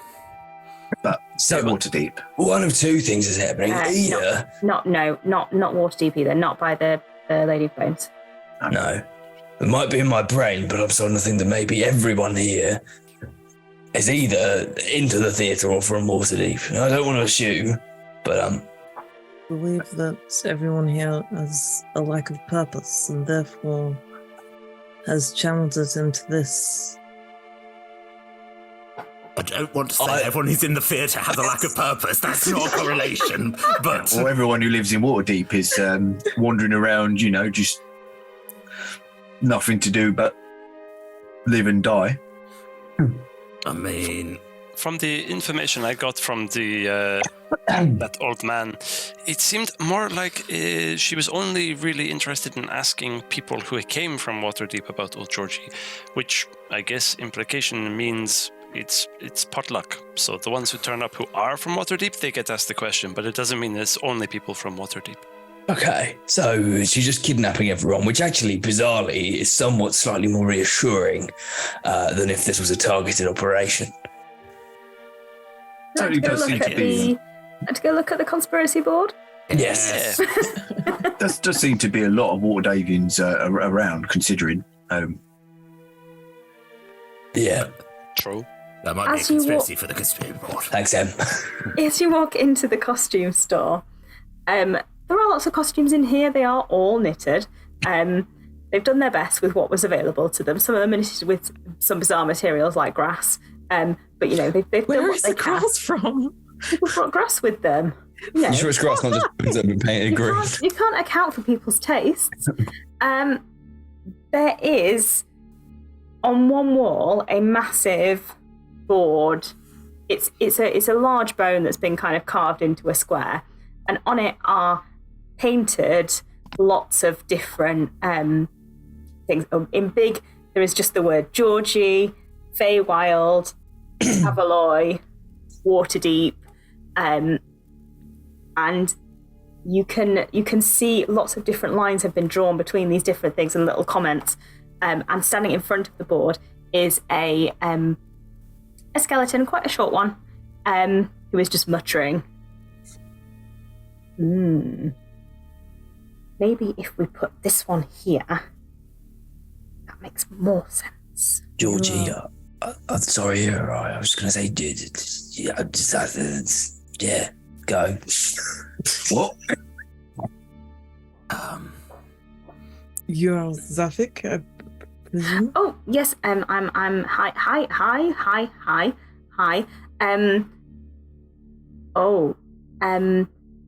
But so Waterdeep. One of two things is happening. Either not Waterdeep either. Not by the Lady of Bones. No, it might be in my brain, but I'm starting to think that maybe everyone here is either into the theatre or from Waterdeep. I don't want to assume, but I believe that everyone here has a lack of purpose and therefore has channeled it into this. I don't want to say everyone who's in the theatre has a lack of purpose. That's not a correlation. But or everyone who lives in Waterdeep is wandering around, just nothing to do but live and die. I mean, from the information I got from the that old man, it seemed more like she was only really interested in asking people who came from Waterdeep about Old Georgie, which I guess implication means it's potluck. So the ones who turn up who are from Waterdeep, they get asked the question, but it doesn't mean it's only people from Waterdeep. Okay, so she's just kidnapping everyone, which actually, bizarrely, is somewhat slightly more reassuring than if this was a targeted operation. Totally does seem to be. To go look at the conspiracy board? Yes. Does seem to be a lot of Waterdavians around, considering. Yeah. True. That might be a conspiracy for the conspiracy board. Thanks, Em. As you walk into the costume store, there are lots of costumes in here. They are all knitted. They've done their best with what was available to them. Some of them are knitted with some bizarre materials like grass. But they've done what they can. Where is the grass from? People brought grass with them. I'm sure it's grass, not just bones that have been painted green. You can't account for people's tastes. There is on one wall a massive board. It's a large bone that's been kind of carved into a square, and on it are painted lots of different things. In big, there is just the word Georgie, Feywild, Avaloy, Waterdeep, and you can see lots of different lines have been drawn between these different things and little comments. And standing in front of the board is a skeleton, quite a short one, who is just muttering. Maybe if we put this one here, that makes more sense. Georgie, I'm sorry, I was going to say, yeah, go. What? You're Zafik? presume? Oh yes, I'm hi.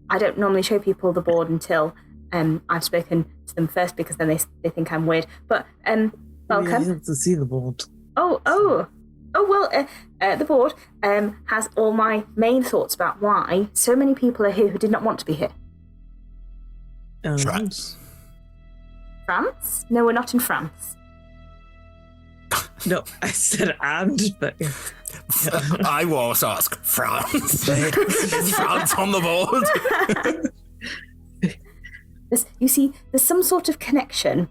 I don't normally show people the board until I've spoken to them first, because then they think I'm weird. But welcome. You have to see the board. Oh well, the board has all my main thoughts about why so many people are here who did not want to be here. France. France? No, we're not in France. No, I said and, but yeah. I was asked France. Is France on the board? You see, there's some sort of connection.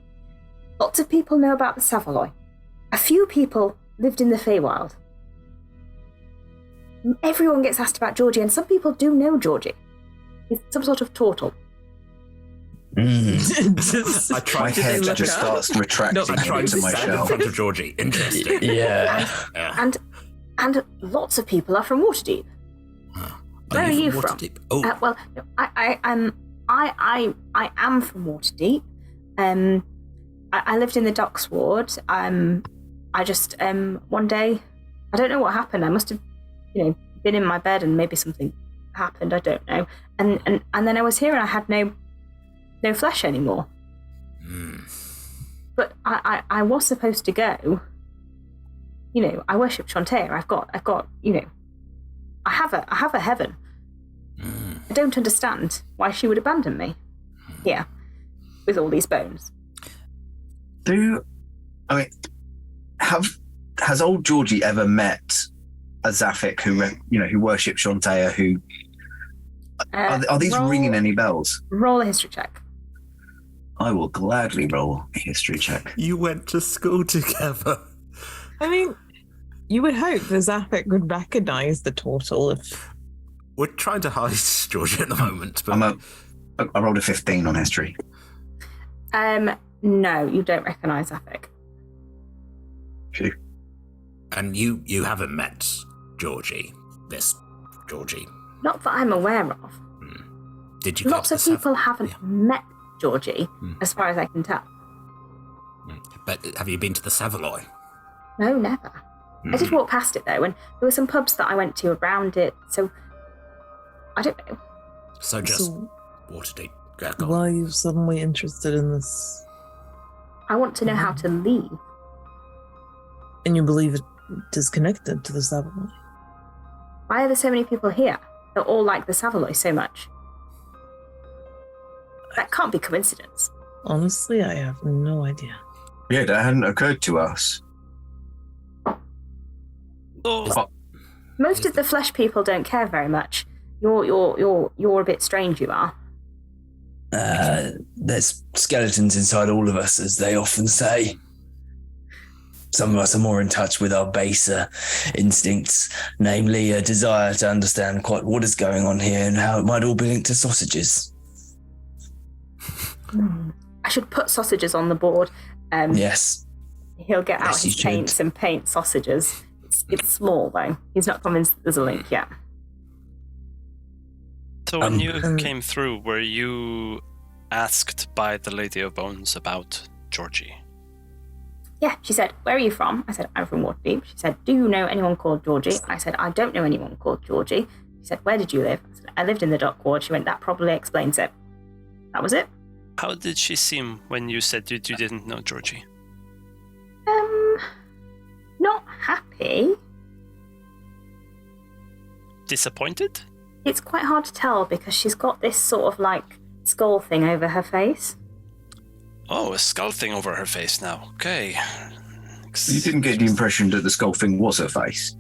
Lots of people know about the Savoy. A few people lived in the Feywild. Everyone gets asked about Georgie, and some people do know Georgie. He's some sort of turtle. I tried My head just starts retracting into my shell. in front of Georgie. Interesting. Yeah. And lots of people are from Waterdeep. Where are you from? Waterdeep? Oh, Well, no, I am from Waterdeep. I lived in the Docks ward. I just one day, I don't know what happened. I must have, been in my bed and maybe something happened. I don't know. And then I was here and I had no flesh anymore. But I was supposed to go. I worship Shantae. I've got I have a heaven. I don't understand why she would abandon me. Yeah, with all these bones. Has old Georgie ever met a Zafik who worships Shantae? Who are these ringing any bells? Roll a history check. I will gladly roll a history check. you went to school together. I mean, you would hope the Zafik would recognise the turtle if... We're trying to hide Georgie at the moment, but I rolled a 15 on history. No, you don't recognise Zafik. Phew. And you haven't met Georgie, this Georgie. Not that I'm aware of. Did you? Lots of people haven't met Georgie, as far as I can tell. But have you been to the Savoy? No, never. I did walk past it though, and there were some pubs that I went to around it, so I don't know. So just Waterdeep. Yeah, go on. Why are you suddenly interested in this? I want to know how to leave. And you believe it is connected to the Savoy? Why are there so many people here that all like the Savoy so much? That can't be coincidence. Honestly, I have no idea. Yeah, that hadn't occurred to us. Most of the flesh people don't care very much. You're a bit strange, you are. There's skeletons inside all of us, as they often say. Some of us are more in touch with our baser instincts, namely a desire to understand quite what is going on here and how it might all be linked to sausages. I should put sausages on the board. Yes. He'll get out his paints and paint sausages. It's small, though. He's not convinced that there's a link yet. So when you came through, were you asked by the Lady of Bones about Georgie? Yeah, she said, "Where are you from?" I said, "I'm from Waterdeep." She said, "Do you know anyone called Georgie?" I said, "I don't know anyone called Georgie." She said, "Where did you live?" I said, "I lived in the dock ward." She went, "That probably explains it." That was it. How did she seem when you said you didn't know Georgie? Not happy. Disappointed? It's quite hard to tell because she's got this sort of like skull thing over her face. Oh, a skull thing over her face now. Okay. You didn't get the impression that the skull thing was her face?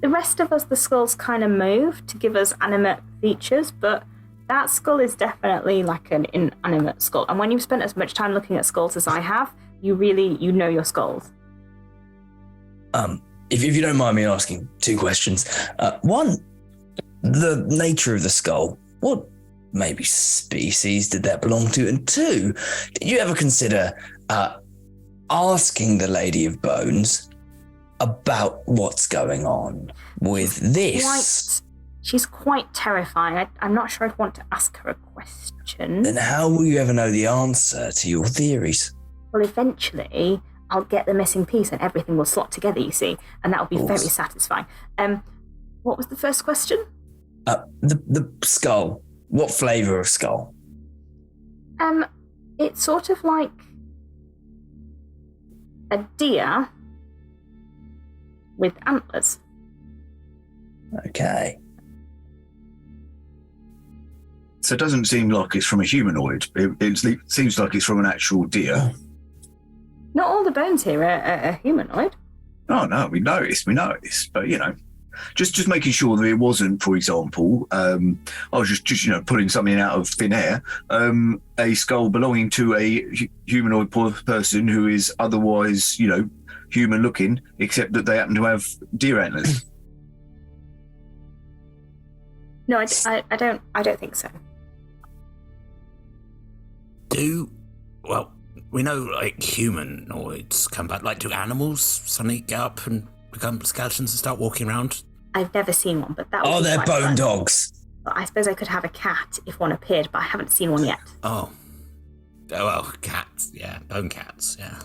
The rest of us, the skulls kind of move to give us animate features, but that skull is definitely like an inanimate skull. And when you've spent as much time looking at skulls as I have, you know your skulls. If you don't mind me asking 2 questions. One, the nature of the skull. What maybe species did that belong to? And 2, did you ever consider asking the Lady of Bones about what's going on with this? She's quite terrifying. I'm not sure I'd want to ask her a question. Then how will you ever know the answer to your theories? Well, eventually I'll get the missing piece and everything will slot together, you see, and that will be very satisfying. What was the first question? The skull. What flavour of skull? It's sort of like a deer with antlers. Okay. So it doesn't seem like it's from a humanoid. It seems like it's from an actual deer. Not all the bones here are humanoid. Oh no, we noticed, but just making sure that it wasn't, for example, I was just pulling something out of thin air, a skull belonging to a humanoid person who is otherwise, human looking, except that they happen to have deer antlers. No, I don't think so. We know like humanoids come back. Like, do animals suddenly get up and become skeletons and start walking around? I've never seen one, but that would be they're quite bone fun. dogs. But I suppose I could have a cat if one appeared, but I haven't seen one yet. Oh well, cats. Yeah, bone cats. Yeah.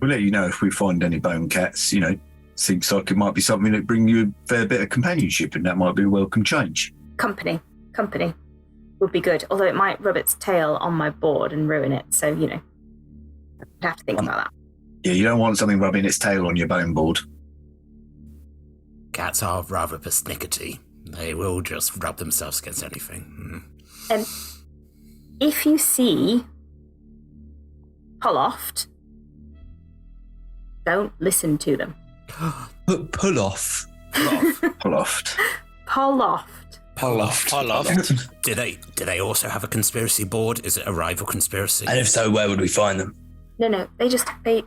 We'll let you know if we find any bone cats. Seems like it might be something that bring you a fair bit of companionship, and that might be a welcome change. Company would be good, although it might rub its tail on my board and ruin it, so, I'd have to think about that. Yeah, you don't want something rubbing its tail on your bone board. Cats are rather persnickety. They will just rub themselves against anything. If you see Poloft, don't listen to them. Pull off. Poloft. Do they also have a conspiracy board? Is it a rival conspiracy? And if so, where would we find them? No, they just they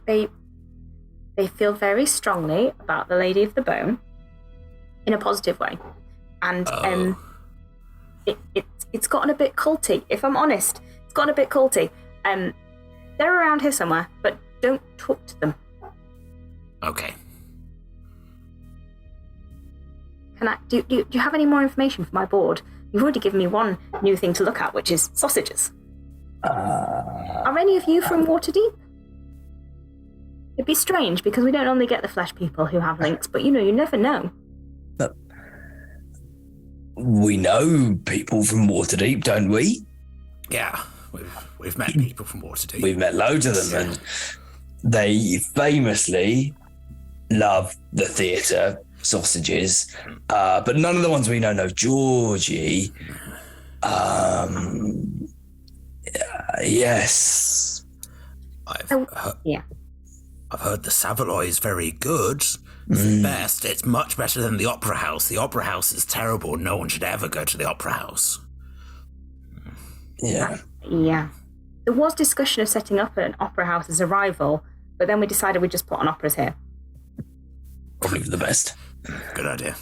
feel very strongly about the Lady of the Bone in a positive way, and it's gotten a bit culty. If I'm honest, it's gotten a bit culty. They're around here somewhere, but don't talk to them. Okay. Do you have any more information for my board? You've already given me one new thing to look at, which is sausages. Are any of you from Waterdeep? It'd be strange because we don't normally get the flesh people who have links, but you never know. We know people from Waterdeep, don't we? Yeah, we've met people from Waterdeep. We've met loads of them, and they famously love the theatre, sausages, but none of the ones we know Georgie. Yes. I've heard the Savoy is very good. It's the best. It's much better than the Opera House. The Opera House is terrible. No one should ever go to the Opera House. Yeah. Yeah. There was discussion of setting up an opera house as a rival, but then we decided we'd just put on operas here. Probably for the best. Good idea.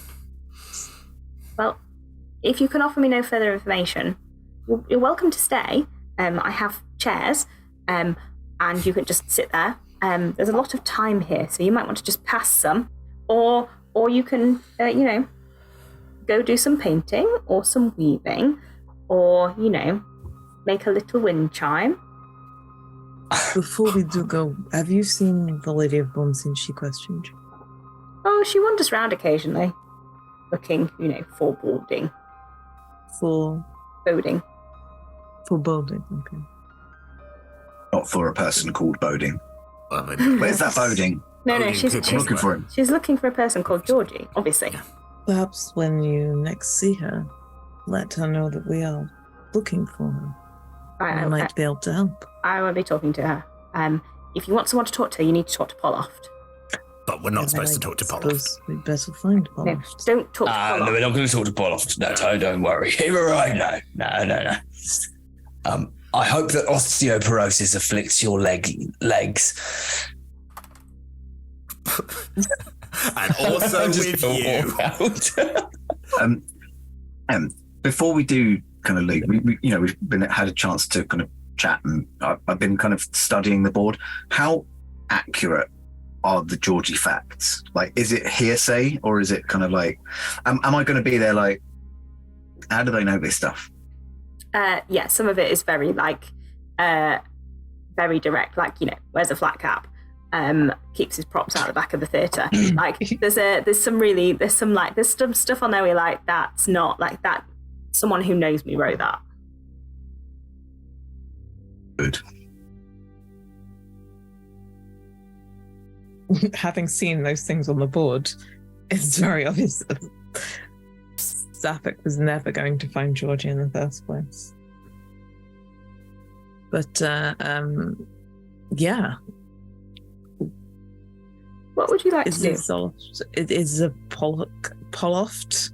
Well, if you can offer me no further information, you're welcome to stay. I have chairs, and you can just sit there. There's a lot of time here, so you might want to just pass some, or you can, go do some painting or some weaving, or make a little wind chime. Before we do go, have you seen the Lady of Bone since she questioned you? Oh, she wanders around occasionally, looking, for boarding. For boding. For boding, okay. Not for a person called Boding. Where's that Boding? No, she's looking for him. She's looking for a person called Georgie, obviously. Perhaps when you next see her, let her know that we are looking for her. I might be able to help. I won't be talking to her. If you want someone to talk to, you need to talk to Poloft. But we're not supposed to talk to Poloft. We'd better find Poloft. No, don't talk to Poloft. No, we're not going to talk to Poloft. No, don't worry. You're right. No. I hope that osteoporosis afflicts your legs. And also with you. Before we do kind of leave, we've had a chance to kind of chat, and I've been kind of studying the board. How accurate are the Georgie facts? Like, is it hearsay, or is it kind of like, am I going to be there like, how do they know this stuff? Yeah, some of it is very very direct, like, wears a flat cap, keeps his props out the back of the theatre. Like, there's some stuff on there where you're like, that's not like that. Someone who knows me wrote that. Good. Having seen those things on the board, it's very obvious that Zapek was never going to find Georgie in the first place. But, yeah. What would you like to do? It is a Poloft.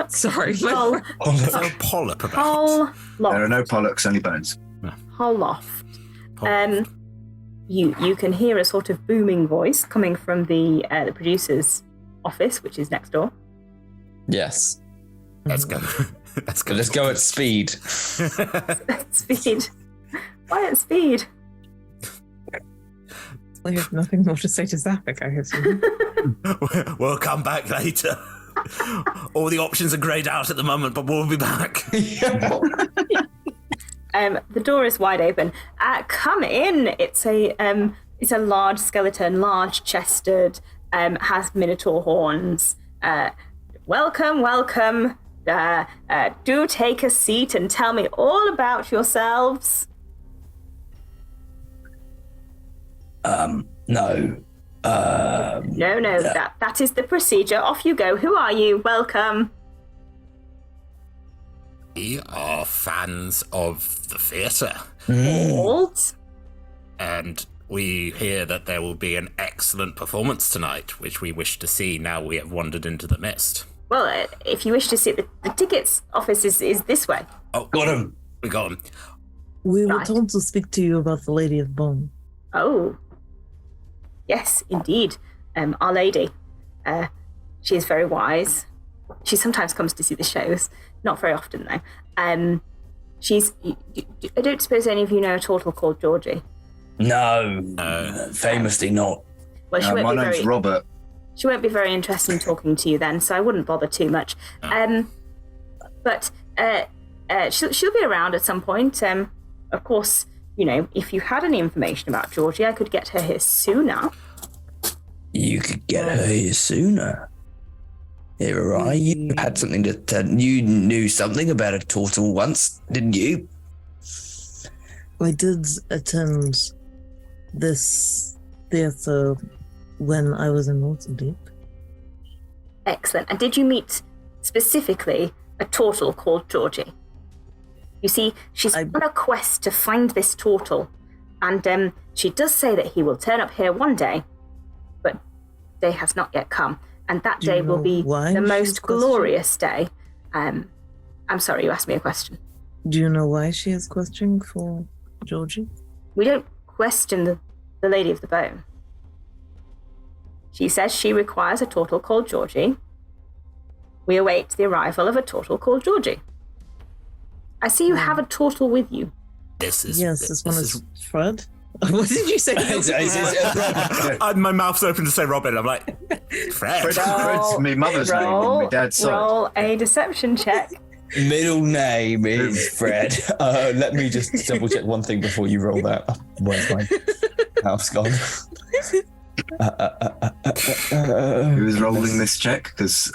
Sorry. Pol- Is there a polyp about? There are no pollocks, only bones. Poloft. You can hear a sort of booming voice coming from the producer's office, which is next door. Yes. Let's go. Let's go at speed. Speed. Why at speed? I have nothing more to say to Zapek, I guess. We'll come back later. All the options are greyed out at the moment, but we'll be back. The door is wide open. Come in. It's a large skeleton, large chested, has minotaur horns. Welcome. Do take a seat and tell me all about yourselves. No. No, that is the procedure. Off you go. Who are you? Welcome. We are fans of the theatre. Old. And we hear that there will be an excellent performance tonight, which we wish to see now we have wandered into the mist. Well, if you wish to see, the tickets office is this way. Oh, got him. We got him. We were told to speak to you about the Lady of Bone. Oh. Yes, indeed. Our Lady. She is very wise. She sometimes comes to see the shows. Not very often, though. I don't suppose any of you know a turtle called Georgie? No. Famously not. Well, she won't my be name's very, Robert. She won't be very interested in talking to you then, so I wouldn't bother too much. But she'll be around at some point. Of course, if you had any information about Georgie, I could get her here sooner. You could get her here sooner. Here are you. Had something to tell. You knew something about a turtle once, didn't you? I did attend this theatre when I was in Waterdeep. Excellent. And did you meet specifically a turtle called Georgie? You see, she's on a quest to find this turtle, and she does say that he will turn up here one day, but day has not yet come, and that day will be the most glorious day. I'm sorry, you asked me a question. Do you know why she is questioning for Georgie? We don't question the Lady of the Bone. She says she requires a turtle called Georgie. We await the arrival of a turtle called Georgie. I see you have a turtle with you. This one is Fred. What did you say? My mouth's open to say Robin. I'm like, Fred. Fred's my mother's name on my dad's side. Roll a deception check. Middle name is Fred. Let me just double check one thing before you roll that. Where's my mouse gone? Who's rolling this check? Because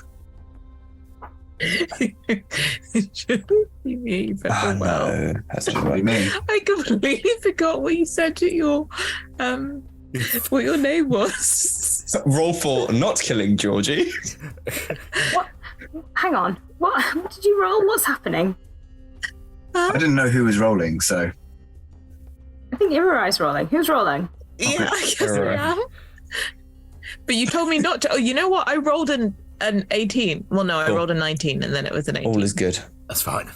you better well. No, that's probably me. I completely forgot what you said to your what your name was. Roll for not killing Georgie. What? Hang on. What did you roll? What's happening? I didn't know who was rolling, so I think Irirai's rolling. Who's rolling? Yeah, I guess I am. But you told me not to. Oh, you know what? I rolled an 18. Well, no, I rolled a 19, and then it was an 18. All is good. That's fine.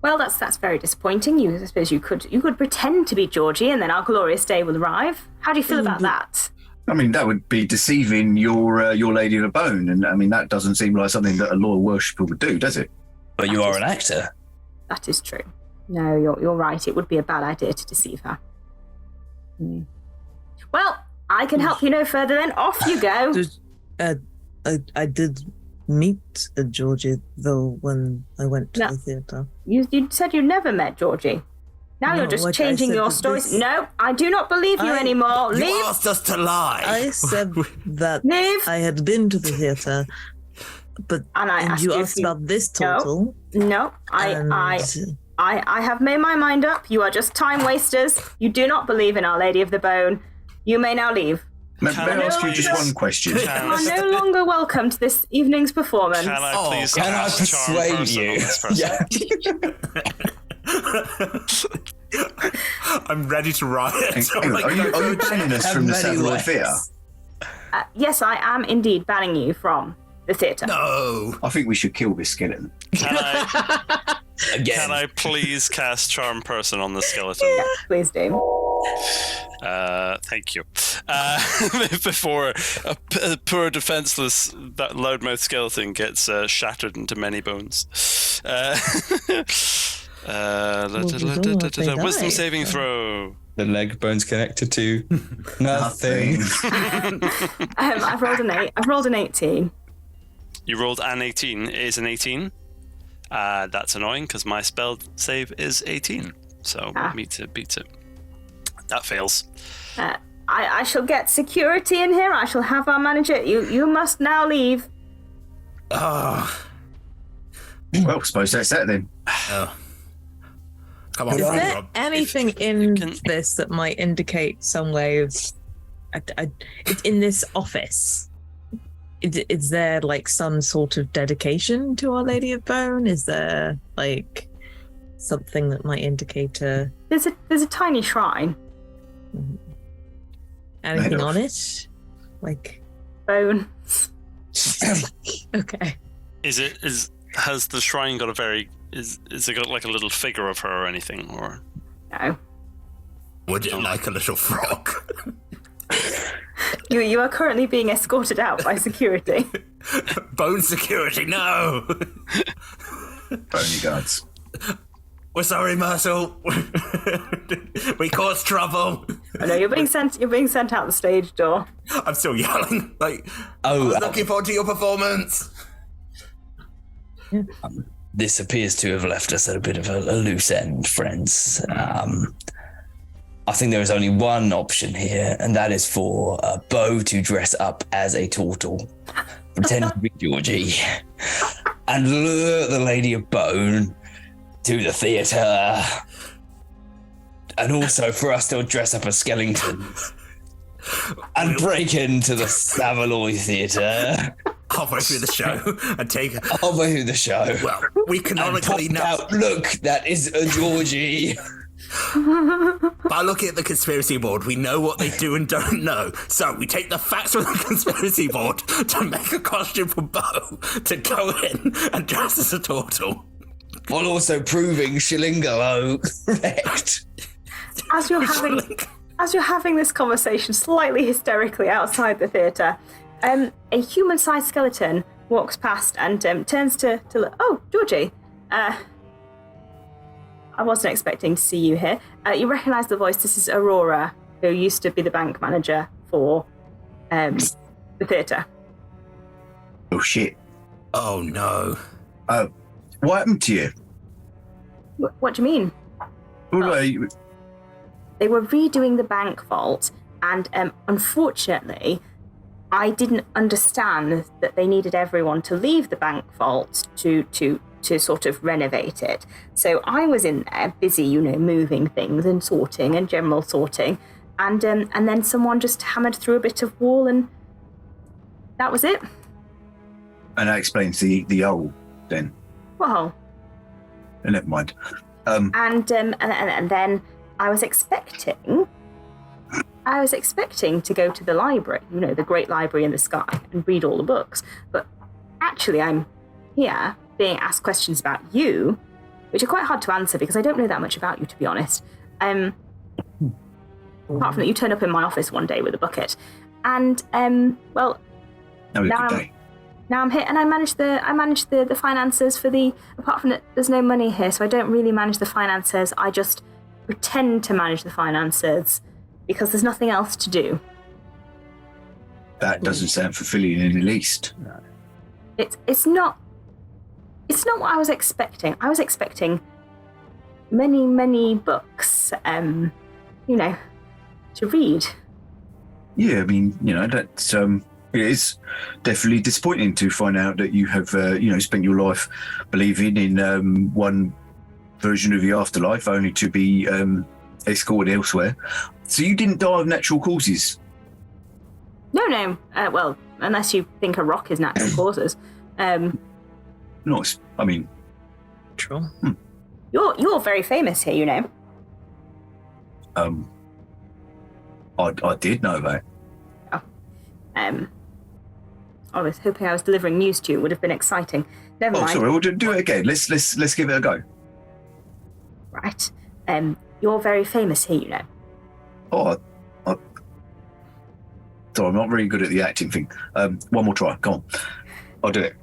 Well, that's very disappointing. I suppose you could pretend to be Georgie, and then our glorious day will arrive. How do you feel about that? I mean, that would be deceiving your Lady of the Bone, and I mean that doesn't seem like something that a loyal worshipper would do, does it? But you are an actor. That is true. No, you're right. It would be a bad idea to deceive her. Well, I can help you no further. Then off you go. I did meet Georgie, though, when I went to the theatre. You said you never met Georgie. Now you're just changing your stories. No, I do not believe you anymore. Leave. You asked us to lie. I said that Leave. I had been to the theatre, but and you asked about this total. No, I have made my mind up. You are just time wasters. You do not believe in Our Lady of the Bone. You may now leave. May I ask you just one question? You are no longer welcome to this evening's performance. Can I please can I cast Charm persuade Person you? on this person? I'm ready to riot. Are you banning us from the Satellite Theatre? Yes, I am indeed banning you from the theatre. No. I think we should kill this skeleton. Can I, Again. can I please cast Charm Person on the skeleton? Yeah, please do. Thank you. Before a poor defenseless that loudmouth skeleton gets shattered into many bones. Wisdom saving throw. The leg bone's connected to nothing. I've rolled an 8. I've rolled an 18. You rolled an 18. Is an 18. That's annoying because my spell save is 18. So beats it. That fails. I shall get security in here. I shall have our manager. You must now leave. Oh. Well, suppose that's that then. Come on, Is there Rob. anything in this that might indicate some way of... it's in this office. Is there, like, some sort of dedication to Our Lady of Bone? Is there, like, something that might indicate a... There's a tiny shrine. Anything on it? Like... Bone. Okay. Has the shrine got a very... Is it got like a little figure of her or anything, or No. Would you like a little frog? You are currently being escorted out by security. Bone security, no! Bony guards. We're sorry, Myrtle. We caused trouble. I know you're being sent out the stage door. I'm still yelling. I was looking forward to your performance. This appears to have left us at a bit of a loose end, friends. I think there is only one option here, and that is for Bo to dress up as a turtle, pretend to be Georgie, and lure the Lady of Bone to the theatre. And also for us to dress up as skeletons and break into the Savaloy Theatre. Halfway through the show and take halfway through the show. Well, we canonically know. Out, look, that is a Georgie. By looking at the conspiracy board, we know what they do and don't know. So we take the facts from the conspiracy board to make a costume for Bo to go in and dress as a turtle. While also proving Shillingalo correct. As you're having this conversation slightly hysterically outside the theatre, a human-sized skeleton walks past and turns to look. Oh, Georgie. I wasn't expecting to see you here. You recognise the voice. This is Aurora, who used to be the bank manager for the theatre. Oh, shit. Oh, no. What happened to you? What do you mean? They were redoing the bank vault, and unfortunately, I didn't understand that they needed everyone to leave the bank vault to sort of renovate it. So I was in there busy, moving things and sorting and general sorting, and then someone just hammered through a bit of wall, and that was it. And that explains the hole then. What hole? Never mind. And then I was expecting to go to the library, the great library in the sky, and read all the books. But actually, I'm here being asked questions about you, which are quite hard to answer because I don't know that much about you, to be honest. Apart from that, you turn up in my office one day with a bucket, and now I'm here, and I manage the finances for the. Apart from that, there's no money here, so I don't really manage the finances. I just pretend to manage the finances because there's nothing else to do. That doesn't sound fulfilling in the least. It's not what I was expecting. I was expecting many books, to read. Yeah, I mean, that's it is definitely disappointing to find out that you have, spent your life believing in one version of your afterlife, only to be escorted elsewhere. So you didn't die of natural causes? No. Well, unless you think a rock is natural causes. Nice. I mean, True. You're very famous here, I did know that. I was hoping I was delivering news to you. It would have been exciting. Never mind. Sorry. We'll do it again. Let's give it a go. Right. You're very famous here, Sorry, I'm not very good at the acting thing. One more try. Come on. I'll do it.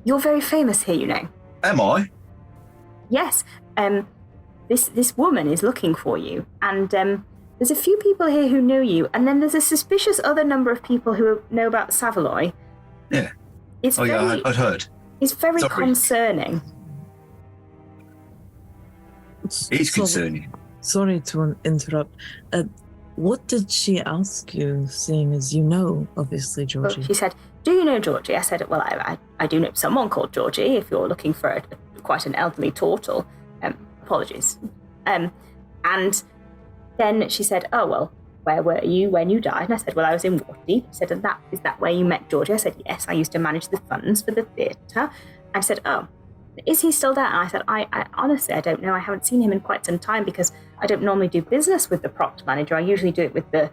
You're very famous here, Am I? Yes. This woman is looking for you, and there's a few people here who know you, and then there's a suspicious other number of people who know about Savoy. Yeah. It's I'd heard. It's very Sorry. concerning. It's concerning. Sorry to interrupt. What did she ask you, seeing as you know, obviously, Georgie? Well, she said, "Do you know Georgie?" I said, "Well, I do know someone called Georgie, if you're looking for quite an elderly turtle." Apologies. And then she said, "Oh, well, where were you when you died?" And I said, "Well, I was in Waterdeep." She said, "Is that where you met Georgie?" I said, "Yes, I used to manage the funds for the theatre." I said, "Oh, is he still there?" And I said, I honestly, I don't know. I haven't seen him in quite some time because I don't normally do business with the props manager. I usually do it with the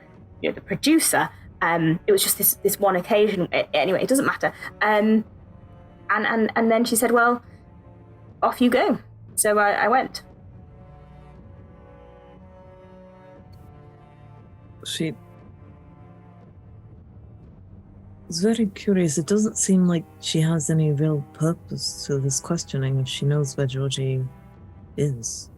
producer. It was just this one occasion. Anyway, it doesn't matter. And then she said, "Well, off you go." So I went. She is very curious. It doesn't seem like she has any real purpose to this questioning if she knows where Georgie is.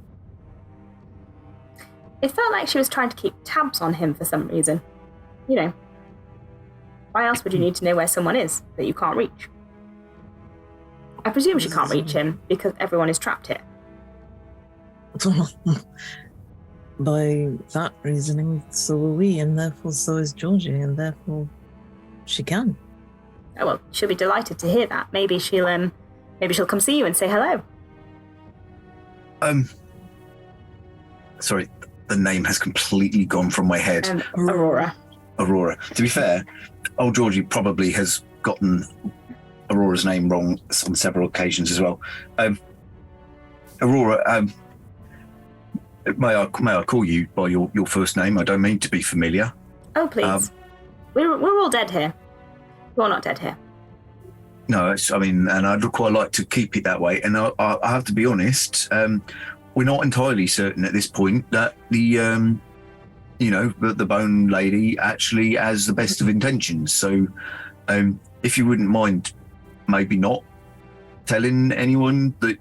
It felt like she was trying to keep tabs on him for some reason. Why else would you need to know where someone is that you can't reach? I presume she can't reach him because everyone is trapped here. By that reasoning, so are we, and therefore so is Georgie, and therefore she can. Oh well, she'll be delighted to hear that. Maybe she'll come see you and say hello. Sorry, the name has completely gone from my head. Aurora. Aurora. To be fair, old Georgie probably has gotten Aurora's name wrong on several occasions as well. Aurora, may I call you by your first name? I don't mean to be familiar. Oh, please. We're all dead here. You're not dead here. No, and I'd quite like to keep it that way. And I have to be honest, we're not entirely certain at this point that the Bone Lady actually has the best of intentions. So, if you wouldn't mind, maybe not telling anyone that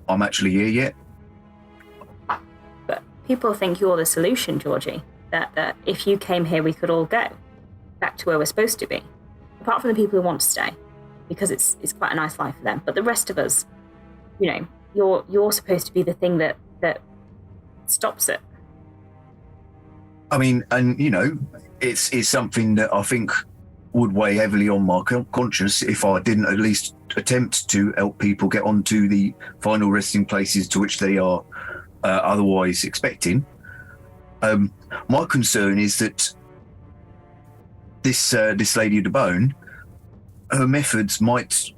I'm actually here yet. But people think you're the solution, Georgie. That if you came here, we could all go back to where we're supposed to be. Apart from the people who want to stay, because it's quite a nice life for them. But the rest of us, you're supposed to be the thing that stops it. I mean, and it's something that I think would weigh heavily on my conscience if I didn't at least attempt to help people get onto the final resting places to which they are otherwise expecting. My concern is that this Lady of the Bone, her methods might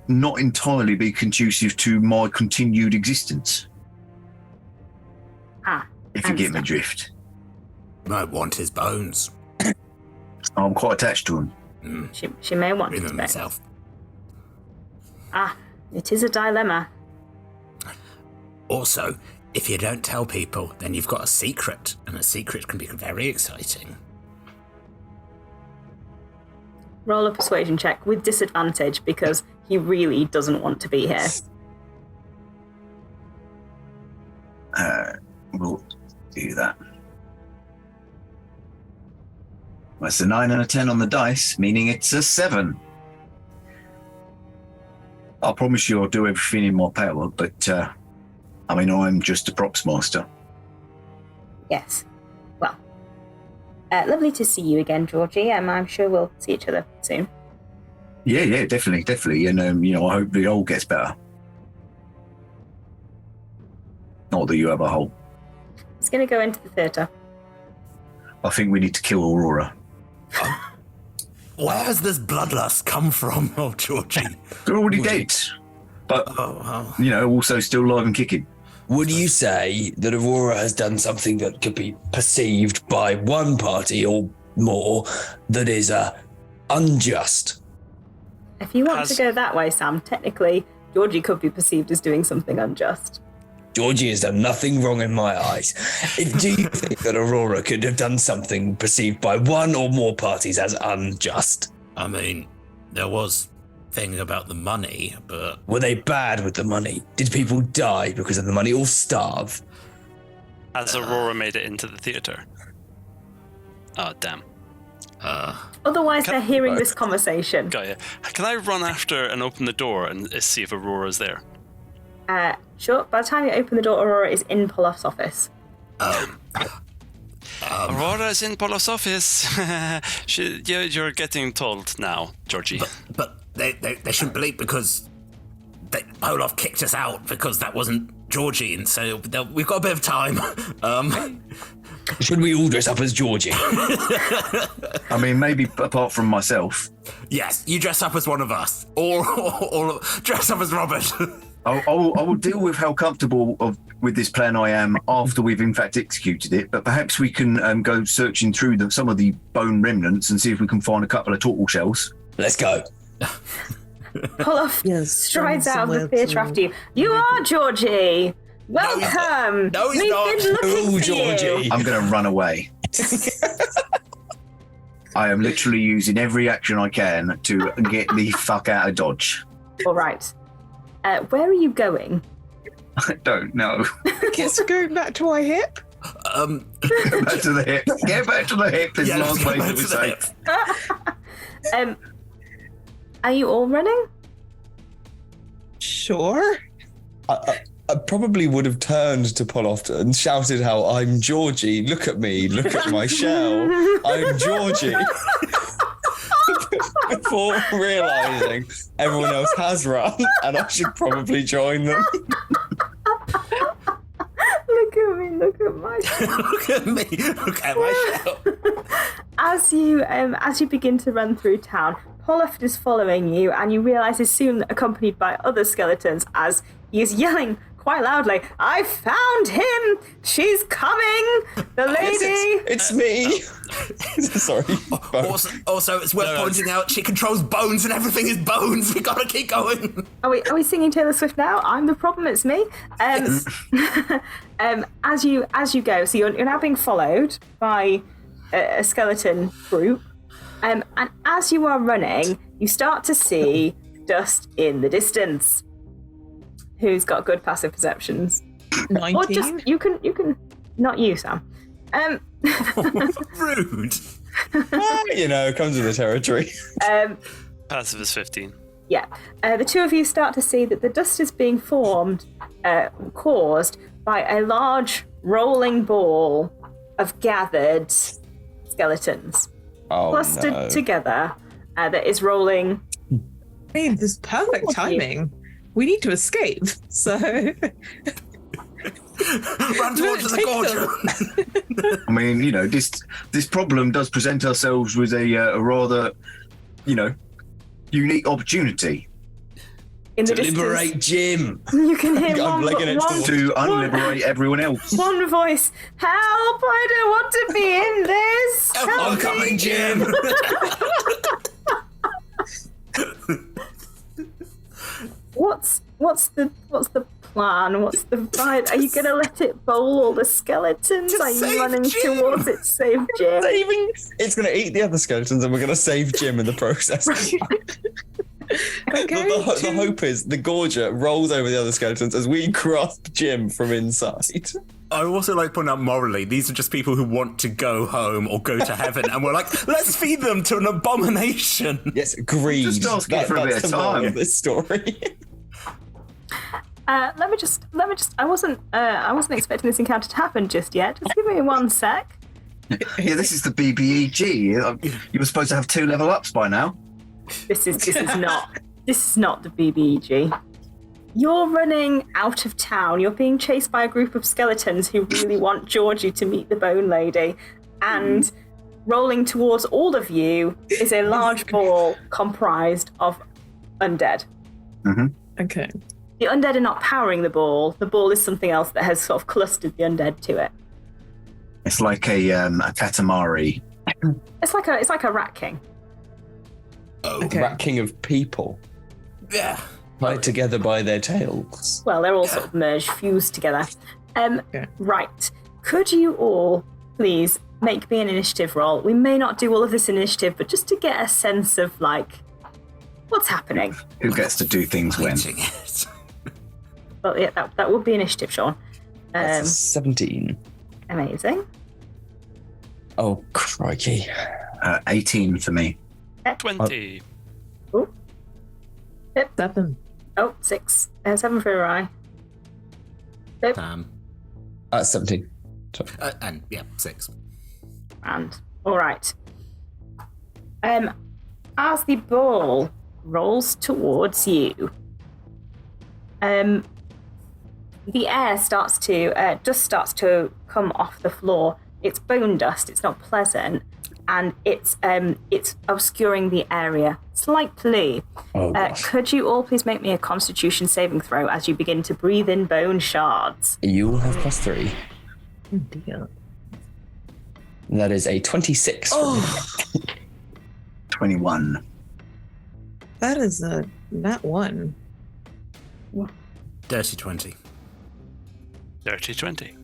not entirely be conducive to my continued existence. If you get my drift. Might want his bones. I'm quite attached to him. She may want his bones. Myself. It is a dilemma. Also, if you don't tell people, then you've got a secret, and a secret can be very exciting. Roll a persuasion check with disadvantage because he really doesn't want to be here. We'll do that. Well, it's a 9 and a 10 on the dice, meaning it's a 7. I promise you I'll do everything in my power, but I mean, I'm just a props master. Yes. Well, lovely to see you again, Georgie. I'm sure we'll see each other soon. Yeah, definitely. And, I hope the hole gets better. Not that you have a hole. He's going to go into the theatre. I think we need to kill Aurora. Where has this bloodlust come from, oh Georgie? They're already dead. But, also still alive and kicking. Would you say that Aurora has done something that could be perceived by one party or more that is unjust? If you want to go that way, Sam, technically, Georgie could be perceived as doing something unjust. Georgie has done nothing wrong in my eyes. Do you think that Aurora could have done something perceived by one or more parties as unjust? I mean, there was thing about the money, but... Were they bad with the money? Did people die because of the money or starve? Has Aurora made it into the theatre? Oh, damn. Otherwise, they're hearing this conversation. Got you. Can I run after and open the door and see if Aurora's there? Sure. By the time you open the door, Aurora is in Polof's office. Aurora's in Polof's office. You're getting told now, Georgie. But they shouldn't believe because Polof kicked us out because that wasn't Georgie, and so we've got a bit of time. Should we all dress up as Georgie? I mean, maybe apart from myself. Yes, you dress up as one of us, or dress up as Robert. I will deal with how comfortable with this plan I am after we've in fact executed it, but perhaps we can go searching through some of the bone remnants and see if we can find a couple of turtle shells. Let's go. Polof strides out of the theatre after you. You are Georgie! Welcome! No, he's We've not. been looking for Georgie. you! I'm going to run away. I am literally using every action I can to get the fuck out of Dodge. All right. Where are you going? I don't know. Guess we're going back to our hip. Back to the hip. Get back to the hip is the last place to be safe. Are you all running? Sure. I probably would have turned to Polof and shouted how I'm Georgie. Look at me. Look at my shell. I'm Georgie. Before realising everyone else has run and I should probably join them. Look at me, look at my shell. Look at me, look at my shell. As you begin to run through town, Polof is following you, and you realise he's soon accompanied by other skeletons as he is yelling quite loudly, I found him! She's coming! The lady! It's me! Sorry. Also, it's worth pointing out she controls bones and everything is bones. We gotta keep going. Are we singing Taylor Swift now? I'm the problem, it's me. As you go, so you're now being followed by a skeleton group. And as you are running, you start to see dust in the distance. Who's got good passive perceptions? 19. Or just you can not you, Sam. Rude. It comes with the territory. Passive is 15. Yeah. The two of you start to see that the dust is being caused by a large rolling ball of gathered skeletons clustered together that is rolling. I mean, this is perfect timing. We need to escape, so... Run towards the gorge. I mean, this problem does present ourselves with a rather, unique opportunity. In the to liberate Jim. You can hear to unliberate everyone else. One voice, help, I don't want to be in this. I'm coming, Jim. What's the plan? What's the vibe? Are you going to let it bowl all the skeletons? Are you running towards it to save Jim? It's going to eat the other skeletons and we're going to save Jim in the process. The hope is the Gorger rolls over the other skeletons as we grasp Jim from inside. I also like to point out morally, these are just people who want to go home or go to heaven, and we're like, let's feed them to an abomination. Yes, greed. Just asking for a bit of time. This story. Let me just. I wasn't expecting this encounter to happen just yet. Just give me 1 sec. Yeah, this is the BBEG. You were supposed to have 2 level ups by now. This is not the BBEG. You're running out of town. You're being chased by a group of skeletons who really want Georgie to meet the Bone Lady, and rolling towards all of you is a large ball comprised of undead. Mm-hmm. Okay. The undead are not powering the ball. The ball is something else that has sort of clustered the undead to it. It's like a Katamari. It's like a Rat King. Oh, Okay. Rat King of people. Yeah. Tied together by their tails. Well, they're all sort of merged, fused together. Yeah. Right. Could you all please make me an initiative roll? We may not do all of this initiative, but just to get a sense of, like, what's happening. Who gets to do things when? Fighting it. Well, yeah, that would be initiative, Sean. That's a 17. Amazing. Oh, crikey. 18 for me. 20. Pip. 7. Oh, 6. 7 for Uri. Pip. 17. Sorry. And yeah, 6. And all right. As the ball rolls towards you, the air starts to dust starts to come off the floor. It's bone dust. It's not pleasant, and it's obscuring the area slightly. Oh, gosh. Could you all please make me a Constitution saving throw as you begin to breathe in bone shards? You will have +3. Oh, dear. That is a 26. Oh, 21. that is a nat 1. Dirty 20. Dirty 20.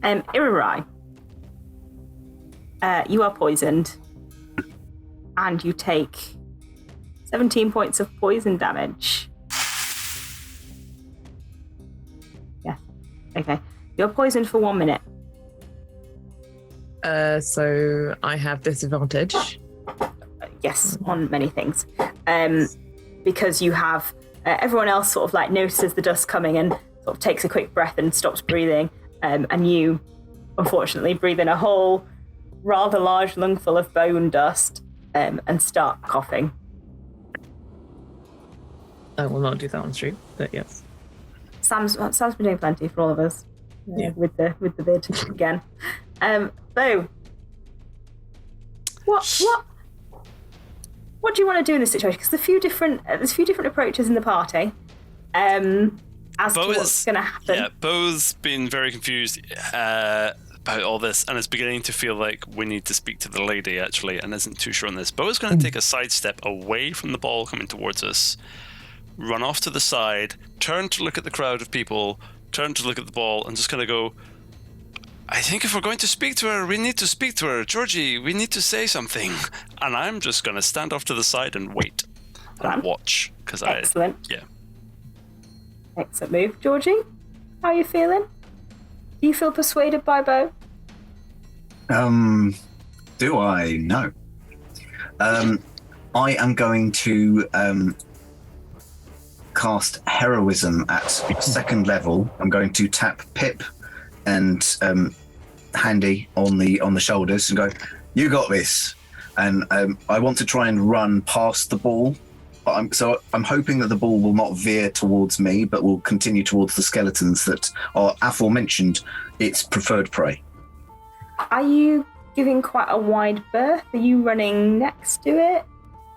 Irirai, you are poisoned, and you take 17 points of poison damage. Yeah. Okay. You're poisoned for 1 minute. So I have disadvantage. Yes, on many things. Because you have everyone else sort of like notices the dust coming and sort of takes a quick breath and stops breathing. And you, unfortunately, breathe in a whole rather large lungful of bone dust and start coughing. I will not do that on stream, but yes. Sam's been doing plenty for all of us. Yeah. With the bid again. Bo, what do you want to do in this situation? Because there's a few different approaches in the party. As to what's going to happen. Yeah, Bo's been very confused about all this and is beginning to feel like we need to speak to the lady, actually, and isn't too sure on this. Bo's going to take a sidestep away from the ball coming towards us, run off to the side, turn to look at the crowd of people, turn to look at the ball, and just kind of go, I think if we're going to speak to her, we need to speak to her. Georgie, we need to say something. And I'm just going to stand off to the side and wait and watch. Excellent. Yeah. Excellent move. Georgie, how are you feeling? Do you feel persuaded by Bo? Do I? No. I am going to cast Heroism at 2nd level. I'm going to tap Pip and Handy on the shoulders and go, "You got this." And I want to try and run past the ball. But I'm hoping that the ball will not veer towards me, but will continue towards the skeletons that are aforementioned its preferred prey. Are you giving quite a wide berth? Are you running next to it?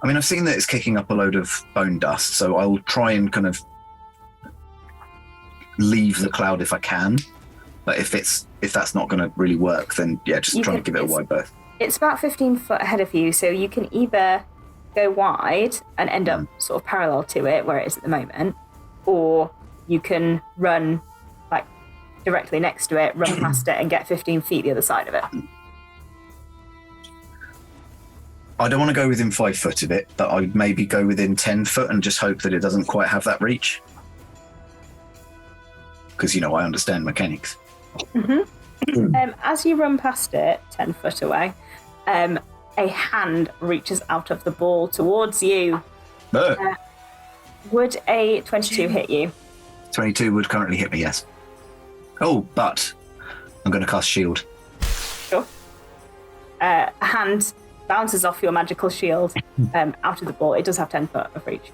I mean, I've seen that it's kicking up a load of bone dust, so I will try and kind of leave the cloud if I can. But if that's not going to really work, then yeah, just try and give it a wide berth. It's about 15 foot ahead of you, so you can either go wide and end up sort of parallel to it where it is at the moment, or you can run like directly next to it, run past it, and get 15 feet the other side of it. I don't want to go within 5 foot of it, but I'd maybe go within 10 foot and just hope that it doesn't quite have that reach. Because, I understand mechanics. Mm-hmm. As you run past it, 10 foot away, a hand reaches out of the ball towards you. Would a 22 hit you? 22 would currently hit me, yes. Oh, but I'm going to cast shield. Sure. A hand bounces off your magical shield out of the ball. It does have 10 foot of reach.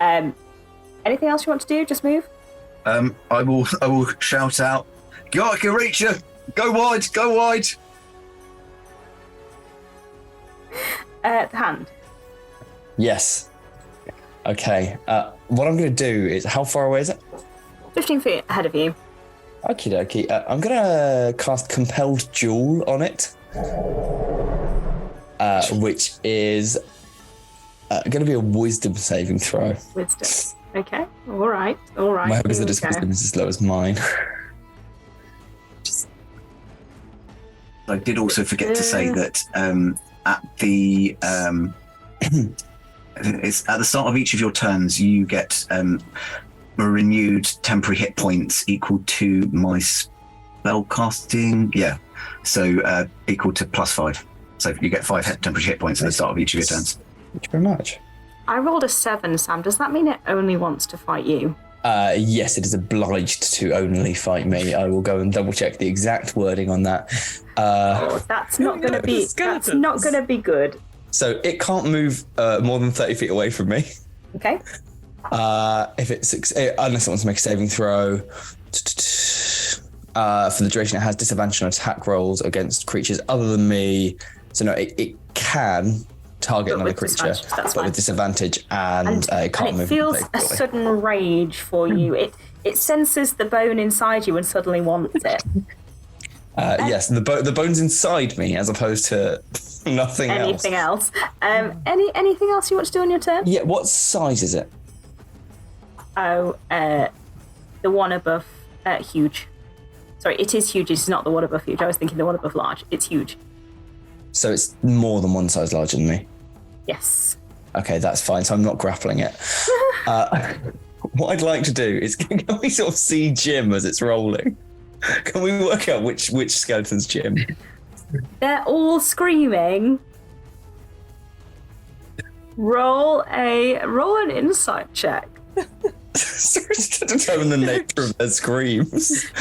Anything else you want to do? Just move? I will shout out, "I can reach you! Go wide! Go wide!" The hand. Yes. Okay. What I'm going to do is, how far away is it? 15 feet ahead of you. Okie dokie. I'm going to cast Compelled Duel on it, which is going to be a Wisdom saving throw. Wisdom. Okay. All right. All right. My hope is Here that we its go. wisdom is as low as mine. I did also forget to say that at the it's at the start of each of your turns, you get a renewed temporary hit points equal to my spell casting. Yeah, so equal to +5. So you get 5 temporary hit points at the start of each of your turns. Thank you very much. I rolled a 7, Sam. Does that mean it only wants to fight you? Yes, it is obliged to only fight me. I will go and double check the exact wording on that. That's not going to be. That's not going to be good. So it can't move more than 30 feet away from me. Okay. If it's unless it wants to make a saving throw. For the duration, it has disadvantage on attack rolls against creatures other than me. So no, it can target another creature, but with disadvantage, and it can't move. And it feels a sudden rage for you. It senses the bone inside you and suddenly wants it. Yes, the bone's inside me as opposed to nothing else. Anything else? Anything else you want to do on your turn? Yeah, what size is it? Oh, the one above huge. Sorry, it is huge. It's not the one above huge. I was thinking the one above large. It's huge. So it's more than one size larger than me? Yes. Okay, that's fine. So I'm not grappling it. What I'd like to do is, can we sort of see Jim as it's rolling? Can we work out which skeleton's Jim? They're all screaming. Roll an insight check. To determine the nature of their screams.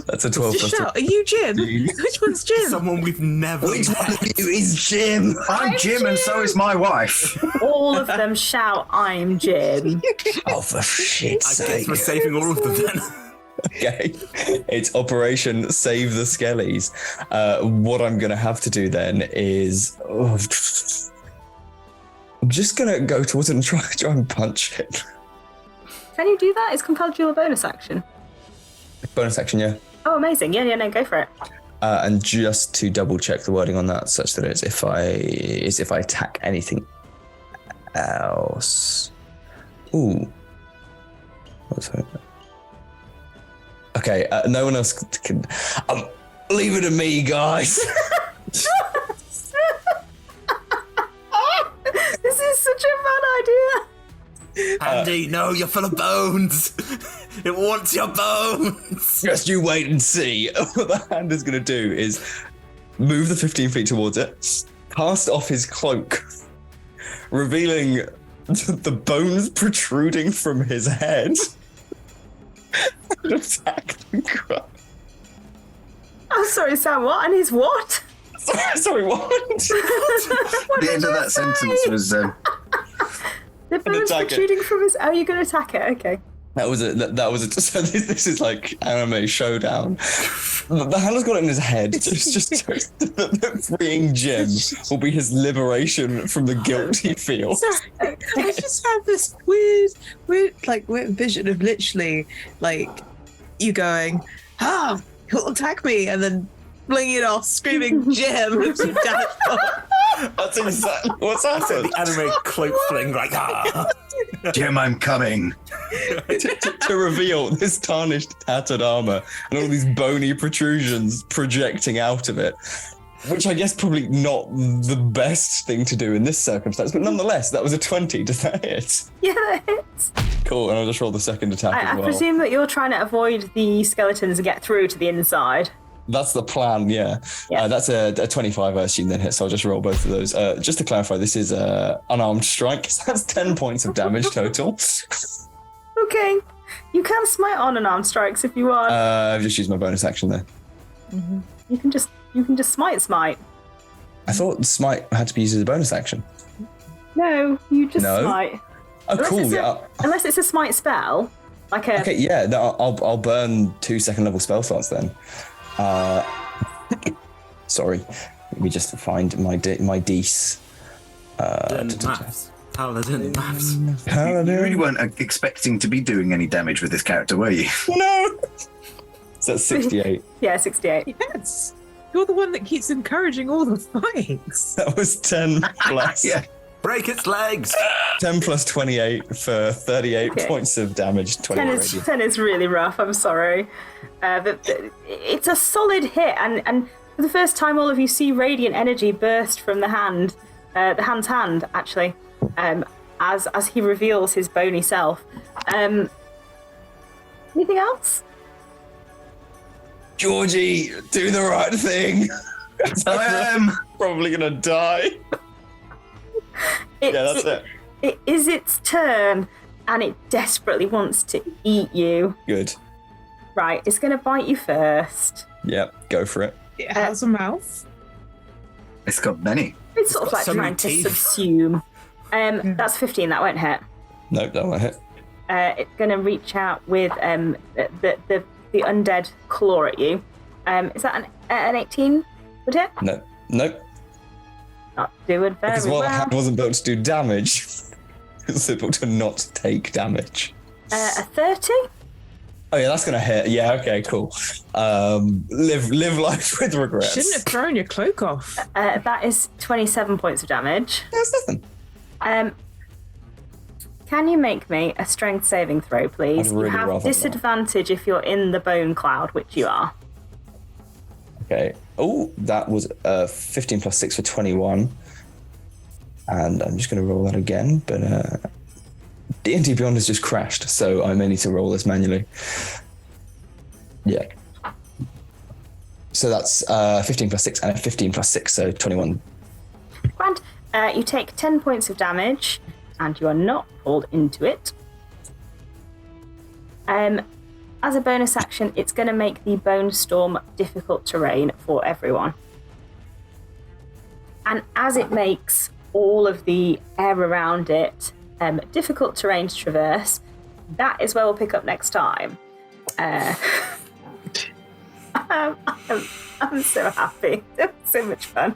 That's a 12 plus Shout, are you Jim? Which one's Jim? Someone we've never Which one met. of you is Jim? I'm Jim, and so is my wife. All of them shout, "I'm Jim." Oh, for shit's I guess sake. we're saving all of them then. Okay, it's Operation Save the Skellies. What I'm going to have to do then is... I'm just going to go towards it and try and punch it. Can you do that? Is Compelled Duel a bonus action? Bonus action, yeah. Oh, amazing. Yeah, no, go for it. And just to double check the wording on that, such that it's if I attack anything else. Ooh. What's that? Okay, no one else can. Leave it to me, guys. This is such a bad idea. Andy, no, you're full of bones. It wants your bones. Just you wait and see. What the hand is going to do is move the 15 feet towards it, cast off his cloak, revealing the bones protruding from his head. And attack the crowd. Oh, sorry, Sam. What? And his what? Sorry, what? What The did end of you that say? sentence was. The bones attack it. protruding from his. Oh, you're going to attack it? Okay. That was it. So this is like anime showdown. The handler's got it in his head. It's just the freeing Jim will be his liberation from the guilt he feels. Sorry, I just have this weird vision of literally like you going, he'll attack me, and then flinging it off, screaming Jim as you dash off. That's exactly what's So happened. the anime cloak fling like Jim, I'm coming. to reveal this tarnished, tattered armor and all these bony protrusions projecting out of it. Which I guess probably not the best thing to do in this circumstance, but nonetheless, that was a 20. Does that hit? Yeah, that hits. Cool, and I'll just roll the second attack I as well. presume that you're trying to avoid the skeletons and get through to the inside. That's the plan, yeah. That's a 25, I assume, then hit, so I'll just roll both of those. Just to clarify, this is unarmed strike, so that's 10 points of damage total. Okay. You can smite on unarmed strikes if you want. I've just used my bonus action there. Mm-hmm. You can just smite. I thought smite had to be used as a bonus action. No, you just No? smite. Oh, cool. Unless it's a smite spell, like a. Okay, yeah. No, I'll burn 2 second-level spell slots then. Sorry, let me just find my Dece. Paladin maps. Paladin. You really weren't expecting to be doing any damage with this character, were you? No. So that's 68. Yeah, 68. Yes. You're the one that keeps encouraging all the fights. That was 10 plus. Yeah. Break its legs. 10 plus 28 for 38 points of damage. 10 is really rough. I'm sorry. But it's a solid hit, and for the first time, all of you see radiant energy burst from the hand's hand, actually, as he reveals his bony self. Anything else? Georgie, do the right thing. I am probably gonna die. Yeah, that's it. It is its turn, and it desperately wants to eat you. Good. Right, it's going to bite you first. Yep, go for it. It has a mouth. It's got many. It's sort of like trying to subsume. That's 15. That won't hit. Nope, that won't hit. It's going to reach out with the undead claw at you. Is that an 18? Would it? No, nope. Not doing very Because well. the hand wasn't built to do damage. It was built to not take damage. A 30? Oh yeah, that's gonna hit. Yeah, okay, cool. Live life with regrets. Shouldn't have thrown your cloak off. That is 27 points of damage. That's nothing. Can you make me a strength saving throw, please? I'd really You have rather disadvantage if you're in the bone cloud, which you are. Okay. Oh, that was 15 plus 6 for 21. And I'm just going to roll that again, but D&D Beyond has just crashed, so I may need to roll this manually. Yeah. So that's 15 plus 6 and 15 plus 6, so 21. Grand. You take 10 points of damage, and you are not pulled into it. As a bonus action, it's going to make the Bone Storm difficult terrain for everyone. And as it makes all of the air around it difficult terrain to traverse, that is where we'll pick up next time. I'm so happy. It was so much fun.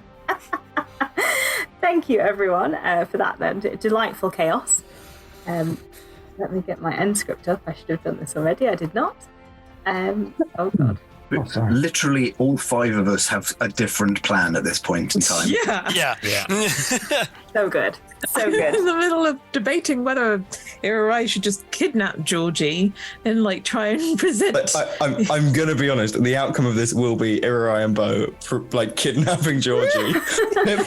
Thank you, everyone, for that then. Delightful chaos. Let me get my end script up. I should have done this already. I did not. Oh, God. Literally all 5 of us have a different plan at this point in time. Yeah. So good. So I'm good. in the middle of debating whether Irai should just kidnap Georgie and try and present. But I'm going to be honest, the outcome of this will be Irai and Bo kidnapping Georgie,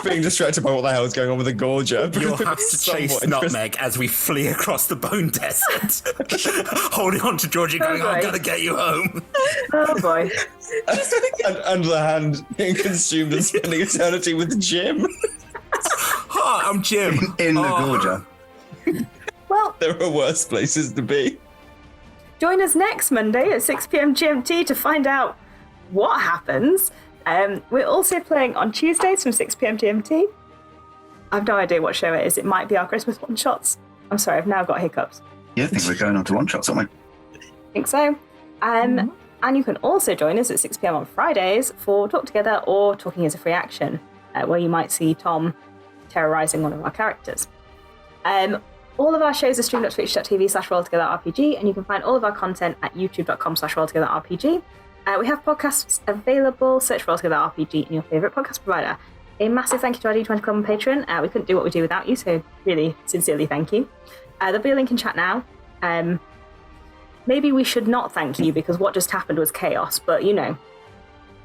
being distracted by what the hell is going on with the Gorger. You'll have to chase Nutmeg as we flee across the bone desert, holding on to Georgie, going, "I've got to get you home." Oh boy. and the hand being consumed and spending eternity with Jim. Hi, I'm Jim. In the Gorger. Well, there are worse places to be. Join us next Monday at 6 p.m. GMT to find out what happens. We're also playing on Tuesdays from 6 p.m. GMT. I've no idea what show it is. It might be our Christmas one-shots. I'm sorry, I've now got hiccups. Yeah, I think we're going on to one-shots, aren't we? I think so. And you can also join us at 6 p.m. on Fridays for Talk Together or Talking as a Free Action, where you might see Tom terrorizing one of our characters. All of our shows are streamed at twitch.tv/rolltogetherrpg, and you can find all of our content at youtube.com/rolltogetherrpg. We have podcasts available. Search Roll Together RPG in your favourite podcast provider. A massive thank you to our D20 Club on Patreon. We couldn't do what we do without you, so really, sincerely thank you. There'll be a link in chat now. Maybe we should not thank you because what just happened was chaos, but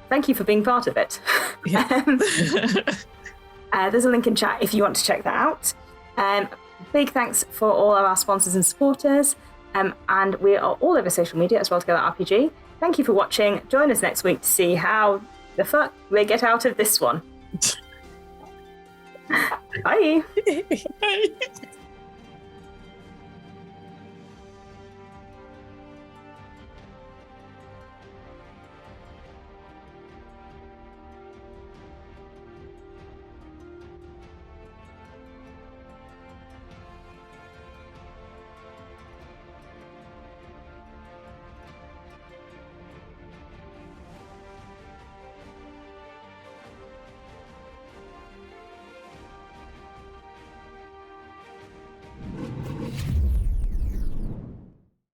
thank you for being part of it. Yeah. There's a link in chat if you want to check that out. Big thanks for all of our sponsors and supporters. And we are all over social media as well together RPG. Thank you for watching. Join us next week to see how the fuck we get out of this one. Bye.